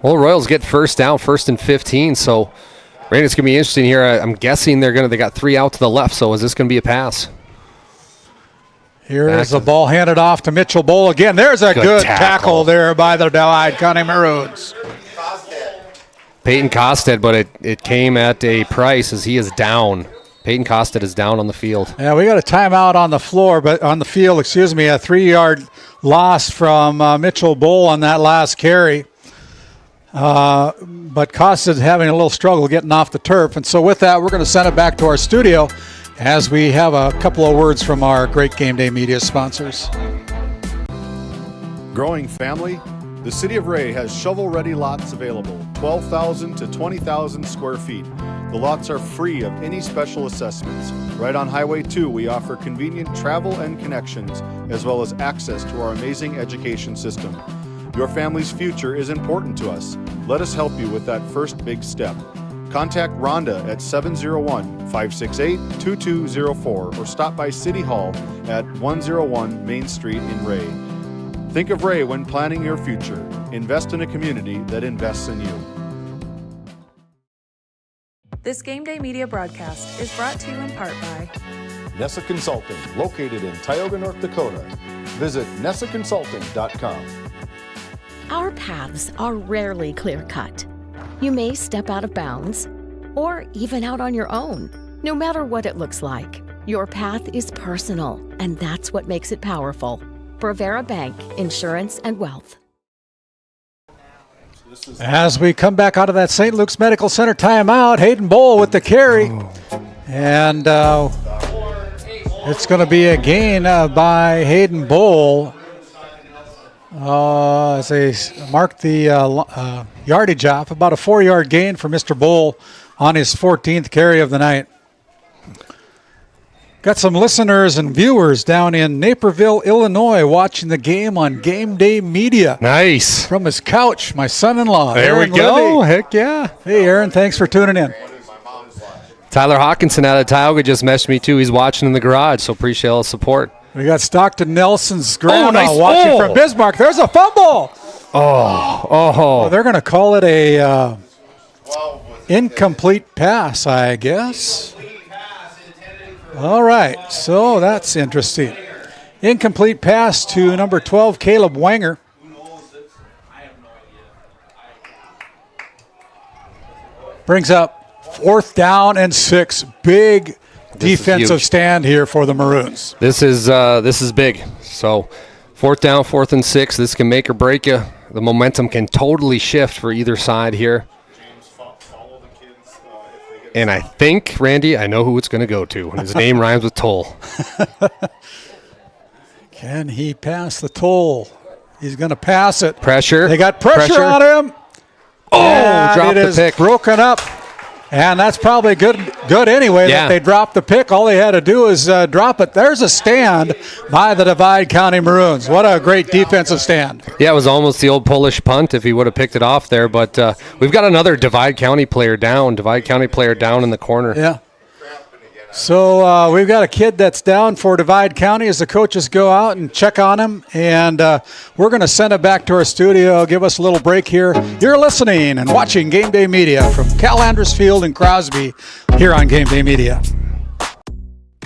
well, the Royals get first down, 1st and 15. So, Randy, it's going to be interesting here. I'm guessing they got 3 out to the left. So, is this going to be a pass? Here is the ball handed off to Mitchell Bowl again. There's a good tackle there by the Divide County Maroons. Peyton Costed, but it came at a price as he is down. Peyton Costed is down on the field. Yeah, we got a timeout on the floor, but on the field, a 3-yard loss from Mitchell Bowl on that last carry. But Costed having a little struggle getting off the turf. And so with that, we're going to send it back to our studio as we have a couple of words from our great Game Day Media sponsors. Growing family, the City of Ray has shovel-ready lots available, 12,000 to 20,000 square feet. The lots are free of any special assessments. Right on Highway 2, we offer convenient travel and connections, as well as access to our amazing education system. Your family's future is important to us. Let us help you with that first big step. Contact Rhonda at 701-568-2204 or stop by City Hall at 101 Main Street in Ray. Think of Ray when planning your future. Invest in a community that invests in you. This Game Day Media broadcast is brought to you in part by Nessa Consulting, located in Tioga, North Dakota. Visit nessaconsulting.com. Our paths are rarely clear-cut. You may step out of bounds, or even out on your own. No matter what it looks like, your path is personal, and that's what makes it powerful. Brevera Bank, Insurance and Wealth. As we come back out of that St. Luke's Medical Center timeout, Hayden Bowl with the carry. And it's going to be a gain by Hayden Bowl. As they mark the yardage off, about a 4-yard gain for Mr. Bowl on his 14th carry of the night. Got some listeners and viewers down in Naperville, Illinois, watching the game on Game Day Media. Nice. From his couch, my son-in-law. There Aaron we go. Libby. Heck yeah. Hey, Aaron, thanks for tuning in. Tyler Hawkinson out of Tioga just messaged me, too. He's watching in the garage, so appreciate all the support. We got Stockton Nelson's grandma nice. watching from Bismarck. There's a fumble. Oh. They're going to call it a incomplete pass, I guess. All right, so that's interesting. Incomplete pass to number 12, Caleb Wanger. Brings up 4th down and 6. Big defensive stand here for the Maroons. This is big. So 4th down, 4th and 6. This can make or break you. The momentum can totally shift for either side here. And I think, Randy, I know who it's going to go to. His name rhymes with Toll. Can he pass the Toll? He's going to pass it. Pressure. They got pressure on him. Oh, dropped the pick. Broken up. And that's probably good anyway that they dropped the pick. All they had to do is drop it. There's a stand by the Divide County Maroons. What a great defensive stand. Yeah, it was almost the old Polish punt if he would have picked it off there. But we've got another Divide County player down. Divide County player down in the corner. Yeah. So we've got a kid that's down for Divide County as the coaches go out and check on him. And we're going to send it back to our studio, give us a little break here. You're listening and watching Game Day Media from Cal Andrist Field in Crosby here on Game Day Media.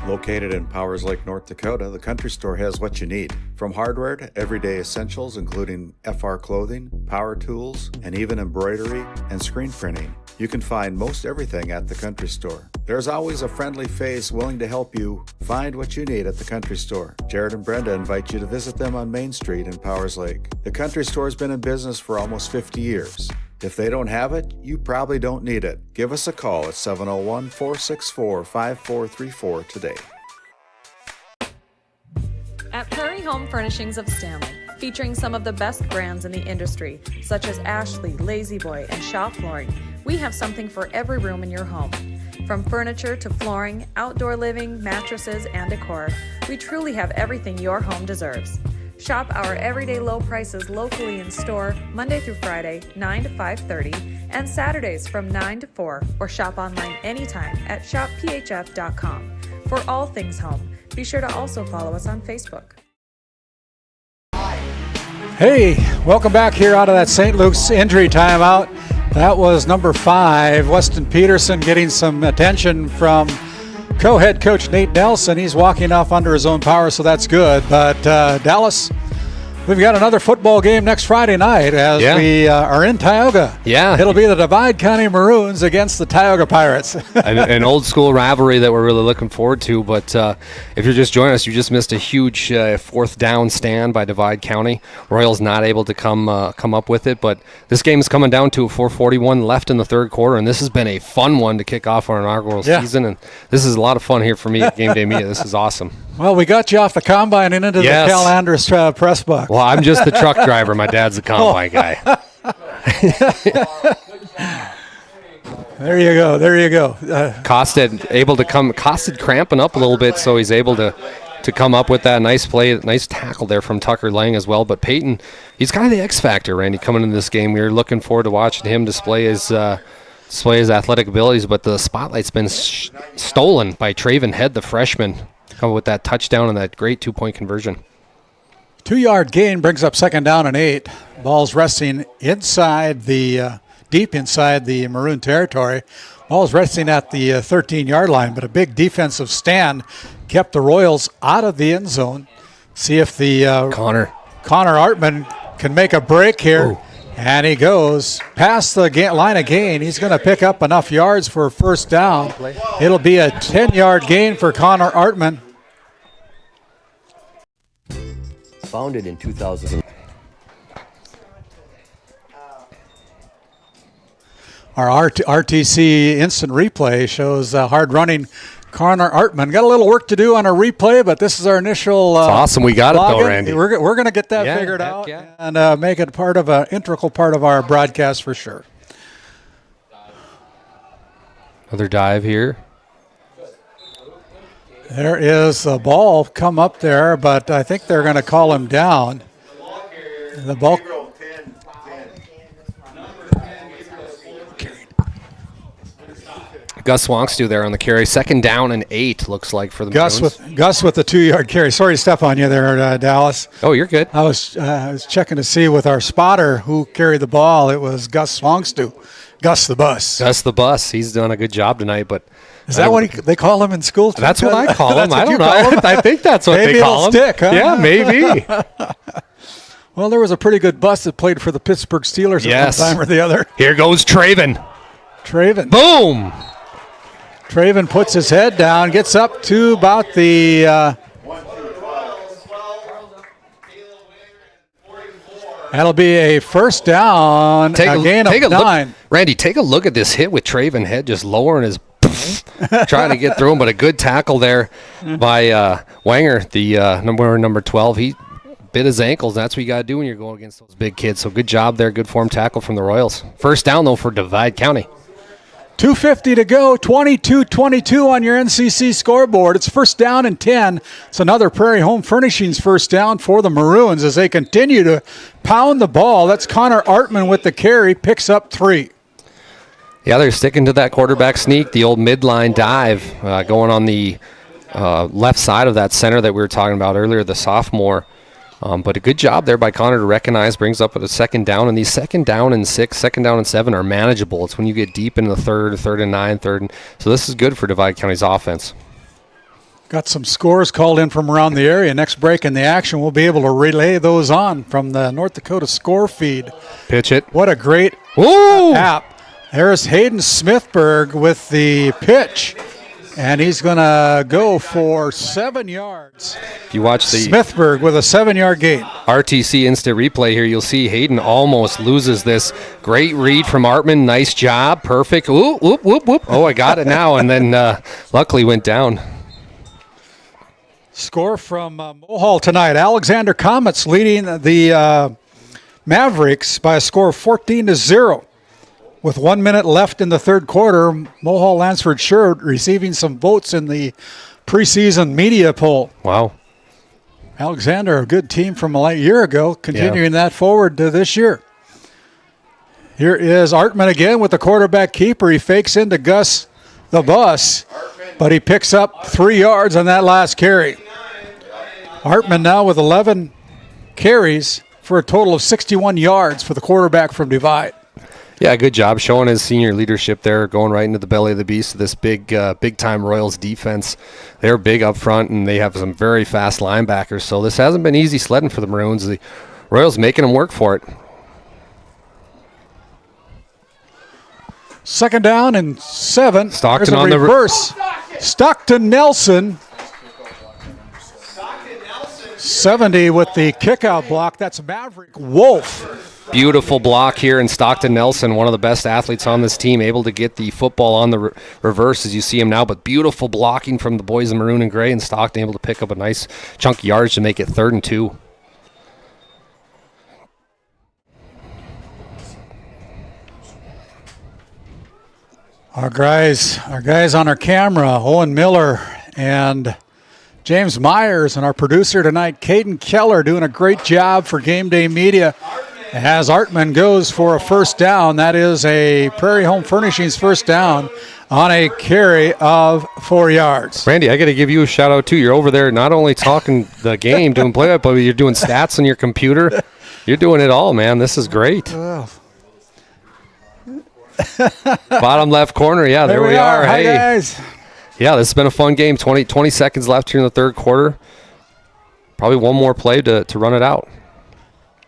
Located in Powers Lake, North Dakota, the Country Store has what you need. From hardware to everyday essentials, including FR clothing, power tools, and even embroidery and screen printing. You can find most everything at the country store. There's always a friendly face willing to help you find what you need at the country store. Jared and Brenda invite you to visit them on Main Street in Powers Lake. The country store has been in business for almost 50 years. If they don't have it, you probably don't need it. Give us a call at 701-464-5434 today. At Prairie Home Furnishings of Stanley, featuring some of the best brands in the industry, such as Ashley, Lazy Boy, and Shaw Flooring, we have something for every room in your home. From furniture to flooring, outdoor living, mattresses, and decor, we truly have everything your home deserves. Shop our everyday low prices locally in store Monday through Friday, 9 to 5:30, and Saturdays from 9 to 4, or shop online anytime at shopphf.com. For all things home, be sure to also follow us on Facebook. Hey, welcome back here out of that St. Luke's injury timeout. That was number 5, Weston Peterson, getting some attention from co-head coach Nate Nelson. He's walking off under his own power, so that's good. But Dallas, we've got another football game next Friday night as we are in Tioga. Yeah. It'll be the Divide County Maroons against the Tioga Pirates. an old school rivalry that we're really looking forward to. But if you're just joining us, you just missed a huge fourth down stand by Divide County. Royals not able to come up with it. But this game is coming down to 4:41 left in the third quarter, and this has been a fun one to kick off our inaugural season. And this is a lot of fun here for me at GameDay Media. This is awesome. Well, we got you off the combine and into the Cal Andrist press box. Well, I'm just the truck driver. My dad's the combine guy. There you go. Costed cramping up a little bit, so he's able to come up with that nice play, nice tackle there from Tucker Lang as well. But Peyton, he's kind of the X factor, Randy, coming into this game. We're looking forward to watching him display his athletic abilities, but the spotlight's been stolen by Traven Head, the freshman, coming with that touchdown and that great 2-point conversion. 2-yard gain brings up second down and 8. Ball's resting inside the deep inside the Maroon territory. Ball's resting at the 13-yard line, but a big defensive stand kept the Royals out of the end zone. See if the Connor Artman can make a break here. Ooh. And he goes past the line of gain. He's going to pick up enough yards for a first down. It'll be a 10-yard gain for Connor Artman. Founded in 2000. Our RTC instant replay shows hard running Connor Artman. Got a little work to do on our replay, but this is our initial. It's awesome. We got it though, Randy. We're going to get that figured out and make it integral part of our broadcast for sure. Another dive here. There is a ball come up there, but I think they're going to call him down. The ball. Gus Wonkstu there on the carry. Second down and 8 looks like for the Gus Maroons. with the 2-yard carry. Sorry to step on you there, Dallas. Oh, you're good. I was checking to see with our spotter who carried the ball. It was Gus Wonkstu. Gus the Bus. Gus the Bus. He's done a good job tonight, but is that what they call him in school? That's what I call him. I don't know. I think that's what they call him. Stick, huh? Yeah, maybe. Well, there was a pretty good bus that played for the Pittsburgh Steelers at one time or the other. Here goes Traven. Boom. Traven puts his head down, gets up to about the that'll be a first down, a gain of 9. Randy, take a look at this hit with Traven Head just lowering his trying to get through him, but a good tackle there by Wanger, the number 12. He bit his ankles. That's what you got to do when you're going against those big kids. So good job there. Good form tackle from the Royals. First down, though, for Divide County. 2:50 to go, 22-22 on your NCC scoreboard. It's first down and 10. It's another Prairie Home Furnishings first down for the Maroons as they continue to pound the ball. That's Connor Artman with the carry, picks up 3. Yeah, they're sticking to that quarterback sneak, the old midline dive going on the left side of that center that we were talking about earlier, the sophomore. But a good job there by Connor to recognize, brings up at a second down, and these second down and 6, second down and 7 are manageable. It's when you get deep into the third and 9, so this is good for Divide County's offense. Got some scores called in from around the area. Next break in the action, we'll be able to relay those on from the North Dakota score feed. Pitch it. What a great app. There's Hayden Smithberg with the pitch, and he's going to go for 7 yards. If you watch the Smithberg with a 7-yard gain. RTC instant replay here, you'll see Hayden almost loses this. Great read from Artman. Nice job. Perfect. Ooh, whoop, whoop, whoop. Oh, I got it now, and then luckily went down. Score from Mohall tonight. Alexander Comets leading the Mavericks by a score of 14-0. With 1 minute left in the third quarter, Mohall Lansford Sherwood receiving some votes in the preseason media poll. Wow. Alexander, a good team from a year ago, continuing that forward to this year. Here is Artman again with the quarterback keeper. He fakes into Gus the Bus, but he picks up 3 yards on that last carry. Artman now with 11 carries for a total of 61 yards for the quarterback from Divide. Yeah, good job showing his senior leadership there, going right into the belly of the beast of this big-time Royals defense. They're big up front, and they have some very fast linebackers, so this hasn't been easy sledding for the Maroons. The Royals making them work for it. 2nd down and 7. Stockton There's a on the reverse. Stockton Nelson. 70 with the kickout block. That's Maverick Wolf. Beautiful block here in Stockton Nelson, one of the best athletes on this team, able to get the football on the reverse as you see him now, but beautiful blocking from the boys in maroon and gray, and Stockton able to pick up a nice chunk of yards to make it 3rd and 2. Our guys on our camera, Owen Miller and James Myers, and our producer tonight, Caden Keller, doing a great job for GameDay Media. As Artman goes for a 1st down, that is a Prairie Home Furnishings 1st down on a carry of 4 yards. Randy, I got to give you a shout out too. You're over there not only talking the game, doing play-by-play, but you're doing stats on your computer. You're doing it all, man. This is great. Bottom left corner, yeah, there we are. Hi, hey, guys. Yeah, this has been a fun game. 20 seconds left here in the third quarter. Probably one more play to run it out.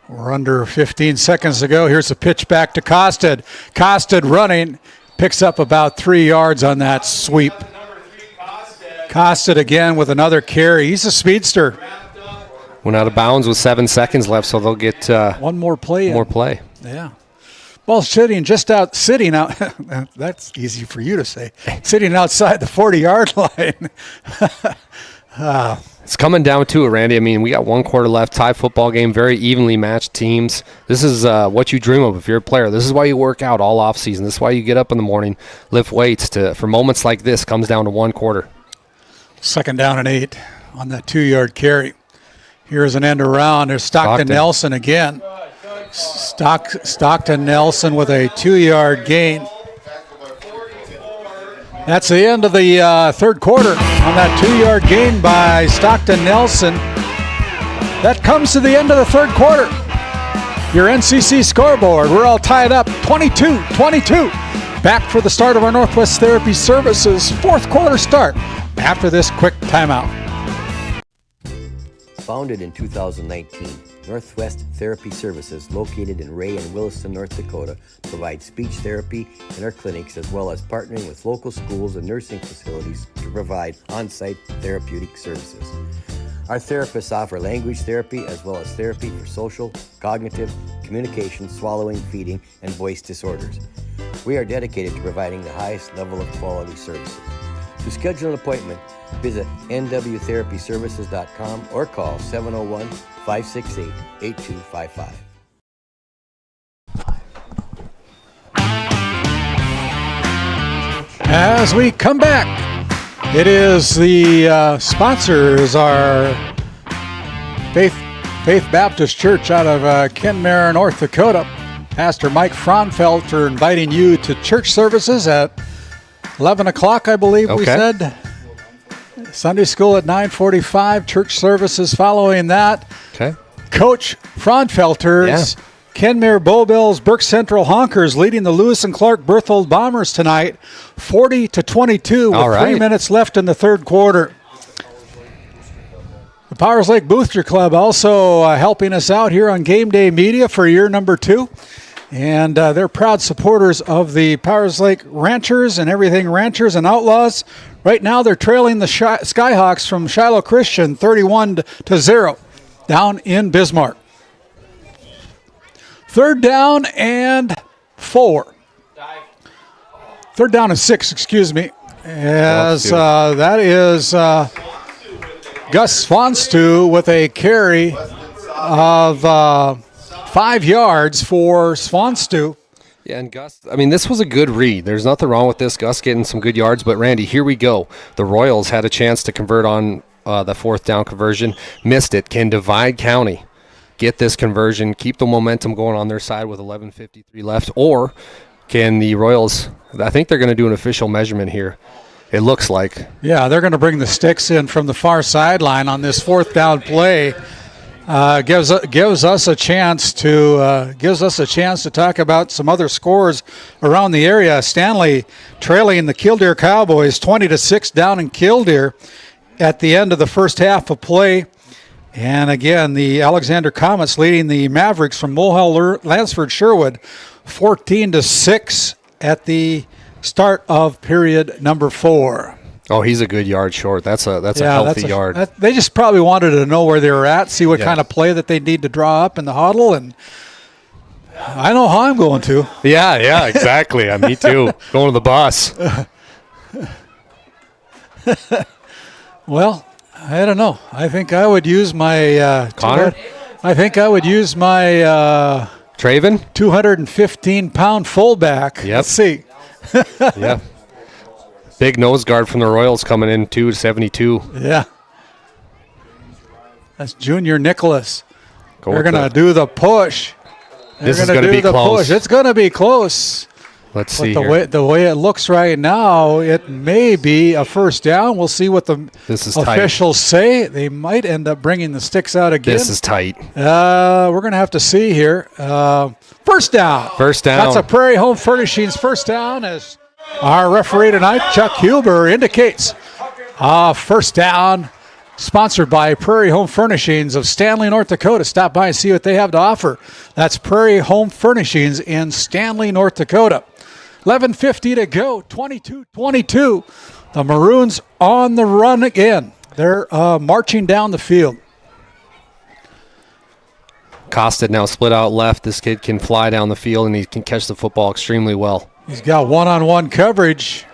We're under 15 seconds to go. Here's a pitch back to Costed. Costed running, picks up about 3 yards on that sweep. Costed again with another carry. He's a speedster. Went out of bounds with 7 seconds left, so they'll get one more play. Yeah. Well, sitting out. That's easy for you to say. Sitting outside the 40-yard line. It's coming down to it, Randy. I mean, we got 1 quarter left. Tie football game, very evenly matched teams. This is what you dream of if you're a player. This is why you work out all off season. This is why you get up in the morning, lift weights. For moments like this, comes down to 1 quarter. 2nd down and 8 on that 2-yard carry. Here's an end around. There's Stockton Nelson again. Stockton Nelson with a 2-yard gain. That's the end of the 3rd quarter on that 2-yard gain by Stockton Nelson. That comes to the end of the 3rd quarter. Your NCC scoreboard, we're all tied up 22-22. Back for the start of our Northwest Therapy Services 4th quarter start after this quick timeout. Founded in 2019, Northwest Therapy Services, located in Ray and Williston, North Dakota, provides speech therapy in our clinics as well as partnering with local schools and nursing facilities to provide on-site therapeutic services. Our therapists offer language therapy as well as therapy for social, cognitive, communication, swallowing, feeding, and voice disorders. We are dedicated to providing the highest level of quality services. To schedule an appointment, visit nwtherapyservices.com or call 701-568-8255. As we come back, it is the sponsors are Faith Baptist Church out of Kenmare, North Dakota. Pastor Mike Fraunfelter inviting you to church services at 11 o'clock, I believe we said. Sunday school at 9:45, church services following that. Okay. Coach Fraunfelter's Kenmare Bowbills, Burke Central Honkers leading the Lewis and Clark Berthold Bombers tonight, 40-22 with 3 minutes left in the 3rd quarter. The Powers Lake Booster Club also helping us out here on GameDay Media for year number 2. And they're proud supporters of the Powers Lake Ranchers and everything Ranchers and Outlaws. Right now they're trailing the Skyhawks from Shiloh Christian 31-0 down in Bismarck. 3rd down and 4. 3rd down and 6, excuse me. As that is Gus Swanstu with a carry of 5 yards for Swanstu. Yeah, and Gus, I mean, this was a good read. There's nothing wrong with this. Gus getting some good yards, but Randy, here we go. The Royals had a chance to convert on the 4th down conversion. Missed it. Can Divide County get this conversion, keep the momentum going on their side with 11:53 left, or can the Royals, I think they're going to do an official measurement here, it looks like. Yeah, they're going to bring the sticks in from the far sideline on this 4th down play. Gives us a chance to talk about some other scores around the area. Stanley trailing the Killdeer Cowboys 20-6 down in Killdeer at the end of the first half of play. And again, the Alexander Comets leading the Mavericks from Mulhall Lansford Sherwood 14-6 at the start of period number 4. Oh, he's a good yard short. That's a healthy yard. They just probably wanted to know where they were at, see what kind of play that they need to draw up in the huddle, and I know how I'm going to. Yeah, exactly. Me too. Going to the bus. Well, I don't know. I think I would use my Connor. I think I would use my Traven 215-pound fullback. Yep. Let's see. Yeah. Big nose guard from the Royals coming in, 272. Yeah. That's Junior Nicholas. They're with going to do the push. This is going to be close. It's going to be close. Let's see here. The way it looks right now, it may be a first down. We'll see what the officials say. They might end up bringing the sticks out again. This is tight. We're going to have to see here. First down. First down. That's a Prairie Home Furnishings first down, as our referee tonight, Chuck Huber, indicates. First down, sponsored by Prairie Home Furnishings of Stanley, North Dakota. Stop by and see what they have to offer. That's Prairie Home Furnishings in Stanley, North Dakota. 11:50 to go, 22-22. The Maroons on the run again. They're marching down the field. Costed now split out left. This kid can fly down the field, and he can catch the football extremely well. He's got one-on-one coverage.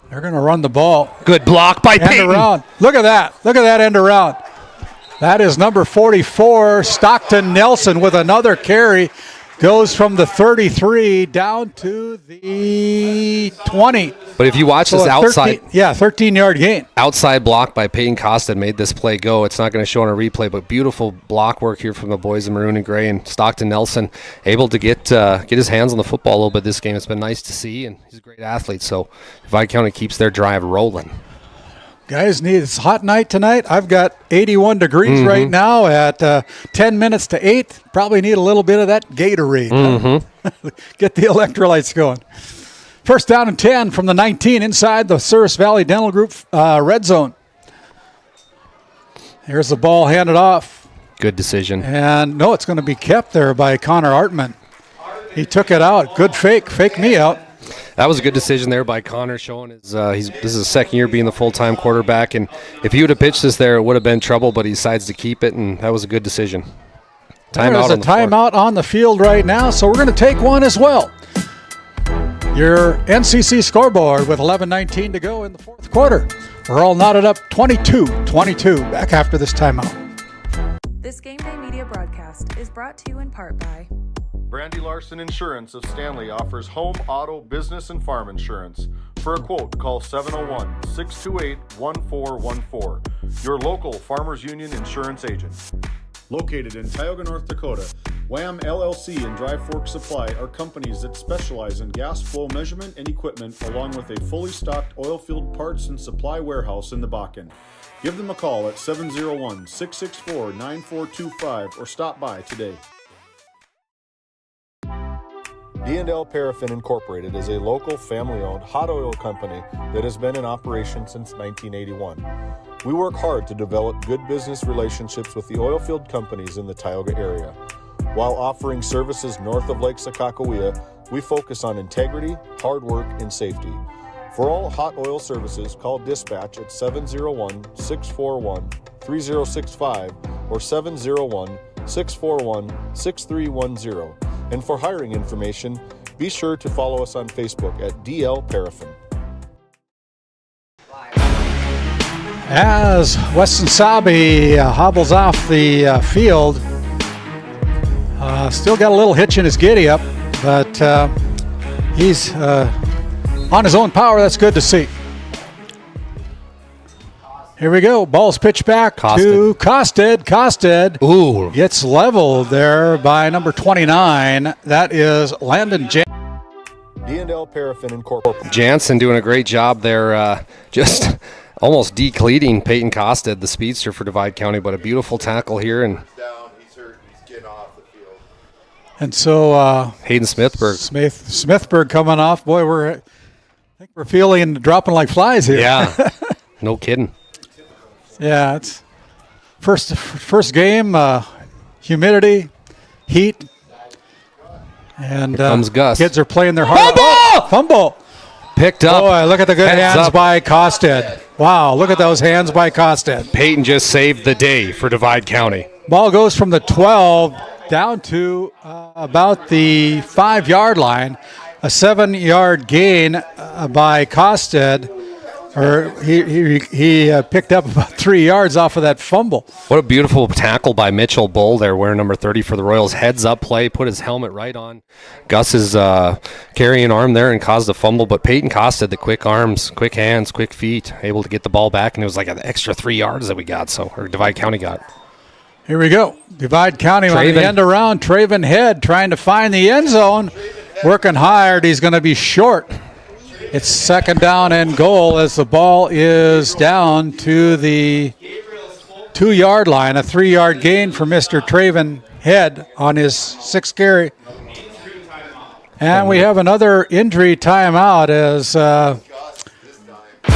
They're going to run the ball. Good block by Peyton. Around. Look at that. Look at that end around. That is number 44, Stockton Nelson, with another carry. Goes from the 33 down to the 20. But if you watch this outside... 13-yard gain. Outside block by Peyton Costed made this play go. It's not going to show on a replay, but beautiful block work here from the boys in maroon and gray. And Stockton Nelson able to get his hands on the football a little bit this game. It's been nice to see, and he's a great athlete. So Divide County keeps their drive rolling. Guys, it's a hot night tonight. I've got 81 degrees right now at 10 minutes to 8. Probably need a little bit of that Gatorade. Get the electrolytes going. First down and 10 from the 19 inside the Service Valley Dental Group red zone. Here's the ball handed off. Good decision. And no, it's going to be kept there by Connor Artman. He took it out. Good fake me out. That was a good decision there by Connor, showing this is his second year being the full-time quarterback, and if he would have pitched this there, it would have been trouble, but he decides to keep it, and that was a good decision. There's a timeout on the field right now, so we're going to take one as well. Your NCC scoreboard with 11:19 to go in the fourth quarter. We're all knotted up 22-22. Back after this timeout. This GameDay Media broadcast is brought to you in part by Brandy Larson Insurance of Stanley offers home, auto, business, and farm insurance. For a quote, call 701-628-1414. Your local Farmers Union insurance agent. Located in Tioga, North Dakota, WHAM LLC and Dry Fork Supply are companies that specialize in gas flow measurement and equipment, along with a fully stocked oil field parts and supply warehouse in the Bakken. Give them a call at 701-664-9425 or stop by today. D&L Paraffin Incorporated is a local family-owned hot oil company that has been in operation since 1981. We work hard to develop good business relationships with the oil field companies in the Tioga area. While offering services north of Lake Sakakawea, we focus on integrity, hard work, and safety. For all hot oil services, call dispatch at 701-641-3065 or 701-641-6310. And for hiring information, be sure to follow us on Facebook at DL Paraffin. As Weston Sabe hobbles off the field, still got a little hitch in his giddy up, but he's on his own power. That's good to see. Here we go. Ball's pitched back to Costed. Costed gets leveled there by number 29. That is Landon D&L Paraffin Incorporated. Jansen doing a great job there, just almost decleating Peyton Costed, the speedster for Divide County, but a beautiful tackle here. And so Hayden Smithberg. Smithberg coming off. Boy, I think we're feeling dropping like flies here. Yeah, no kidding. Yeah, it's first game, humidity, heat, and comes Gus. Kids are playing their heart. Fumble! Picked up. Boy, look at the good hands by Costed. Wow, look at those hands by Costed. Peyton just saved the day for Divide County. Ball goes from the 12 down to about the 5-yard line. A 7-yard gain by Costed. Or he picked up about 3 yards off of that fumble. What a beautiful tackle by Mitchell Bull there, wearing number 30 for the Royals. Heads up play, put his helmet right on Gus's carrying arm there and caused a fumble. But Peyton Costed, the quick arms, quick hands, quick feet, able to get the ball back, and it was like an extra 3 yards that we got, or Divide County got. Here we go. Divide County on the end around. Traven Head trying to find the end zone. Working hard. He's going to be short. It's second down and goal as the ball is down to the 2-yard line. A 3-yard gain for Mr. Traven Head on his 6th carry. And we have another injury timeout as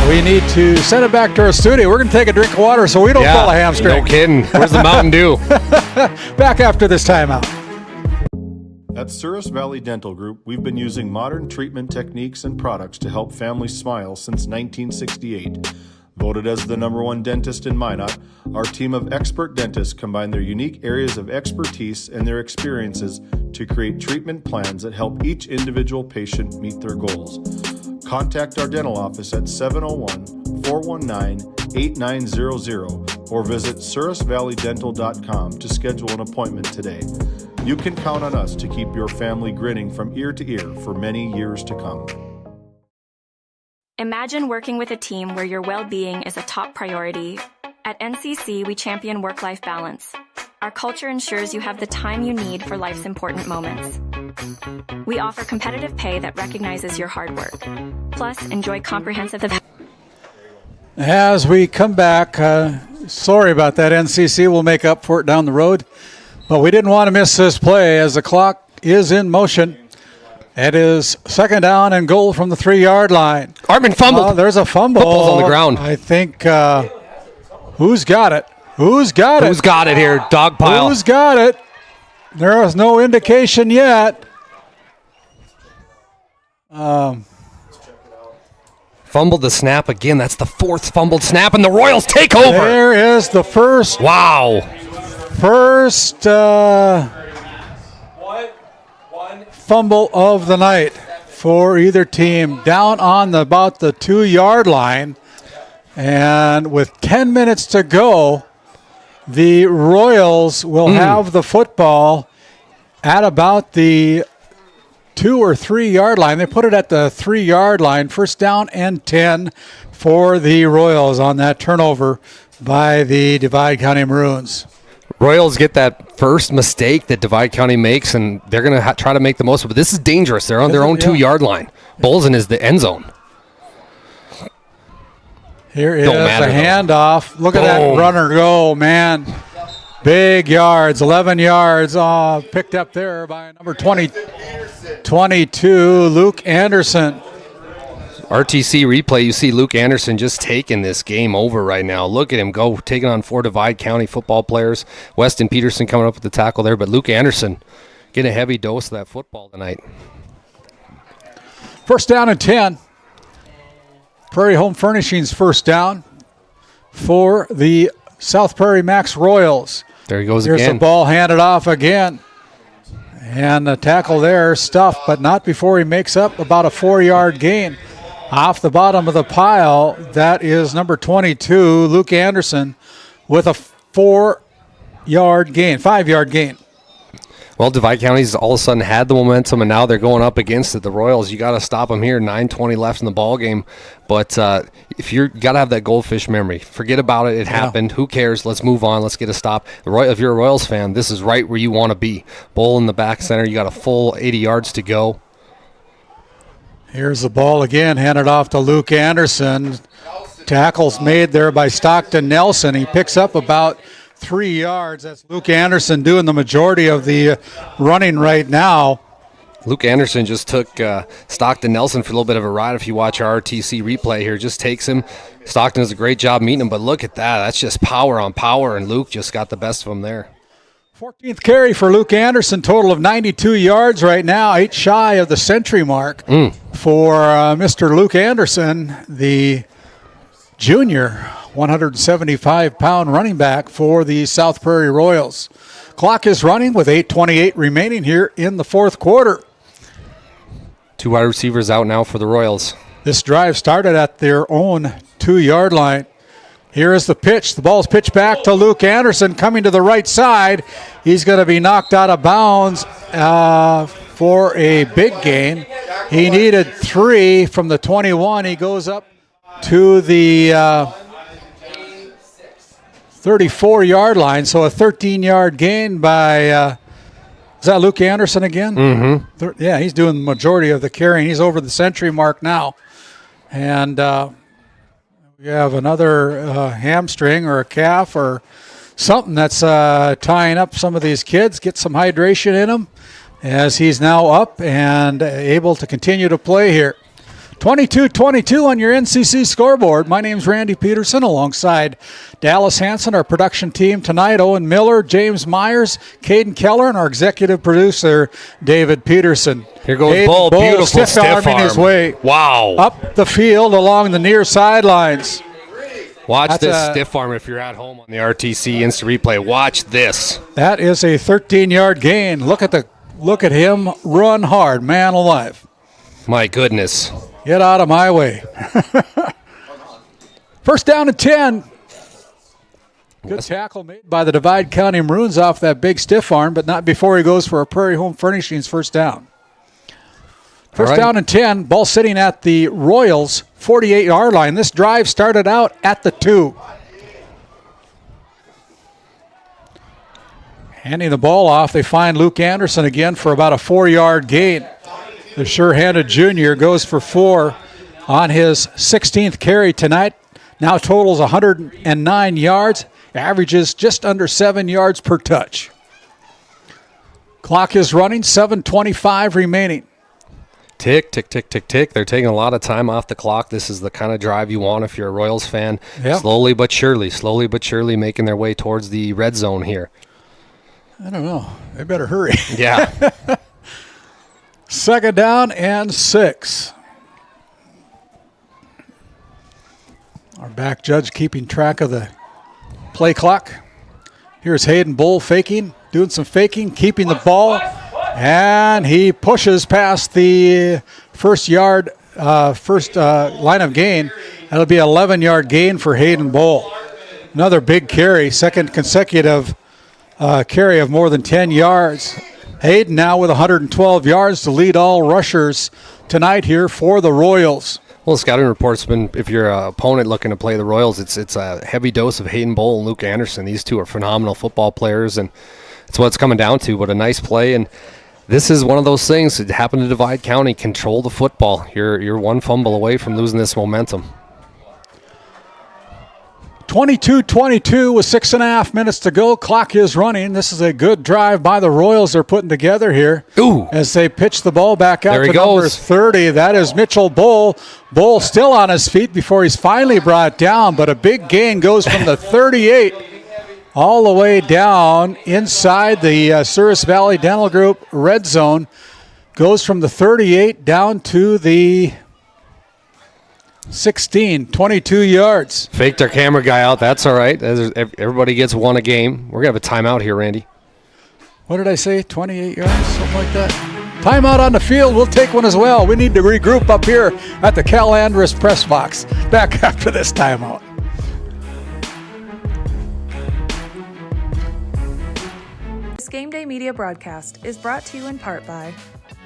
we need to send it back to our studio. We're going to take a drink of water so we don't pull a hamstring. No kidding. Where's the Mountain Dew? Back after this timeout. At Souris Valley Dental Group, we've been using modern treatment techniques and products to help families smile since 1968. Voted as the #1 dentist in Minot, our team of expert dentists combine their unique areas of expertise and their experiences to create treatment plans that help each individual patient meet their goals. Contact our dental office at 701-419-8900 or visit sourisvalleydental.com to schedule an appointment today. You can count on us to keep your family grinning from ear to ear for many years to come. Imagine working with a team where your well-being is a top priority. At NCC, we champion work-life balance. Our culture ensures you have the time you need for life's important moments. We offer competitive pay that recognizes your hard work. Plus, enjoy comprehensive... As we come back, sorry about that, NCC. We'll make up for it down the road. But we didn't want to miss this play as the clock is in motion. It is second down and goal from the 3-yard line. Artman fumbled. There's a fumble. Football's on the ground. I think, who's got it? Who's got it? Who's got it here? Dog pile. Who's got it? There is no indication yet. Fumbled the snap again. That's the 4th fumbled snap, and the Royals take over. There is the first. Wow. First fumble of the night for either team, down on about the 2-yard line. And with 10 minutes to go, the Royals will have the football at about the 2 or 3 yard line. They put it at the 3-yard line. First down and 10 for the Royals on that turnover by the Divide County Maroons. Royals get that first mistake that Divide County makes, and they're going to try to make the most of it. This is dangerous. They're on their own 2-yard line. Bolzen is the end zone. Here is a handoff. Look at that runner go, man. Big yards, 11 yards, picked up there by number 22, Luke Anderson. RTC replay, you see Luke Anderson just taking this game over right now. Look at him go, taking on 4 Divide County football players. Weston Peterson coming up with the tackle there, but Luke Anderson getting a heavy dose of that football tonight. First down and 10. Prairie Home Furnishings first down for the South Prairie-Max Royals. There he goes Here's again. the ball handed off again. And the tackle there, stuffed, but not before he makes up about a 4-yard gain. Off the bottom of the pile, that is number 22, Luke Anderson, with a 5-yard gain. Well, Divide County's all of a sudden had the momentum, and now they're going up against it. The Royals, you got to stop them here. 9:20 left in the ball game. But if you got to have that goldfish memory. Forget about it. It happened. Who cares? Let's move on. Let's get a stop. If you're a Royals fan, this is right where you want to be. Bull in the back center. You got a full 80 yards to go. Here's the ball again, handed off to Luke Anderson. Tackles made there by Stockton Nelson. He picks up about 3 yards. That's Luke Anderson doing the majority of the running right now. Luke Anderson just took Stockton Nelson for a little bit of a ride. If you watch our RTC replay here, just takes him. Stockton does a great job meeting him, but look at that. That's just power on power, and Luke just got the best of him there. 14th carry for Luke Anderson, total of 92 yards right now, 8 shy of the century mark for Mr. Luke Anderson, the junior 175-pound running back for the South Prairie Royals. Clock is running with 8:28 remaining here in the fourth quarter. 2 wide receivers out now for the Royals. This drive started at their own 2-yard line. Here is the pitch. The ball's pitched back to Luke Anderson coming to the right side. He's going to be knocked out of bounds for a big gain. He needed 3 from the 21. He goes up to the 34-yard line, so a 13-yard gain by, is that Luke Anderson again? Mm-hmm. Yeah, he's doing the majority of the carrying. He's over the century mark now. And we have another hamstring or a calf or something that's tying up some of these kids. Get some hydration in them as he's now up and able to continue to play here. 22-22 on your NCC scoreboard. My name's Randy Peterson alongside Dallas Hanson, our production team tonight. Owen Miller, James Myers, Caden Keller, and our executive producer, David Peterson. Here goes Bull. Beautiful stiff arming arm. His way wow. Up the field along the near sidelines. Watch this stiff arm if you're at home on the RTC instant replay. Watch this. That is a 13-yard gain. Look at him run hard, man alive. My goodness. Get out of my way. First down and 10. Good tackle made by the Divide County Maroons off that big stiff arm, but not before he goes for a Prairie Home Furnishings first down. First down and 10. Ball sitting at the Royals' 48-yard line. This drive started out at the 2. Handing the ball off, they find Luke Anderson again for about a 4-yard gain. The sure-handed junior goes for 4 on his 16th carry tonight. Now totals 109 yards, averages just under 7 yards per touch. Clock is running, 7:25 remaining. Tick, tick, tick, tick, tick. They're taking a lot of time off the clock. This is the kind of drive you want if you're a Royals fan. Yep. Slowly but surely making their way towards the red zone here. I don't know. They better hurry. Yeah. Second down and 6. Our back judge keeping track of the play clock. Here's Hayden Bull doing some faking, keeping the ball, and he pushes past the first line of gain. That'll be an 11-yard gain for Hayden Bull. Another big carry, second consecutive carry of more than 10 yards. Hayden now with 112 yards to lead all rushers tonight here for the Royals. Well, scouting reports been, if you're an opponent looking to play the Royals, it's a heavy dose of Hayden Bull and Luke Anderson. These two are phenomenal football players, and it's what it's coming down to. But a nice play, and this is one of those things that happened to Divide County. Control the football. You're one fumble away from losing this momentum. 22-22 with 6.5 minutes to go. Clock is running. This is a good drive by the Royals they're putting together here. Ooh. As they pitch the ball back out There he to number goes. 30. That is Mitchell Bull. Bull still on his feet before he's finally brought down, but a big gain goes from the 38 all the way down inside the Souris Valley Dental Group red zone. Goes from the 38 down to the 16, 22 yards. Faked our camera guy out. That's all right. Everybody gets one a game. We're going to have a timeout here, Randy. What did I say? 28 yards? Something like that. Timeout on the field. We'll take one as well. We need to regroup up here at the Cal Andrist press box. Back after this timeout. This Game Day Media broadcast is brought to you in part by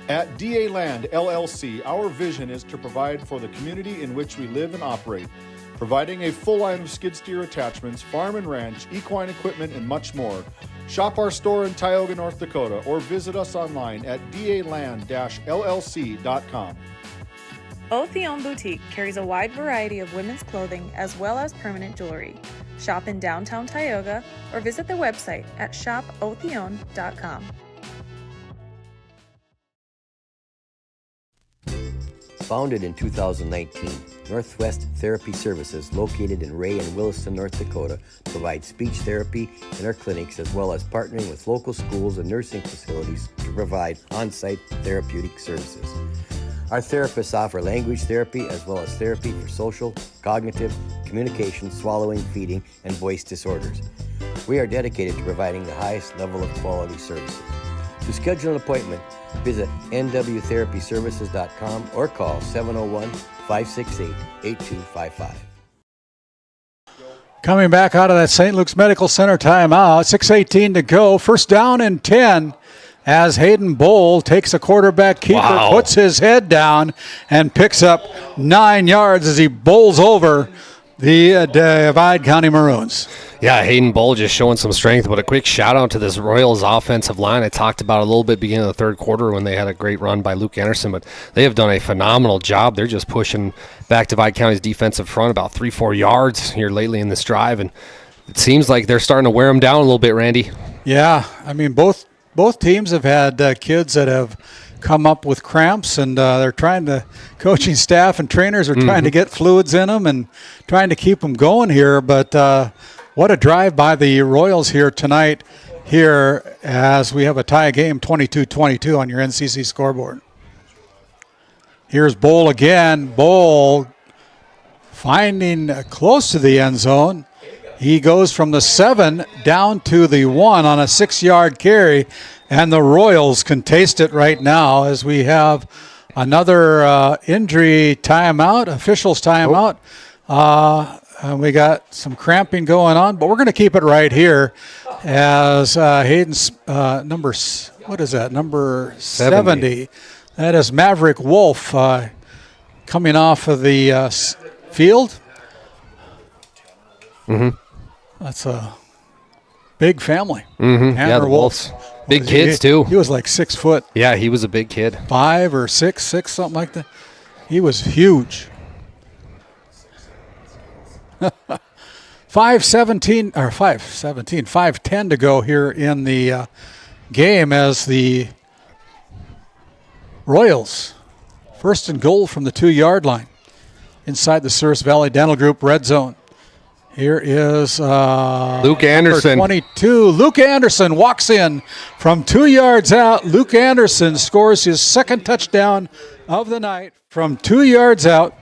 At DA Land LLC, our vision is to provide for the community in which we live and operate, providing a full line of skid steer attachments, farm and ranch, equine equipment, and much more. Shop our store in Tioga, North Dakota, or visit us online at daland-llc.com. Otheon Boutique carries a wide variety of women's clothing as well as permanent jewelry. Shop in downtown Tioga or visit their website at shopotheon.com. Founded in 2019, Northwest Therapy Services, located in Ray and Williston, North Dakota, provides speech therapy in our clinics as well as partnering with local schools and nursing facilities to provide on-site therapeutic services. Our therapists offer language therapy as well as therapy for social, cognitive, communication, swallowing, feeding, and voice disorders. We are dedicated to providing the highest level of quality services. To schedule an appointment, visit nwtherapyservices.com or call 701-568-8255. Coming back out of that St. Luke's Medical Center timeout, 6:18 to go. First down and 10 as Hayden Bowl takes a quarterback keeper, puts his head down, and picks up 9 yards as he bowls over the Divide County Maroons. Yeah, Hayden Bull just showing some strength, but a quick shout-out to this Royals offensive line. I talked about it a little bit beginning of the third quarter when they had a great run by Luke Anderson, but they have done a phenomenal job. They're just pushing back Divide County's defensive front about 3-4 yards here lately in this drive, and it seems like they're starting to wear them down a little bit, Randy. Yeah, I mean, both teams have had kids that have come up with cramps, and they're trying to, coaching staff and trainers are trying to get fluids in them and trying to keep them going here, but what a drive by the Royals here tonight here as we have a tie game, 22-22 on your NCC scoreboard. Here's Bowl again. Bowl finding close to the end zone. He goes from the 7 down to the 1 on a 6-yard carry, and the Royals can taste it right now as we have another injury timeout, officials timeout. We got some cramping going on, but we're going to keep it right here as Hayden's number 70. That is Maverick Wolf coming off of the field. That's a big family. Yeah, the Wolves. Big kids, too. He was like 6 foot. Yeah, he was a big kid. 5 or 6, something like that. He was huge. 5:10 to go here in the game as the Royals first and goal from the 2-yard line inside the Souris Valley Dental Group red zone. Here is Luke Anderson. 22. Luke Anderson walks in from 2 yards out. Luke Anderson scores his second touchdown of the night from 2 yards out.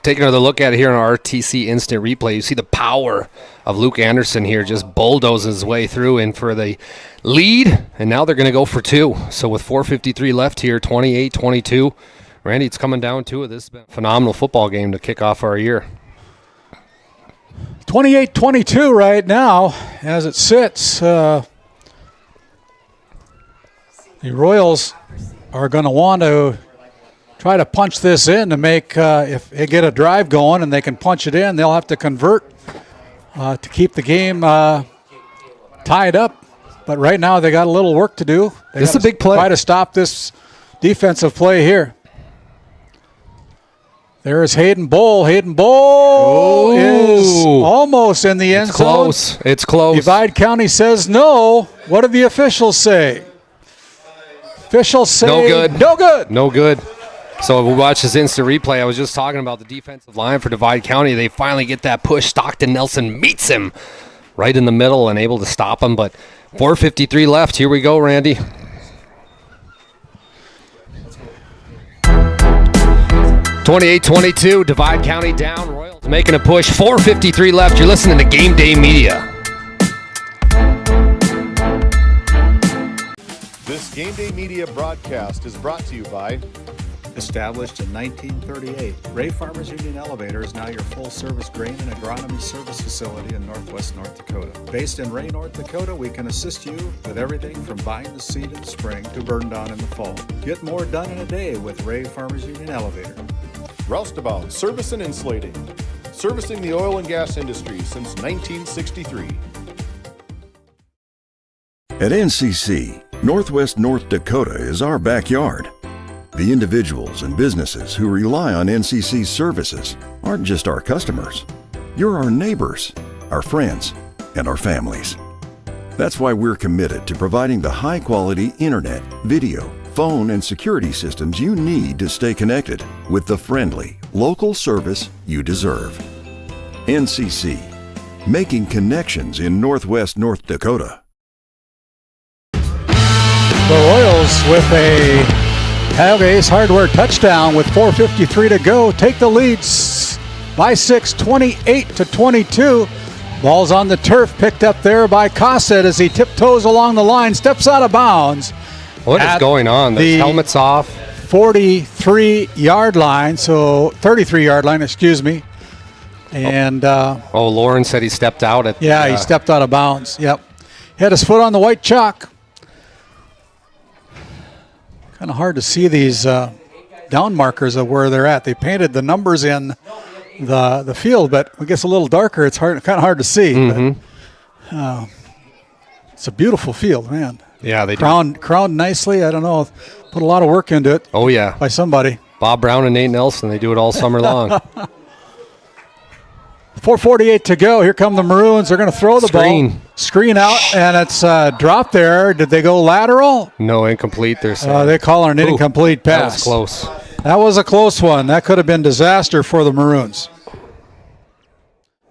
Take another look at it here on our RTC instant replay. You see the power of Luke Anderson here, just bulldozing his way through in for the lead, and now they're going to go for 2. So with 4:53 left here, 28-22. Randy, it's coming down to it. This has been a phenomenal football game to kick off our year. 28-22 right now as it sits. The Royals are going to want to try to punch this in to make, if they get a drive going and they can punch it in, they'll have to convert to keep the game tied up. But right now they got a little work to do. This is a big play. Try to stop this defensive play here. There's Hayden Bowl. Hayden Bowl is almost in the end zone. It's close. Divide County says no. What do the officials say? Officials say no good. No good. No good. So we watch this instant replay. I was just talking about the defensive line for Divide County. They finally get that push. Stockton Nelson meets him right in the middle and able to stop him. But 4:53 left. Here we go, Randy. 28-22, Divide County down. Royals making a push. 4:53 left. You're listening to GameDay Media. This GameDay Media broadcast is brought to you by Established in 1938, Ray Farmers Union Elevator is now your full-service grain and agronomy service facility in northwest North Dakota. Based in Ray, North Dakota, we can assist you with everything from buying the seed in the spring to burn down in the fall. Get more done in a day with Ray Farmers Union Elevator. Roustabout Service and Insulating, servicing the oil and gas industry since 1963. At NCC, Northwest North Dakota is our backyard. The individuals and businesses who rely on NCC's services aren't just our customers. You're our neighbors, our friends, and our families. That's why we're committed to providing the high-quality internet, video, phone, and security systems you need to stay connected with the friendly, local service you deserve. NCC, making connections in Northwest North Dakota. The Royals with a Tioga Ace Hardware touchdown with 4:53 to go. Take the leads by 6, 28-22. Ball's on the turf, picked up there by Cossett as he tiptoes along the line, steps out of bounds. What is going on? The helmet's off. 33-yard line, excuse me. And Lauren said he stepped out at. Yeah, he stepped out of bounds. Yep. Had his foot on the white chalk. Kind of hard to see these down markers of where they're at. They painted the numbers in the field, but when it gets a little darker, it's kind of hard to see. Mm-hmm. But, it's a beautiful field, man. Yeah, they crowned nicely. I don't know, put a lot of work into it. Oh yeah, by somebody. Bob Brown and Nate Nelson. They do it all summer long. 4:48 to go. Here come the Maroons. They're going to throw the ball. Screen out, and it's dropped there. Did they go lateral? No, incomplete. They're saying. They call it an incomplete pass. That was close. That was a close one. That could have been disaster for the Maroons.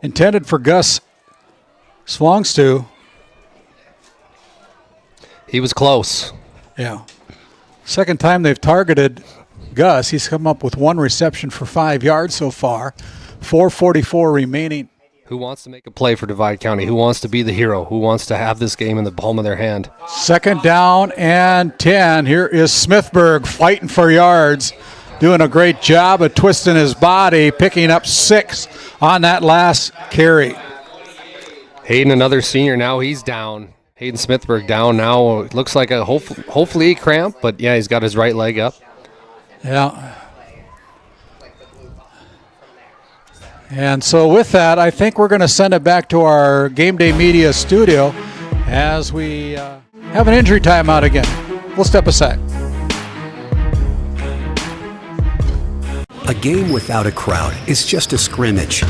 Intended for Gus Swongstu. He was close. Yeah. Second time they've targeted Gus. He's come up with one reception for 5 yards so far. 4:44 remaining. Who wants to make a play for Divide County? Who wants to be the hero? Who wants to have this game in the palm of their hand? Second down and 10. Here is Smithburg fighting for yards. Doing a great job of twisting his body, picking up 6 on that last carry. Hayden, another senior, now he's down. Hayden Smithburg down now. It looks like a hopefully a cramp, but yeah, he's got his right leg up. Yeah. And so with that, I think we're going to send it back to our GameDay Media studio as we have an injury timeout again. We'll step aside. A game without a crowd is just a scrimmage.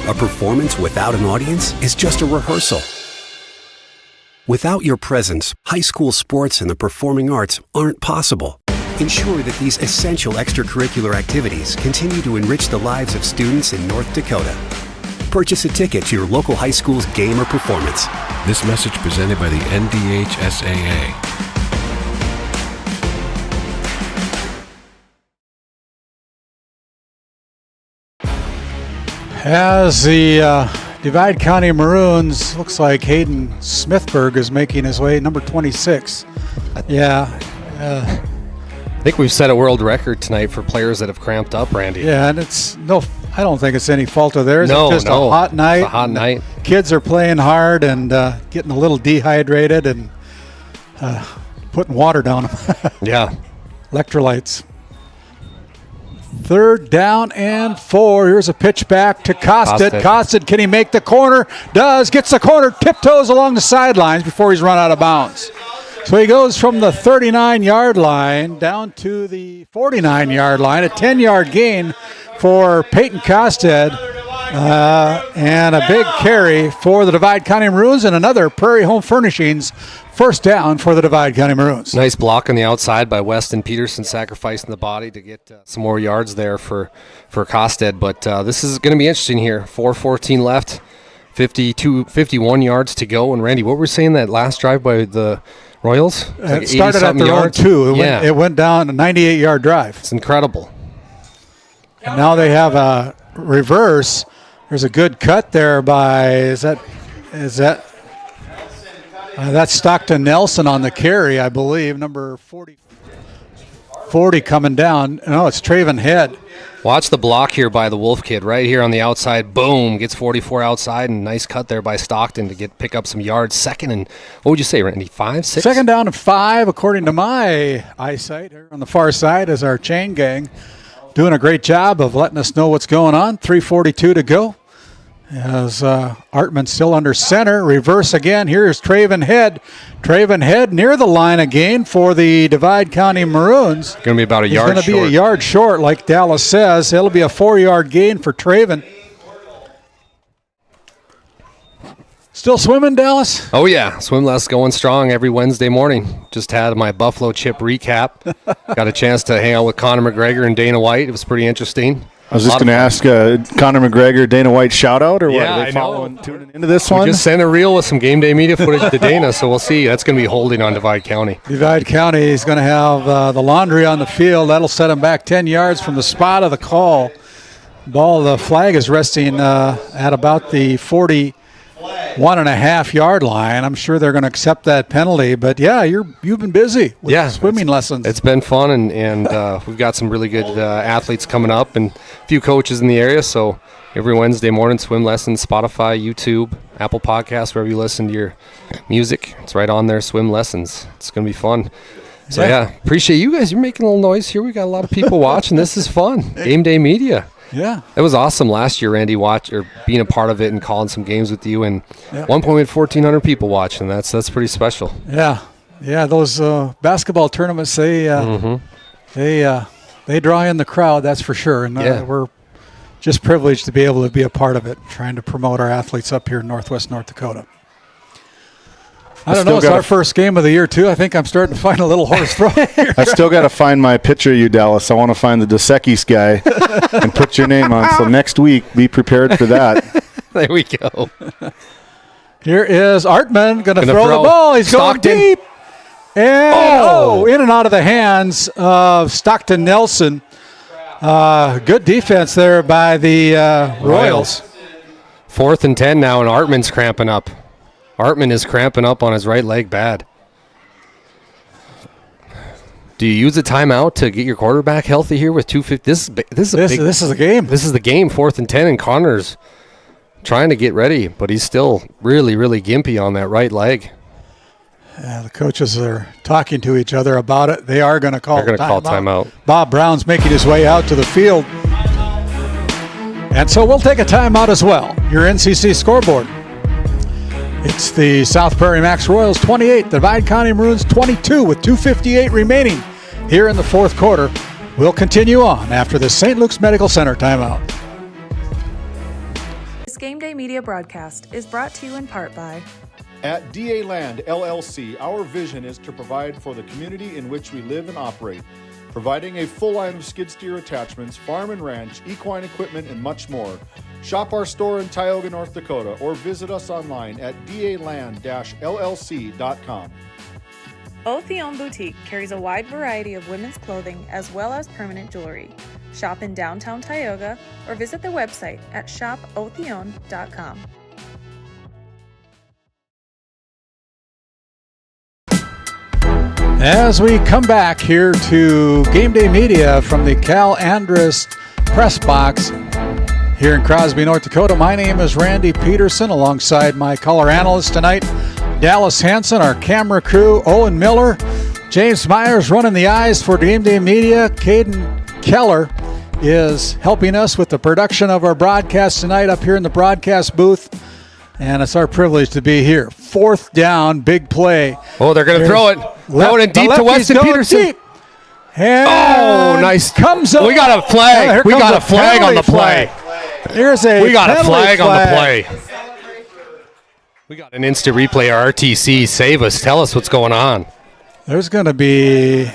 A performance without an audience is just a rehearsal. Without your presence, high school sports and the performing arts aren't possible. Ensure that these essential extracurricular activities continue to enrich the lives of students in North Dakota. Purchase a ticket to your local high school's game or performance. This message presented by the NDHSAA. As the Divide County Maroons, looks like Hayden Smithburg is making his way, number 26. Yeah. I think we've set a world record tonight for players that have cramped up, Randy. Yeah, and I don't think it's any fault of theirs. No, it's just a hot night. It's a hot night. Kids are playing hard and getting a little dehydrated and putting water down them. Yeah. Electrolytes. Third down and 4. Here's a pitch back to Costed. Costed, can he make the corner? Does. Gets the corner, tiptoes along the sidelines before he's run out of bounds. So he goes from the 39-yard line down to the 49-yard line, a 10-yard gain for Peyton Costed, and a big carry for the Divide County Maroons, and another Prairie Home Furnishings first down for the Divide County Maroons. Nice block on the outside by Weston Peterson, sacrificing the body to get some more yards there for Costed. But this is going to be interesting here. 4:14 left, 51 yards to go. And Randy, what were we saying that last drive by the Royals? It started at their own 2. It went down a 98-yard drive. It's incredible. And now they have a reverse. There's a good cut there by, that's Stockton Nelson on the carry, I believe, number 40 coming down. No, it's Traven Head. Watch the block here by the Wolf kid right here on the outside. Boom, gets 44 outside, and nice cut there by Stockton to pick up some yards. Second and, what would you say, Randy, 5, 6? Second down and 5, according to my eyesight. Here on the far side is our chain gang doing a great job of letting us know what's going on. 3:42 to go. As Artman still under center. Reverse again. Here's Traven Head. Traven Head near the line again for the Divide County Maroons. Going to be about a yard short. He's going to be a yard short, like Dallas says. It'll be a 4-yard gain for Traven. Still swimming, Dallas? Oh, yeah. Swim less going strong every Wednesday morning. Just had my Buffalo Chip recap. Got a chance to hang out with Conor McGregor and Dana White. It was pretty interesting. I was just going to ask Conor McGregor, Dana White shout out, or what? Yeah, Are they following, tuning into this one? We just sent a reel with some game day media footage to Dana, so we'll see. That's going to be holding on Divide County. Divide County is going to have the laundry on the field. That'll set them back 10 yards from the spot of the call. The flag is resting at about the 41.5-yard line. I'm sure they're going to accept that penalty. But, yeah, you've been busy with swimming lessons. It's been fun, and we've got some really good athletes coming up and a few coaches in the area. So every Wednesday morning, swim lessons, Spotify, YouTube, Apple Podcasts, wherever you listen to your music. It's right on there, swim lessons. It's going to be fun. So, yeah, appreciate you guys. You're making a little noise here. We got a lot of people watching. This is fun. Game Day Media. Yeah. It was awesome last year, Randy, being a part of it and calling some games with you. And 1,400 people watching. That's pretty special. Yeah. Yeah, those basketball tournaments, they draw in the crowd, that's for sure. And we're just privileged to be able to be a part of it, trying to promote our athletes up here in Northwest North Dakota. I don't know. It's our first game of the year, too. I think I'm starting to find a little horse throw here. I still got to find my picture of you, Dallas. I want to find the Dos Equis guy and put your name on. So next week, be prepared for that. There we go. Here is Artman going to throw the ball. He's Stockton. Going deep. And, in and out of the hands of Stockton Nelson. Good defense there by the Royals. 4th and 10 now, and Artman's cramping up. Artman is cramping up on his right leg bad. Do you use a timeout to get your quarterback healthy here with 2:50? This is the game. This is the game. 4th and 10, and Connor's trying to get ready, but he's still really, really gimpy on that right leg. The coaches are talking to each other about it. They are going to call timeout. Bob Brown's making his way out to the field. And so we'll take a timeout as well. Your NCC scoreboard. It's the South Prairie-Max Royals 28, the Divide County Maroons 22 with 2:58 remaining here in the fourth quarter. We'll continue on after the St. Luke's Medical Center timeout. This Game Day Media broadcast is brought to you in part by At DA Land LLC, our vision is to provide for the community in which we live and operate, providing a full line of skid steer attachments, farm and ranch, equine equipment, and much more. Shop our store in Tioga, North Dakota, or visit us online at daland-llc.com. Otheon Boutique carries a wide variety of women's clothing as well as permanent jewelry. Shop in downtown Tioga or visit their website at shopotheon.com. As we come back here to Game Day Media from the Cal Andrist press box here in Crosby, North Dakota, my name is Randy Peterson alongside my color analyst tonight, Dallas Hansen, our camera crew, Owen Miller, James Myers running the eyes for Game Day Media. Caden Keller is helping us with the production of our broadcast tonight up here in the broadcast booth. And it's our privilege to be here. 4th down, big play. Oh, they're going to throw it. Throw it in deep to Weston Peterson. Deep. And nice. Comes up. We got a flag. We got a flag on the play. Here's a We got a flag on the play. We got an instant replay. RTC, save us. Tell us what's going on. There's going to be...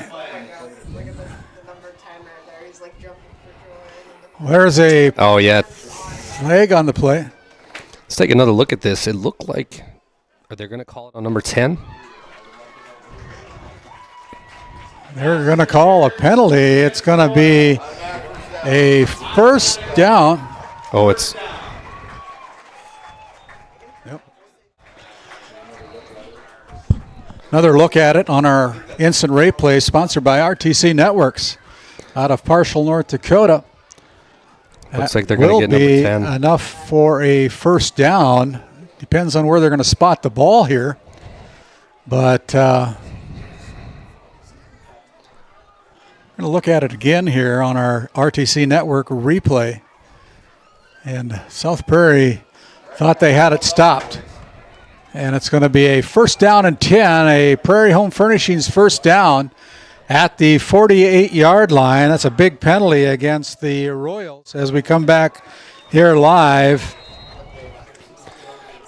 There's a flag on the play. Let's take another look at this. It looked like, are they going to call it on number 10? They're going to call a penalty. It's going to be a first down. Oh, it's... Yep. Another look at it on our instant replay, sponsored by RTC Networks out of Parshall, North Dakota. Looks like they're going to get number 10. Will be enough for a first down. Depends on where they're going to spot the ball here. But we're going to look at it again here on our RTC Network replay. And South Prairie thought they had it stopped. And it's going to be a first down and 10, a Prairie Home Furnishings first down at the 48-yard line. That's a big penalty against the Royals as we come back here live.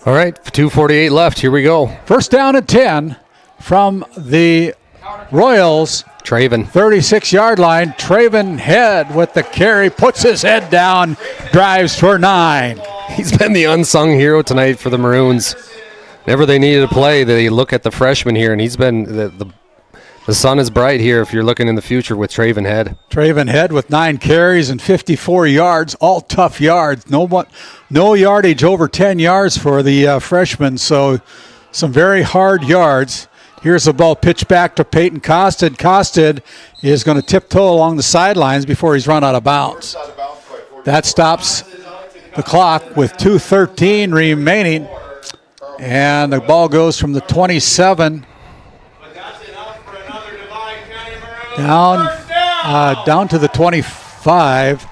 All right, 2:48 left. Here we go. First down and 10 from the Royals. Traven. 36-yard line. Traven head with the carry, puts his head down, drives for 9. He's been the unsung hero tonight for the Maroons. Whenever they needed a play, they look at the freshman here, and he's been the sun is bright here if you're looking in the future with Traven Head. Traven Head with 9 carries and 54 yards, all tough yards. No yardage over 10 yards for the freshman, so some very hard yards. Here's the ball pitched back to Peyton Costed. Costed is going to tiptoe along the sidelines before he's run out of bounds. That stops the clock with 2:13 remaining, and the ball goes from the 27 down to the 25.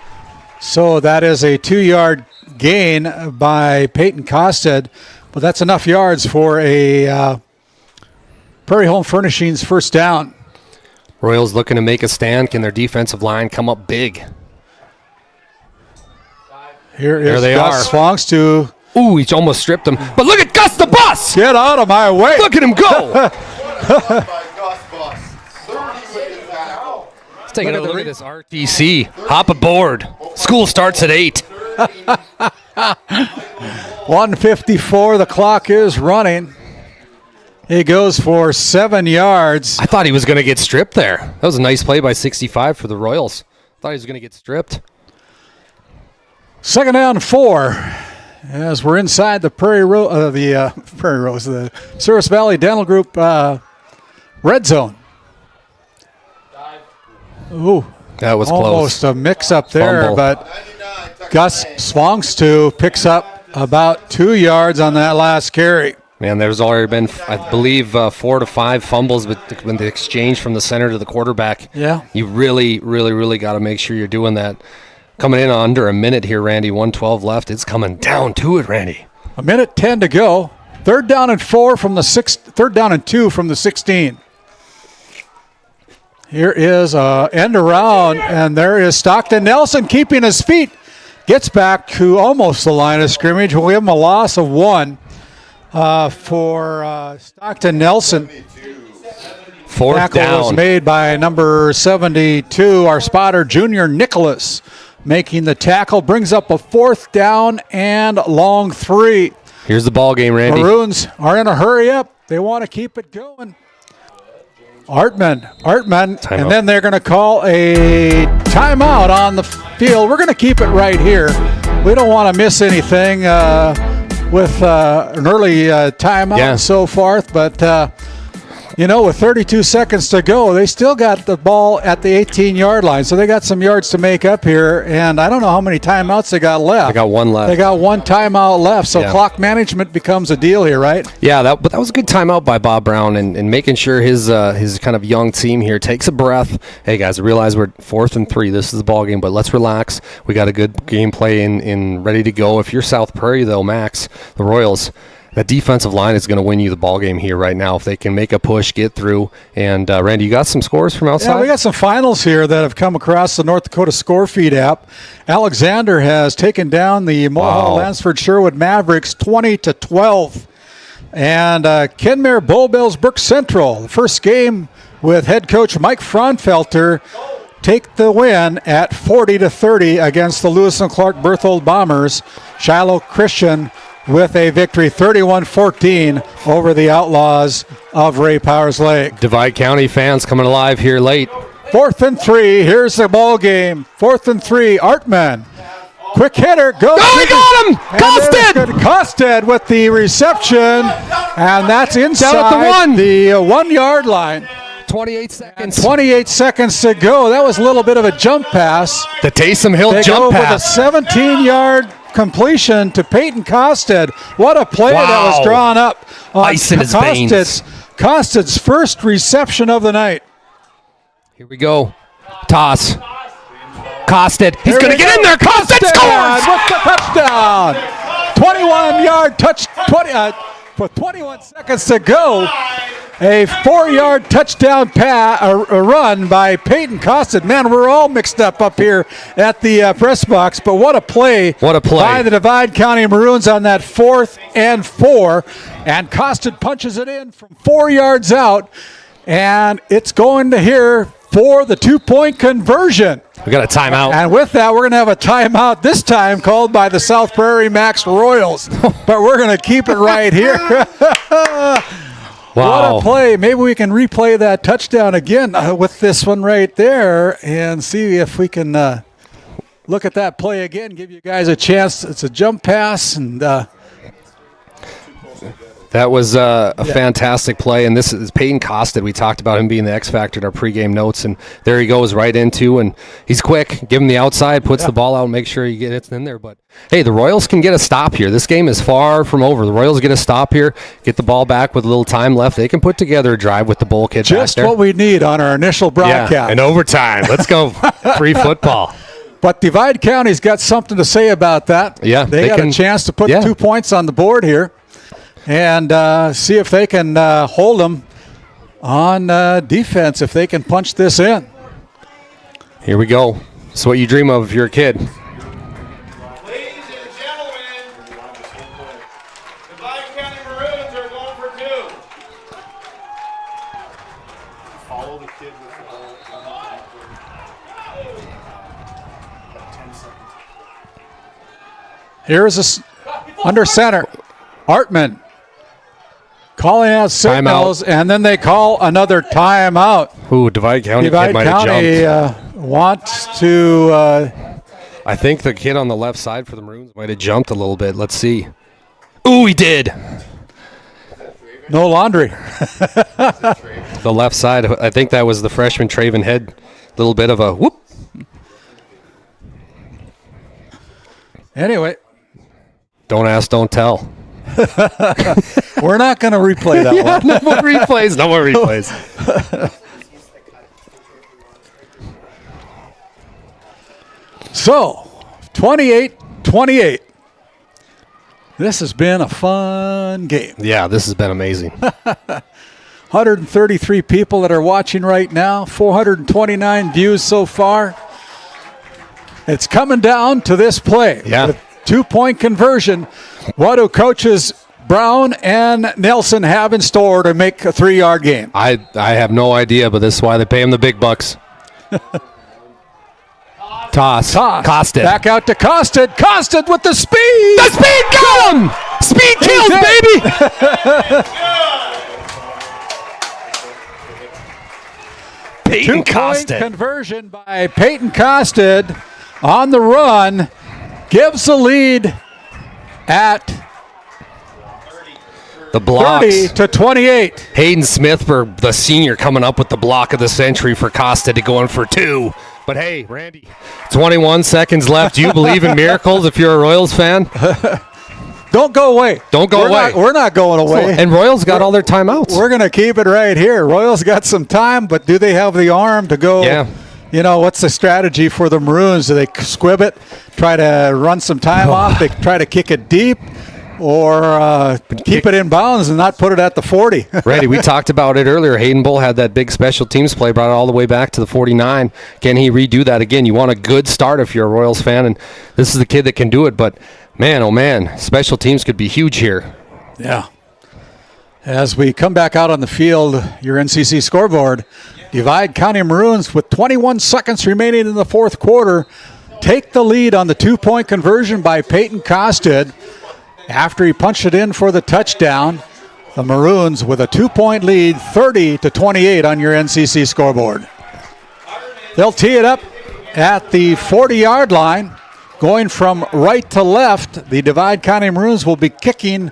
So that is a 2-yard gain by Peyton Costed, but that's enough yards for a Prairie Home Furnishings first down. Royals looking to make a stand. Can their defensive line come up big? Here is Gus Swangstu. Ooh, he almost stripped him. But look at Gus the bus! Get out of my way. Look at him go! Let's take another look at this RTC. Hop aboard. School starts at 8. 1:54. The clock is running. He goes for 7 yards. I thought he was going to get stripped there. That was a nice play by 65 for the Royals. I thought he was going to get stripped. Second down 4. As we're inside the Prairie Rose, the Service Valley Dental Group red zone. Ooh, that was almost close. A mix-up there, Fumble. but Gus Swangstu picks up about 2 yards on that last carry. Man, there's already been, I believe, 4 to 5 fumbles when the exchange from the center to the quarterback. Yeah. You really, really, really got to make sure you're doing that. Coming in under a minute here, Randy. 1:12 left. It's coming down to it, Randy. 1:10 to go. Third down and 2 from the 16. Here is an end around, and there is Stockton Nelson keeping his feet. Gets back to almost the line of scrimmage. We'll give him a loss of 1 for Stockton Nelson. Fourth tackle down was made by number 72, our spotter, Junior Nicholas, making the tackle. Brings up a 4th down and long 3. Here's the ball game, Randy. Maroons are in a hurry up. They want to keep it going. Artman, and then they're going to call a timeout on the field. We're going to keep it right here. We don't want to miss anything with an early timeout and so forth, but with 32 seconds to go, they still got the ball at the 18-yard line, so they got some yards to make up here, and I don't know how many timeouts they got left. They got one left. They got one timeout left, so clock management becomes a deal here, right? Yeah, but that was a good timeout by Bob Brown and making sure his kind of young team here takes a breath. Hey, guys, I realize we're 4th and 3. This is the ball game, but let's relax. We got a good game play in ready to go. If you're South Prairie, though, Max, the Royals, that defensive line is going to win you the ball game here right now if they can make a push, get through. And, Randy, you got some scores from outside? Yeah, we got some finals here that have come across the North Dakota Score Feed app. Alexander has taken down the Mohawk-Lansford-Sherwood Mavericks 20-12. And Kenmare Bull-Bills Brook Central, the first game with head coach Mike Fraunfelter, take the win at 40-30 against the Lewis and Clark Berthold Bombers. Shiloh Christian with a victory 31-14 over the Outlaws of Ray Powers Lake. Divide County fans coming alive here late. 4th and 3. Here's the ball game. 4th and 3. Artman. Quick hitter. Goes. Oh, he got him! Costed! Costed with the reception. And that's inside down at the 1 yard line. 28 seconds. 28 seconds to go. That was a little bit of a jump pass. The Taysom Hill jump pass. With a 17-yard completion to Peyton Costed. What a play that was drawn up on Ice in his veins. Costed's first reception of the night. Here we go. Toss. Costed. He's going to get in there. Costed scores! With the touchdown. 21-yard touch. With 21 seconds to go. A 4-yard touchdown run by Peyton Costed. Man, we're all mixed up here at the press box, but what a play. What a play by the Divide County Maroons on that 4th and 4. And Costed punches it in from 4 yards out, and it's going to here for the 2-point conversion. We got a timeout. And with that, we're going to have a timeout this time called by the South Prairie-Max Royals. But we're going to keep it right here. Wow. What a play. Maybe we can replay that touchdown again with this one right there and see if we can look at that play again, give you guys a chance. It's a jump pass. And that was a fantastic play, and this is Peyton Costed. We talked about him being the X factor in our pregame notes, and there he goes right into, and he's quick. Give him the outside, puts the ball out, make sure he gets in there. But hey, the Royals can get a stop here. This game is far from over. The Royals get a stop here, get the ball back with a little time left. They can put together a drive with the Bull kid back there. Just what we need on our initial broadcast. Yeah, and overtime. Let's go. Free football. But Divide County's got something to say about that. Yeah, they got a chance to put 2 points on the board here. And see if they can hold them on defense, if they can punch this in. Here we go. It's what you dream of if you're a kid. Ladies and gentlemen, Divide County Maroons are going for 2. Follow the kid with the ball. 10 seconds. Here's under center. Artman. Calling out signals, and then they call another timeout. Ooh, Divide County Divide kid might have County wants to... I think the kid on the left side for the Maroons might have jumped a little bit. Let's see. Ooh, he did. No laundry. The left side, I think that was the freshman Traven Head. Little bit of a whoop. Anyway. Don't ask, don't tell. We're not going to replay that one. No more replays. No more replays. So, 28-28. This has been a fun game. Yeah, this has been amazing. 133 people that are watching right now. 429 views so far. It's coming down to this play. Yeah. The 2-point conversion. What do coaches Brown and Nelson have in store to make a 3-yard game? I have no idea, but this is why they pay him the big bucks. Toss. Costed. Back out to Costed. Costed with the speed. The speed got him. Speed kills, baby. Peyton Two-point Costed. conversion by Peyton Costed on the run. Gives the lead at The blocks. 30-28. Hayden Smith, for the senior, coming up with the block of the century for Costa to go in for 2. But hey, Randy, 21 seconds left. Do you believe in miracles if you're a Royals fan? Don't go away. Don't go away. We're not going away. And Royals got all their timeouts. We're going to keep it right here. Royals got some time, but do they have the arm to go? Yeah. You know, what's the strategy for the Maroons? Do they squib it, try to run some time off? They try to kick it deep? Or keep it in bounds and not put it at the 40. Randy, we talked about it earlier. Hayden Bull had that big special teams play, brought it all the way back to the 49. Can he redo that again? You want a good start if you're a Royals fan, and this is the kid that can do it. But, man, oh, man, special teams could be huge here. Yeah. As we come back out on the field, your NCC scoreboard, Divide County Maroons with 21 seconds remaining in the fourth quarter take the lead on the 2-point conversion by Peyton Costed. After he punched it in for the touchdown, the Maroons with a 2-point lead, 30-28 on your NCC scoreboard. They'll tee it up at the 40-yard line. Going from right to left, the Divide County Maroons will be try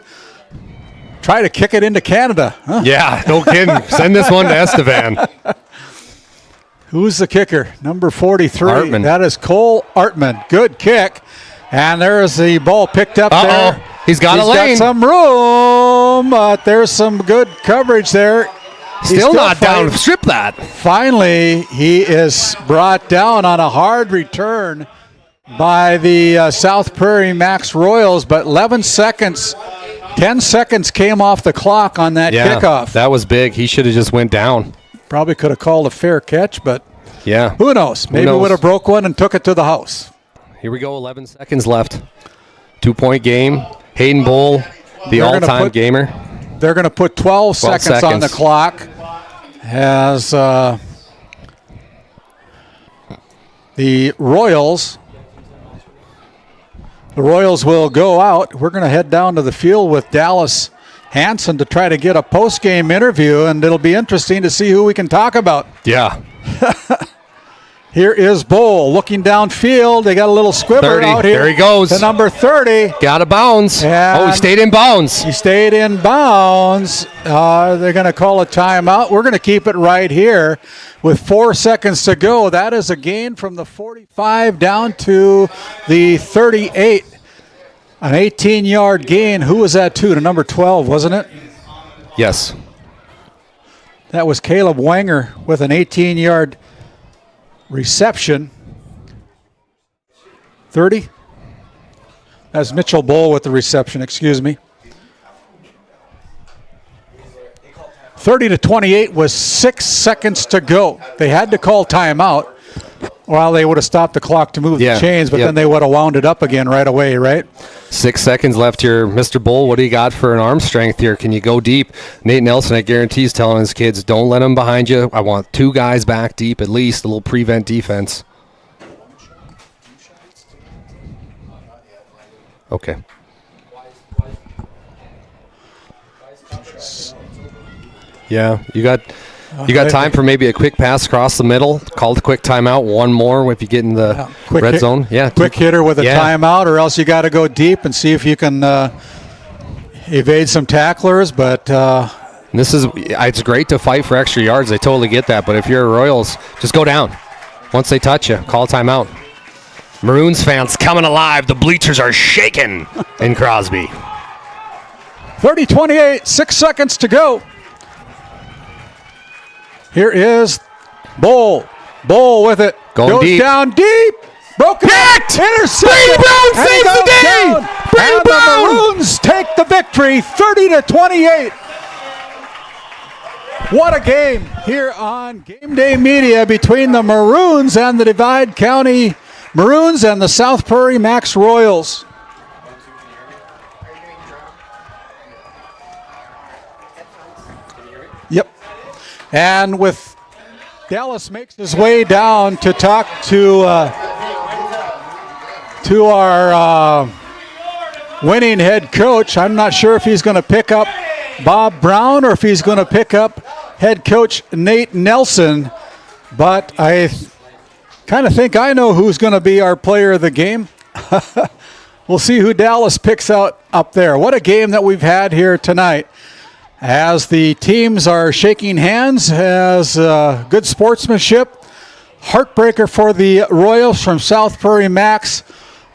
to kick it into Canada. Huh? Yeah, no kidding. Send this one to Estevan. Who's the kicker? Number 43. Artman. That is Cole Artman. Good kick. And there's the ball picked up there. He's got a lane. He's got some room, but there's some good coverage there. Still not down. Strip that. Finally, he is brought down on a hard return by the South Prairie-Max Royals, but 10 seconds came off the clock on that kickoff. That was big. He should have just went down. Probably could have called a fair catch, but yeah, who knows? Maybe would have broke one and took it to the house. Here we go, 11 seconds left. 2-point game. Hayden Bull, the all-time gamer. They're going to put 12 seconds on the clock as the Royals will go out. We're going to head down to the field with Dallas Hansen to try to get a post-game interview, and it'll be interesting to see who we can talk about. Yeah. Here is Bull looking downfield. They got a little squibber out here. There he goes. The number 30. Got a bounce. He stayed in bounds. He stayed in bounds. They're going to call a timeout. We're going to keep it right here with 4 seconds to go. That is a gain from the 45 down to the 38. An 18-yard gain. Who was that to? To number 12, wasn't it? Yes. That was Caleb Wanger with an 18-yard reception. 30. That's Mitchell Bull with the reception, excuse me. 30-28 with 6 seconds to go. They had to call timeout. Well, they would have stopped the clock to move the chains, but then they would have wound it up again right away, right? 6 seconds left here. Mr. Bull, what do you got for an arm strength here? Can you go deep? Nate Nelson, I guarantee, is telling his kids, don't let them behind you. I want 2 guys back deep at least, a little prevent defense. Okay. Yeah, you got time for maybe a quick pass across the middle. Called a quick timeout. One more if you get in the red zone. Yeah, quick hitter with a timeout, or else you got to go deep and see if you can evade some tacklers. But it's great to fight for extra yards. I totally get that. But if you're Royals, just go down. Once they touch you, call timeout. Maroons fans coming alive. The bleachers are shaking in Crosby. 30-28, 6 seconds to go. Here is Bull. Bull with it. Goes deep. Down deep. Broken. Intercepted. Brady Brown saves the day. Brady Brown. The Maroons take the victory, 30-28. What a game here on GameDay Media between the Maroons and the Divide County Maroons and the South Prairie-Max Royals. Yep. And with Dallas makes his way down to talk to our winning head coach. I'm not sure if he's going to pick up Bob Brown or if he's going to pick up head coach Nate Nelson, but I kind of think I know who's going to be our player of the game. We'll see who Dallas picks out up there. What a game that we've had here tonight. as the teams are shaking hands as good sportsmanship. Heartbreaker for the Royals from South Prairie-Max.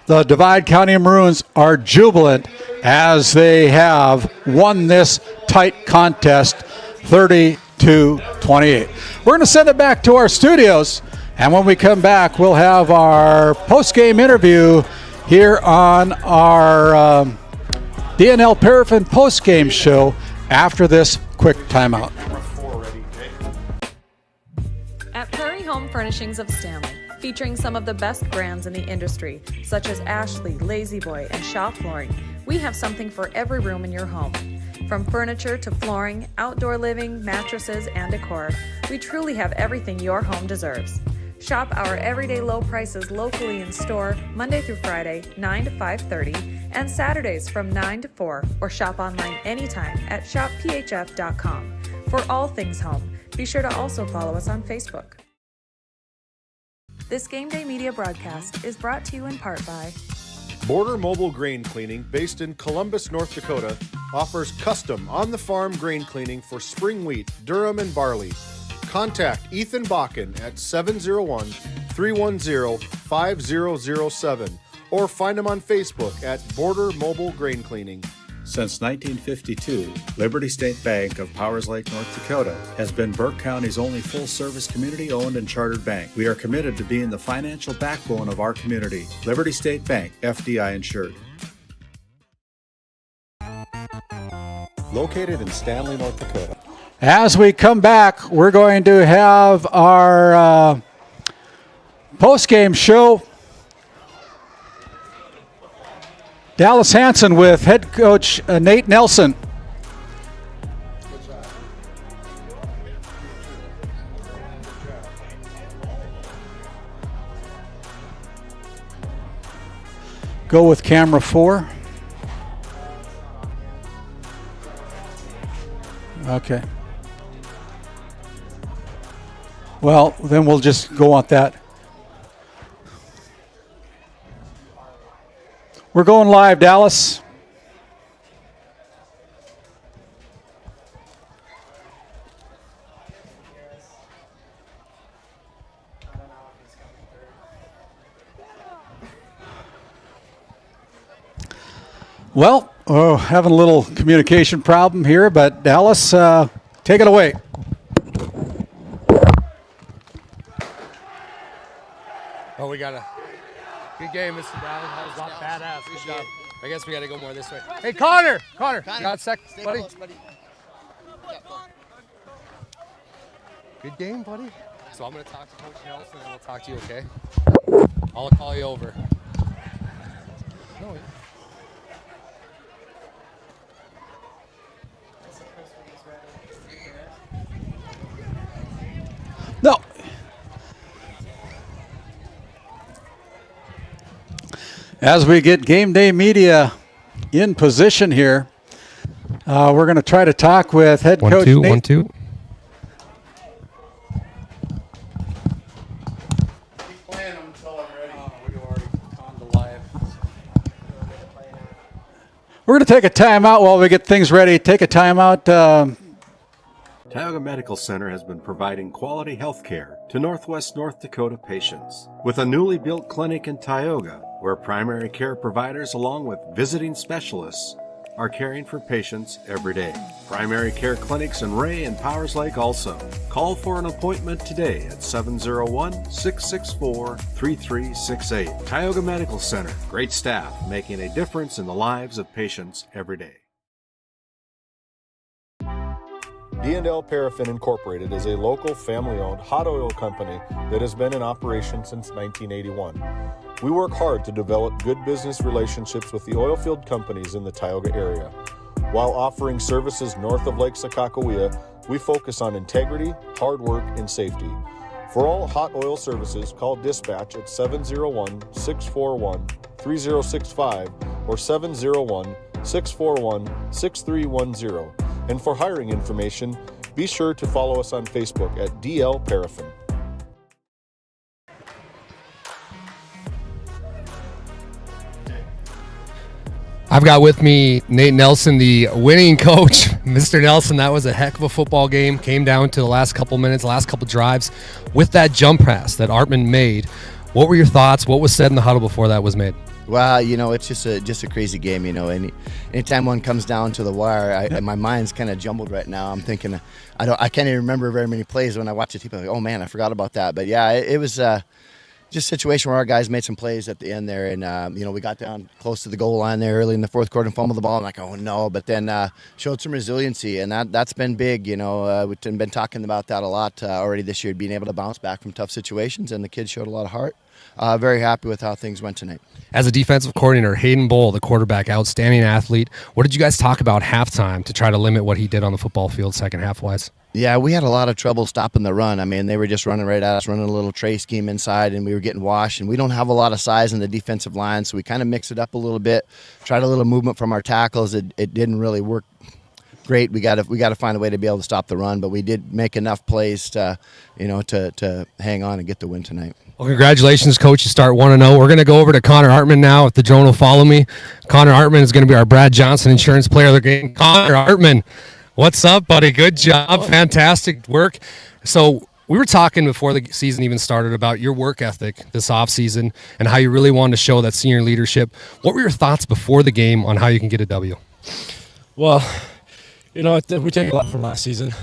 The Divide County Maroons are jubilant as they have won this tight contest 30-28. We're going to send it back to our studios, and when we come back, we'll have our post-game interview here on our DNL Paraffin post-game show after this quick timeout. At Prairie Home Furnishings of Stanley, featuring some of the best brands in the industry, such as Ashley, Lazy Boy, and Shaw Flooring, we have something for every room in your home. From furniture to flooring, outdoor living, mattresses, and decor, we truly have everything your home deserves. Shop our everyday low prices locally in store Monday through Friday, 9 to 5:30, and Saturdays from 9 to 4, or shop online anytime at shopphf.com. For all things home, be sure to also follow us on Facebook. This GameDay Media broadcast is brought to you in part by Border Mobile Grain Cleaning, based in Columbus, North Dakota, offers custom on-the-farm grain cleaning for spring wheat, durum, and barley. Contact Ethan Bakken at 701-310-5007 or find him on Facebook at Border Mobile Grain Cleaning. Since 1952, Liberty State Bank of Powers Lake, North Dakota has been Burke County's only full-service community-owned and chartered bank. We are committed to being the financial backbone of our community. Liberty State Bank, FDI insured. Located in Stanley, North Dakota. As we come back, we're going to have our post-game show. Dallas Hansen with head coach Nate Nelson. Go with camera 4. Okay. Well, then we'll just go on that. We're going live, Dallas. Well, having a little communication problem here, but Dallas, take it away. Oh, we got a good game, Mr. Brown. That was not badass. Good job. I guess we got to go more this way. Hey, Connor, you got a sec, buddy? Good game, buddy. So I'm going to talk to Coach Nelson, and we'll talk to you, okay? I'll call you over. No. As we get GameDay Media in position here, we're going to try to talk with head coach Nate. 1 2 1 2. We're going to take a timeout while we get things ready. Take a timeout. Tioga Medical Center has been providing quality health care to Northwest North Dakota patients. With a newly built clinic in Tioga, where primary care providers along with visiting specialists are caring for patients every day. Primary care clinics in Ray and Powers Lake also. Call for an appointment today at 701-664-3368. Tioga Medical Center, great staff making a difference in the lives of patients every day. D&L Paraffin Incorporated is a local family-owned hot oil company that has been in operation since 1981. We work hard to develop good business relationships with the oil field companies in the Tioga area. While offering services north of Lake Sakakawea, we focus on integrity, hard work, and safety. For all hot oil services, call dispatch at 701-641-3065 or 701-641-6310. And for hiring information, be sure to follow us on Facebook at DL Paraffin. I've got with me Nate Nelson, the winning coach. Mr. Nelson, that was a heck of a football game. Came down to the last couple minutes, last couple drives. With that jump pass that Artman made, what were your thoughts? What was said in the huddle before that was made? Well, it's just a crazy game, anytime one comes down to the wire, my mind's kind of jumbled right now. I'm thinking, I can't even remember very many plays. When I watch the tape, I'm like, oh man, I forgot about that. But yeah, it was just a situation where our guys made some plays at the end there, and we got down close to the goal line there early in the fourth quarter and fumbled the ball. I'm like, oh no, but then showed some resiliency, and that's been big. We've been talking about that a lot already this year, being able to bounce back from tough situations, and the kids showed a lot of heart. Very happy with how things went tonight. As a defensive coordinator, Hayden Bowl, the quarterback, outstanding athlete. What did you guys talk about halftime to try to limit what he did on the football field second half-wise? Yeah, we had a lot of trouble stopping the run. I mean, they were just running right at us, running a little tray scheme inside, and we were getting washed. And we don't have a lot of size in the defensive line, so we kind of mixed it up a little bit, tried a little movement from our tackles. It didn't really work great. We got to find a way to be able to stop the run, but we did make enough plays to hang on and get the win tonight. Well, congratulations, Coach. You start 1-0. We're going to go over to Connor Artman now, if the drone will follow me. Connor Artman is going to be our Brad Johnson Insurance Player of the Game. Connor Artman, what's up, buddy? Good job. Fantastic work. So we were talking before the season even started about your work ethic this offseason and how you really wanted to show that senior leadership. What were your thoughts before the game on how you can get a W? Well, we take a lot from last season.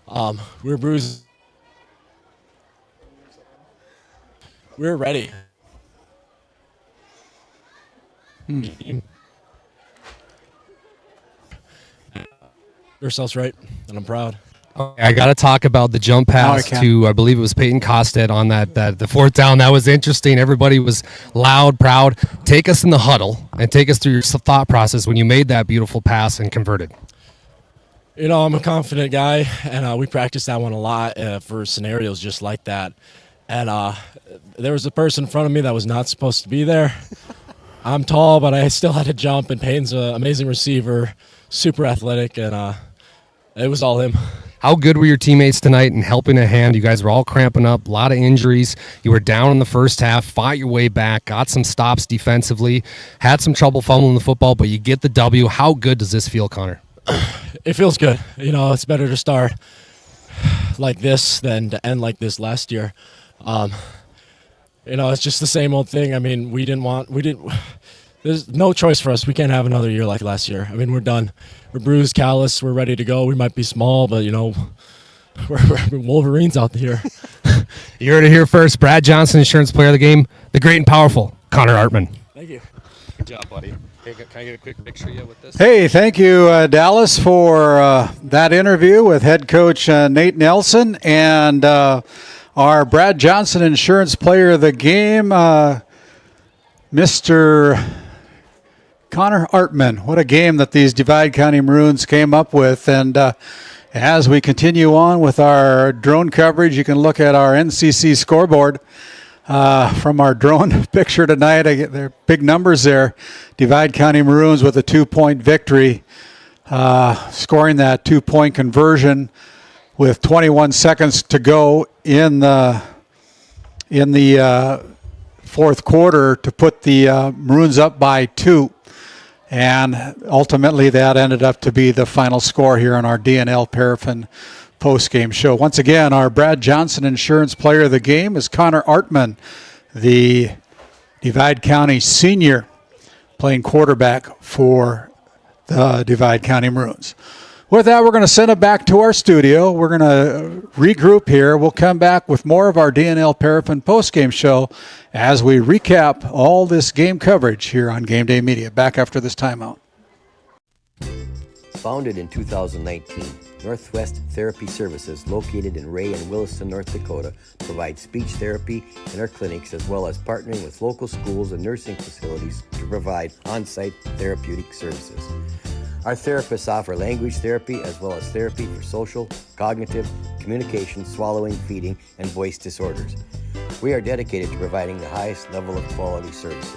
We were bruised. We were ready. Yourself's right, and I'm proud. I got to talk about the jump pass to, I believe it was Peyton Costed on the fourth down. That was interesting. Everybody was loud, proud. Take us in the huddle and take us through your thought process when you made that beautiful pass and converted. I'm a confident guy, and we practice that one a lot for scenarios just like that. And there was a person in front of me that was not supposed to be there. I'm tall, but I still had to jump, and Payne's an amazing receiver, super athletic, and it was all him. How good were your teammates tonight in helping a hand? You guys were all cramping up, a lot of injuries. You were down in the first half, fought your way back, got some stops defensively, had some trouble fumbling the football, but you get the W. How good does this feel, Connor? It feels good. It's better to start like this than to end like this last year. It's just the same old thing. I mean, there's no choice for us. We can't have another year like last year. I mean, we're done. We're bruised, callous, we're ready to go. We might be small, but we're Wolverines out here. You heard it here first. Brad Johnson, Insurance Player of the Game, the great and powerful Connor Artman. Thank you. Good job, buddy. Hey, can I get a quick picture of you with this? Hey, thank you, Dallas, for that interview with head coach Nate Nelson and our Brad Johnson Insurance Player of the Game, Mr. Connor Artman. What a game that these Divide County Maroons came up with. And as we continue on with our drone coverage, you can look at our NCC scoreboard from our drone picture tonight. There are big numbers there. Divide County Maroons with a 2-point victory, scoring that 2-point conversion with 21 seconds to go in the fourth quarter to put the Maroons up by 2. And ultimately that ended up to be the final score here on our DNL Paraffin postgame show. Once again, our Brad Johnson Insurance Player of the Game is Connor Artman, the Divide County senior playing quarterback for the Divide County Maroons. With that, we're going to send it back to our studio. We're going to regroup here. We'll come back with more of our DNL Paraffin postgame show as we recap all this game coverage here on GameDay Media. Back after this timeout. Founded in 2019, Northwest Therapy Services, located in Ray and Williston, North Dakota, provides speech therapy in our clinics as well as partnering with local schools and nursing facilities to provide on-site therapeutic services. Our therapists offer language therapy as well as therapy for social, cognitive, communication, swallowing, feeding, and voice disorders. We are dedicated to providing the highest level of quality services.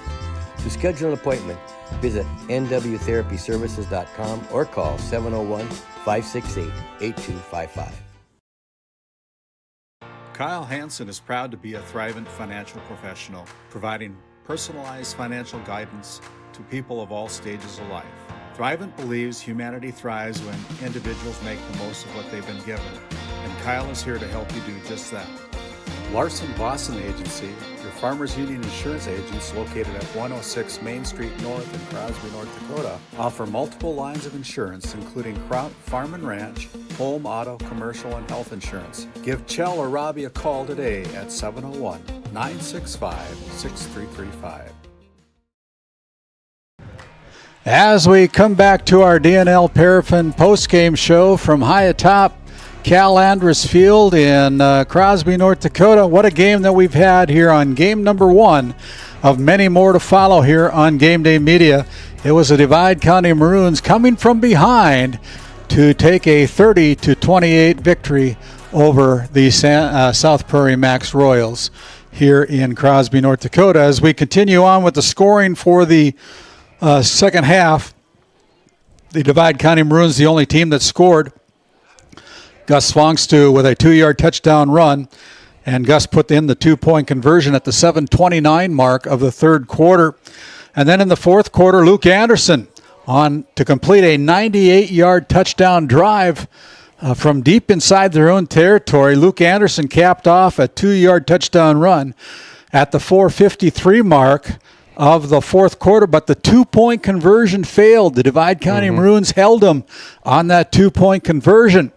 To schedule an appointment, visit nwtherapyservices.com or call 701-568-8255. Kyle Hansen is proud to be a thrivent financial professional, providing personalized financial guidance to to people of all stages of life. Thrivent believes humanity thrives when individuals make the most of what they've been given, and Kyle is here to help you do just that. Larson Boston Agency, your Farmers Union insurance agents located at 106 Main Street North in Crosby, North Dakota, offer multiple lines of insurance, including crop, farm and ranch, home, auto, commercial, and health insurance. Give Chell or Robbie a call today at 701-965-6335. As we come back to our DNL Paraffin postgame show from high atop Cal Andrist Field in Crosby, North Dakota. What a game that we've had here on game number 1 of many more to follow here on GameDay Media. It was the Divide County Maroons coming from behind to take a 30-28 victory over the South Prairie-Max Royals here in Crosby, North Dakota. As we continue on with the scoring for the second half, the Divide County Maroons, the only team that scored. Gus Svongstu with a 2-yard touchdown run, and Gus put in the 2-point conversion at the 7:29 mark of the third quarter. And then in the fourth quarter, Luke Anderson on to complete a 98-yard touchdown drive from deep inside their own territory. Luke Anderson capped off a 2-yard touchdown run at the 4:53 mark of the fourth quarter, but the 2-point conversion failed. The Divide County Maroons held them on that 2-point conversion.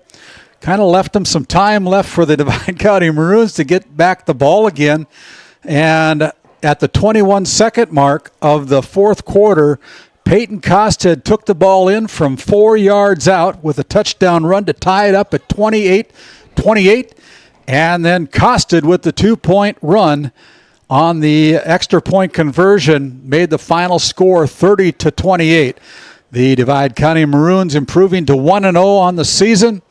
Kind of left them some time left for the Divide County Maroons to get back the ball again. And at the 21-second mark of the fourth quarter, Peyton Costed took the ball in from 4 yards out with a touchdown run to tie it up at 28-28. And then Costed with the 2-point run on the extra point conversion made the final score 30-28. The Divide County Maroons improving to 1-0 on the season.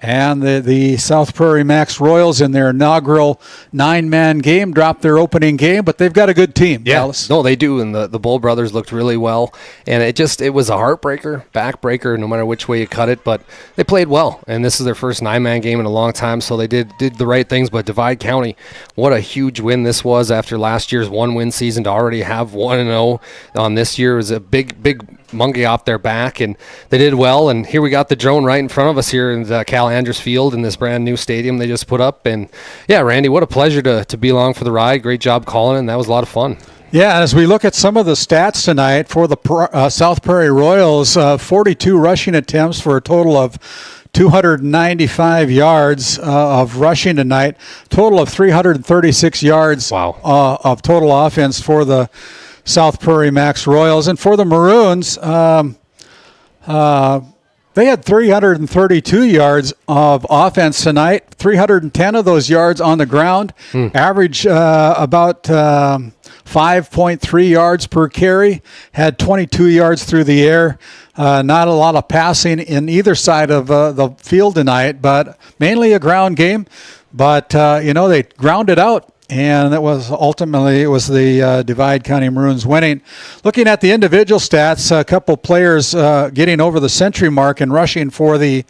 And the South Prairie-Max Royals in their inaugural 9-man game dropped their opening game, but they've got a good team. Yeah, Dallas. No, they do, and the Bull brothers looked really well. And it was a heartbreaker, backbreaker, no matter which way you cut it, but they played well. And this is their first 9-man game in a long time, so they did the right things. But Divide County, what a huge win this was after last year's 1-win season. To already have 1-0 on this year was a big monkey off their back, and they did well. And here we got the drone right in front of us here in Cal Andrist Field in this brand new stadium they just put up. And yeah, Randy, what a pleasure to be along for the ride. Great job calling it, and that was a lot of fun. Yeah, as we look at some of the stats tonight for the South Prairie Royals, 42 rushing attempts for a total of 295 yards of rushing tonight, total of 336 yards of total offense for the South Prairie-Max Royals. And for the Maroons, they had 332 yards of offense tonight, 310 of those yards on the ground, average about 5.3 yards per carry, had 22 yards through the air. Not a lot of passing in either side of the field tonight, but mainly a ground game. But, they grounded out. And it was the Divide County Maroons winning. Looking at the individual stats, a couple players getting over the century mark and rushing for the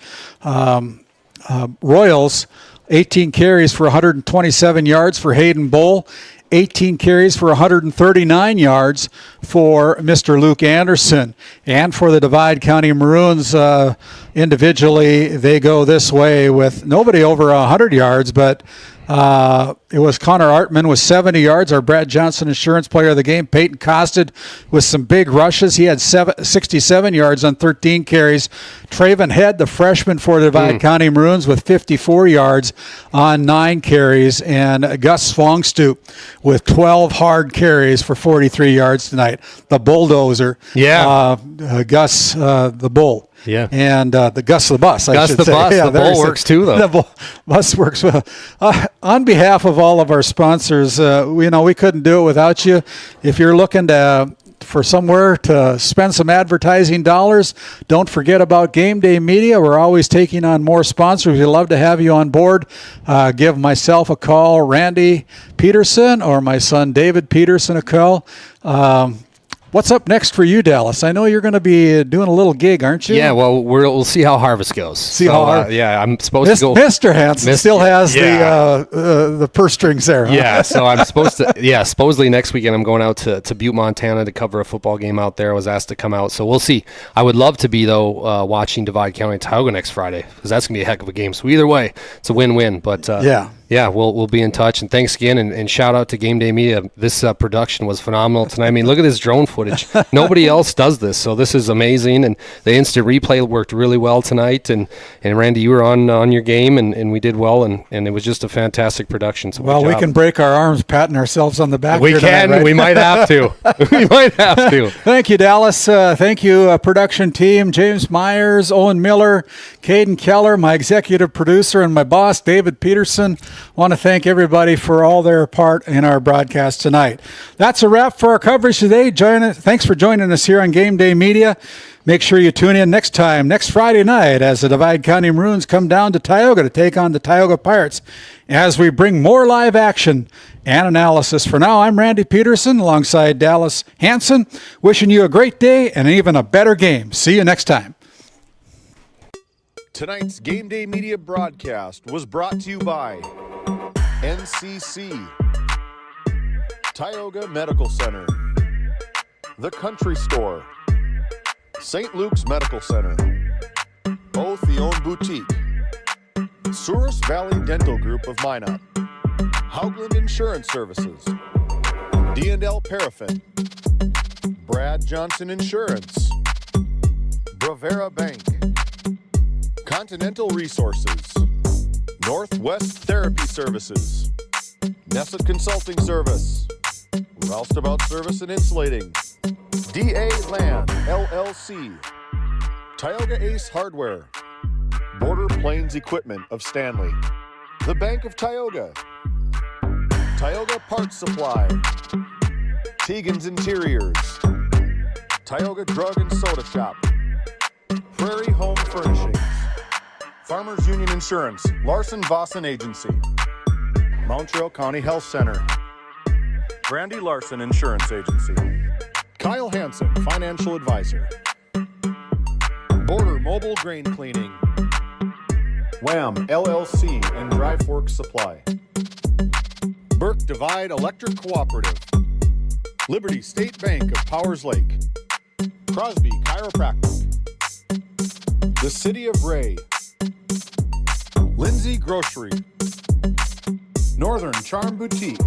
Royals. 18 carries for 127 yards for Hayden Bull. 18 carries for 139 yards for Mr. Luke Anderson. And for the Divide County Maroons, individually, they go this way with nobody over 100 yards, but it was Connor Artman with 70 yards, our Brad Johnson Insurance Player of the Game. Peyton Costed with some big rushes. He had 67 yards on 13 carries. Traven Head, the freshman for the Divide County Maroons, with 54 yards on 9 carries. And Gus Svongstu with 12 hard carries for 43 yards tonight. The bulldozer. Yeah. Gus the Bull. Yeah. And the Gus the Bus, I should say. Bus. Yeah, the bull works too, though. The bus works well. On behalf of all of our sponsors, we couldn't do it without you. If you're looking for somewhere to spend some advertising dollars, don't forget about GameDay Media. We're always taking on more sponsors. We'd love to have you on board. Give myself a call, Randy Peterson, or my son David Peterson a call. What's up next for you, Dallas? I know you're going to be doing a little gig, aren't you? Yeah, well, we'll see how harvest goes. Yeah, I'm supposed to go. Mr. Hansen still has the purse strings there. Huh? Yeah, so I'm supposed to. Yeah, supposedly next weekend I'm going out to Butte, Montana to cover a football game out there. I was asked to come out, so we'll see. I would love to be though watching Divide County Tioga next Friday because that's gonna be a heck of a game. So either way, it's a win-win. But yeah, we'll be in touch. And thanks again, and shout out to GameDay Media. This production was phenomenal tonight. I mean, look at this drone footage. Nobody else does this, so this is amazing. And the instant replay worked really well tonight. And Randy, you were on your game, and we did well, and it was just a fantastic production. So well, we can break our arms patting ourselves on the back. We can. Tonight, right? We might have to. We might have to. Thank you, Dallas. Thank you, production team, James Myers, Owen Miller, Caden Keller, my executive producer, and my boss, David Peterson. Want to thank everybody for all their part in our broadcast tonight. That's a wrap for our coverage today. Thanks for joining us here on GameDay Media. Make sure you tune in next Friday night, as the Divide County Maroons come down to Tioga to take on the Tioga Pirates as we bring more live action and analysis. For now, I'm Randy Peterson alongside Dallas Hansen, wishing you a great day and even a better game. See you next time. Tonight's GameDay Media broadcast was brought to you by NCC, Tioga Medical Center, The Country Store, St. Luke's Medical Center, O'Theone Boutique, Souris Valley Dental Group of Minot, Haugland Insurance Services, D&L Paraffin, Brad Johnson Insurance, Bravera Bank, Continental Resources, Northwest Therapy Services, Nessa Consulting Service, Roustabout Service and Insulating, DA Land LLC, Tioga Ace Hardware, Border Plains Equipment of Stanley, The Bank of Tioga, Tioga Parts Supply, Tegan's Interiors, Tioga Drug and Soda Shop, Prairie Home Furnishings, Farmers Union Insurance, Larson Vossen Agency, Montreal County Health Center, Brandy Larson Insurance Agency, Kyle Hansen, Financial Advisor, Border Mobile Grain Cleaning, Wham LLC and Dry Fork Supply, Burke Divide Electric Cooperative, Liberty State Bank of Powers Lake, Crosby Chiropractic, the City of Ray, Lindsay Grocery, Northern Charm Boutique,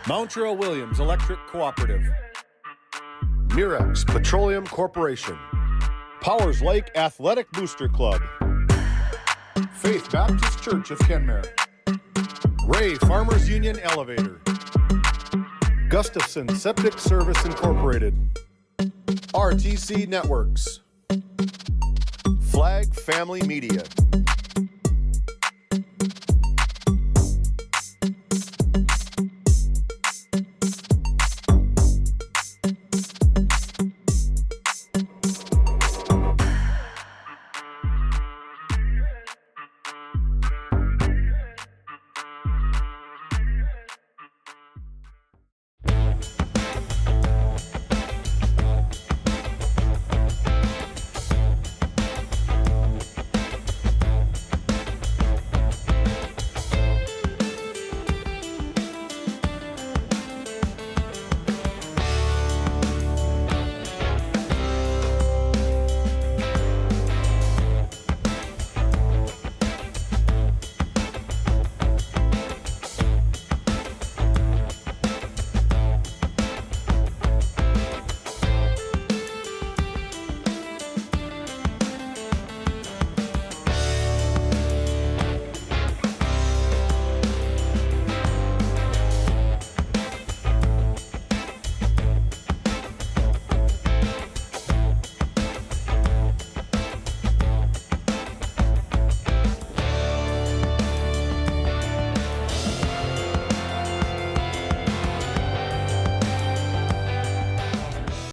Montreal Williams Electric Cooperative, Mirex Petroleum Corporation, Powers Lake Athletic Booster Club, Faith Baptist Church of Kenmare, Ray Farmers Union Elevator, Gustafson Septic Service Incorporated, RTC Networks, Flag Family Media.